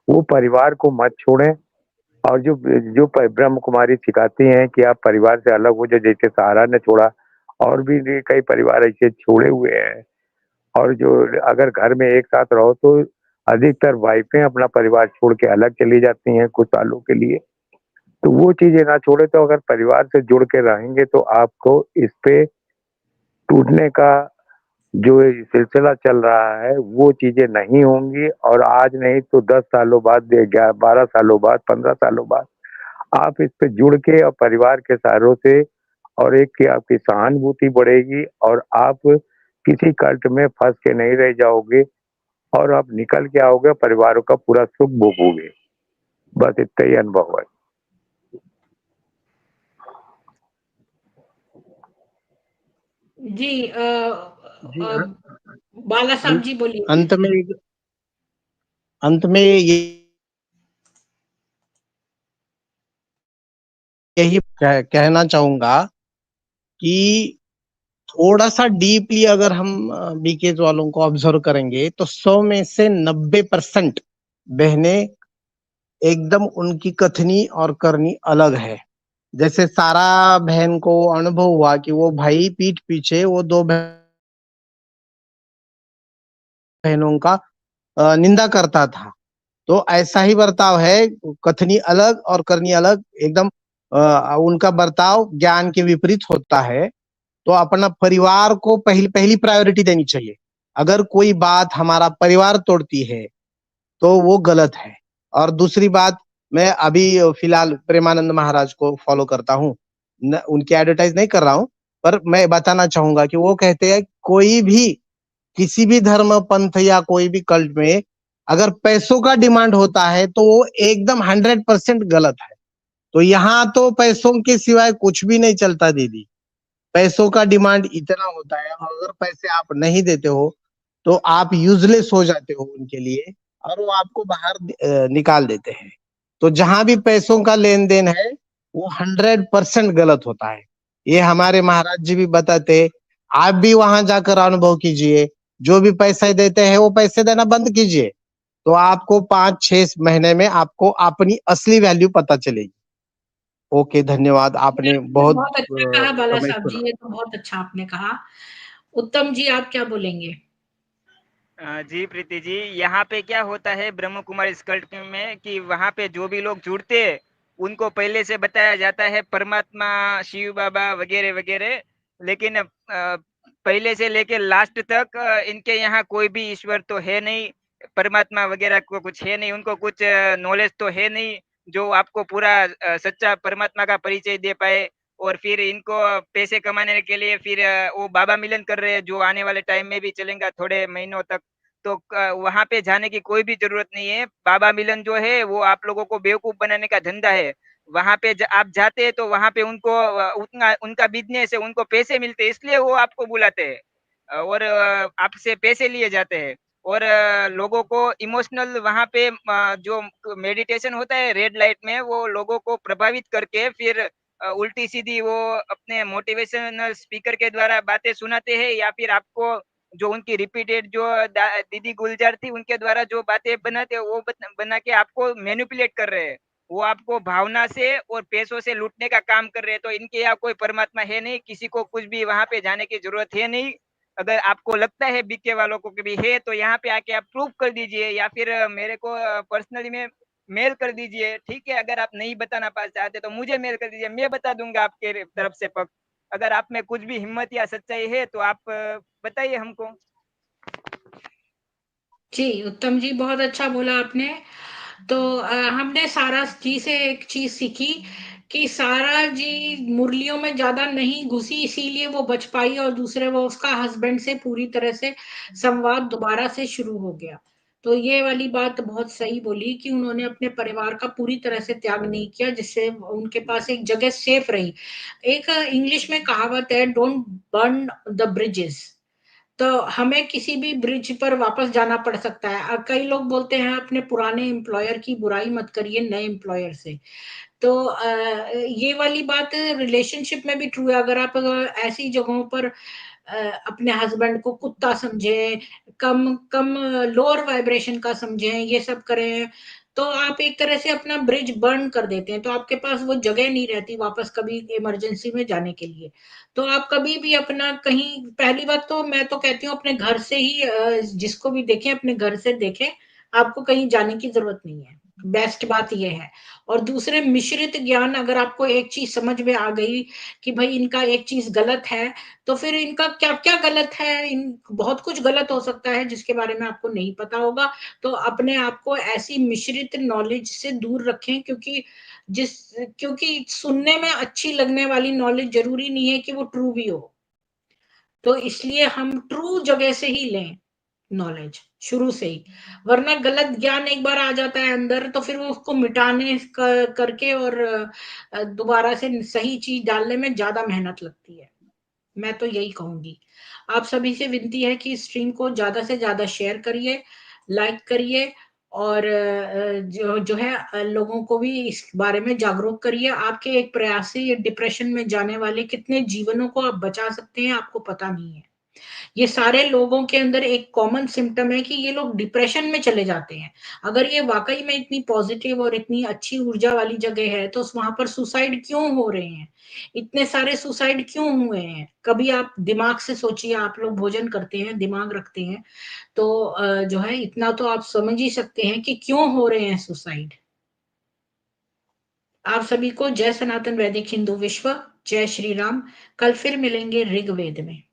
वो परिवार को मत छोड़ें। और जो जो ब्रह्म कुमारी सिखाती हैं कि आप परिवार से अलग हो जाओ, जैसे सहारा ने छोड़ा, और भी कई परिवार ऐसे छोड़े हुए हैं। और जो अगर घर में एक साथ रहो तो अधिकतर वाइफें अपना परिवार छोड़ के अलग चली जाती हैं कुछ सालों के लिए। तो वो चीजें ना छोड़े। तो अगर परिवार से जुड़ के रहेंगे तो आपको इस पे टूटने का जो ये सिलसिला चल रहा है वो चीजें नहीं होंगी। और आज नहीं तो 10 सालों बाद, 12 सालों बाद, 15 सालों बाद आप इस पे जुड़ के और परिवार के सहारों से, और एक की आपकी सहानुभूति बढ़ेगी और आप किसी कल्ट में फंस के नहीं रह जाओगे, और आप निकल के आओगे, परिवारों का पूरा सुख भोगोगे। बस इतना ही अनुभव है। जी। जी बाला साहब जी बोलिए। अंत में ये यही कहना चाहूंगा कि थोड़ा सा डीपली अगर हम बीकेज वालों को ऑब्जर्व करेंगे तो 100 में से 90% बहनें एकदम उनकी कथनी और करनी अलग है। जैसे सारा बहन को अनुभव हुआ कि वो भाई पीठ पीछे वो 2 बहनों का निंदा करता था। तो ऐसा ही बर्ताव है, कथनी अलग और करनी अलग, एकदम उनका बर्ताव ज्ञान के विपरीत होता है। तो अपना परिवार को पहली पहली प्रायोरिटी देनी चाहिए। अगर कोई बात हमारा परिवार तोड़ती है तो वो गलत है। और दूसरी बात, मैं अभी फिलहाल प्रेमानंद महाराज को फॉलो करता हूँ, उनकी एडवर्टाइज नहीं कर रहा हूँ, पर मैं बताना चाहूंगा कि वो कहते हैं कोई भी किसी भी धर्म पंथ या कोई भी कल्ट में अगर पैसों का डिमांड होता है तो वो एकदम 100% गलत है। तो यहाँ तो पैसों के सिवाय कुछ भी नहीं चलता दीदी। पैसों का डिमांड इतना होता है, और अगर पैसे आप नहीं देते हो तो आप यूजलेस हो जाते हो उनके लिए, और वो आपको बाहर निकाल देते हैं। तो जहां भी पैसों का लेन देन है वो 100% गलत होता है। ये हमारे महाराज जी भी बताते हैं। आप भी वहां जाकर अनुभव कीजिए, जो भी पैसे देते हैं वो पैसे देना बंद कीजिए, तो आपको 5-6 महीने में आपको अपनी असली वैल्यू पता चलेगी। ओके, धन्यवाद, आपने बहुत बहुत अच्छा कहा बाला समय साहब सुना। जी, ये तो बहुत अच्छा आपने कहा। उत्तम जी, आप क्या बोलेंगे? जी प्रीति जी, यहाँ पे क्या होता है ब्रह्म कुमारी कल्ट में कि वहाँ पे जो भी लोग जुड़ते हैं उनको पहले से बताया जाता है परमात्मा, शिव बाबा वगैरह वगैरह, लेकिन पहले से लेके लास्ट तक इनके यहाँ कोई भी ईश्वर तो है नहीं, परमात्मा वगैरह को कुछ है नहीं, उनको कुछ नॉलेज तो है नहीं जो आपको पूरा सच्चा परमात्मा का परिचय दे पाए। और फिर इनको पैसे कमाने के लिए फिर वो बाबा मिलन कर रहे हैं जो आने वाले टाइम में भी चलेगा थोड़े महीनों तक। तो वहां पे जाने की कोई भी जरूरत नहीं है। बाबा मिलन जो है वो आप लोगों को बेवकूफ बनाने का धंधा है। वहां पे आप जाते हैं तो वहां पे उनको उतना उनका बिजनेस है, उनको पैसे मिलते हैं इसलिए वो आपको बुलाते हैं और आपसे पैसे लिए जाते हैं। और लोगों को इमोशनल वहां पे जो मेडिटेशन होता है रेड लाइट में, वो लोगों को प्रभावित करके फिर उल्टी सीधी वो अपने मोटिवेशनल स्पीकर के द्वारा बातें सुनाते हैं, या फिर आपको जो उनकी रिपीटेड जो दीदी गुलजार थी उनके द्वारा जो बातें बनाते हैं वो बना के आपको मैनिपुलेट कर रहे हैं। वो आपको भावना से और पैसों से लूटने का काम कर रहे हैं। तो इनके यहाँ कोई परमात्मा है नहीं, किसी को कुछ भी वहां पे जाने की जरूरत है नहीं। अगर आपको लगता है बीके वालों को भी है तो यहाँ पे आके आप प्रूव कर दीजिए, या फिर मेरे को पर्सनली में मेल कर दीजिए। ठीक है, अगर आप नहीं बताना चाहते तो मुझे मेल कर दीजिए, मैं बता दूंगा आपके तरफ से पक्ष। अगर आप में कुछ भी हिम्मत या सच्चाई है तो आप बताइए हमको। जी, उत्तम जी, बहुत अच्छा बोला आपने। तो हमने सारा जी से एक चीज सीखी कि सारा जी मुरलियों में ज्यादा नहीं घुसी, इसीलिए वो बच पाई, और दूसरे वो उसका हस्बैंड से पूरी तरह से संवाद दोबारा से शुरू हो गया। तो ये वाली बात बहुत सही बोली कि उन्होंने अपने परिवार का पूरी तरह से त्याग नहीं किया, जिससे उनके पास एक जगह सेफ रही। एक इंग्लिश में कहावत है, डोंट बर्न द ब्रिजेस। तो हमें किसी भी ब्रिज पर वापस जाना पड़ सकता है। कई लोग बोलते हैं अपने पुराने एम्प्लॉयर की बुराई मत करिए नए एम्प्लॉयर से। तो ये वाली बात रिलेशनशिप में भी ट्रू है। अगर आप ऐसी जगहों पर अपने हस्बैंड को कुत्ता समझें, कम कम लोअर वाइब्रेशन का समझें, ये सब करें, तो आप एक तरह से अपना ब्रिज बर्न कर देते हैं। तो आपके पास वो जगह नहीं रहती वापस कभी इमरजेंसी में जाने के लिए। तो आप कभी भी अपना कहीं, पहली बात तो मैं तो कहती हूँ अपने घर से ही जिसको भी देखें अपने घर से देखें, आपको कहीं जाने की जरूरत नहीं है। बेस्ट बात ये है। और दूसरे मिश्रित ज्ञान, अगर आपको एक चीज समझ में आ गई कि भाई इनका एक चीज गलत है, तो फिर इनका क्या क्या गलत है, इन बहुत कुछ गलत हो सकता है जिसके बारे में आपको नहीं पता होगा। तो अपने आप को ऐसी मिश्रित नॉलेज से दूर रखें, क्योंकि सुनने में अच्छी लगने वाली नॉलेज जरूरी नहीं है कि वो ट्रू भी हो। तो इसलिए हम ट्रू जगह से ही लें नॉलेज शुरू से ही, वरना गलत ज्ञान एक बार आ जाता है अंदर तो फिर वो उसको मिटाने करके और दोबारा से सही चीज डालने में ज्यादा मेहनत लगती है। मैं तो यही कहूंगी। आप सभी से विनती है कि स्ट्रीम को ज्यादा से ज्यादा शेयर करिए, लाइक करिए, और जो जो है लोगों को भी इस बारे में जागरूक करिए। आपके एक प्रयास से ये डिप्रेशन में जाने वाले कितने जीवनों को आप बचा सकते हैं, आपको पता नहीं है। ये सारे लोगों के अंदर एक कॉमन सिम्टम है कि ये लोग डिप्रेशन में चले जाते हैं। अगर ये वाकई में इतनी पॉजिटिव और इतनी अच्छी ऊर्जा वाली जगह है तो वहां पर सुसाइड क्यों हो रहे हैं, इतने सारे सुसाइड क्यों हुए हैं? कभी आप दिमाग से सोचिए, आप लोग भोजन करते हैं, दिमाग रखते हैं, तो जो है इतना तो आप समझ ही सकते हैं कि क्यों हो रहे हैं सुसाइड। आप सभी को जय सनातन वैदिक हिंदू विश्व, जय श्री राम। कल फिर मिलेंगे ऋग्वेद में।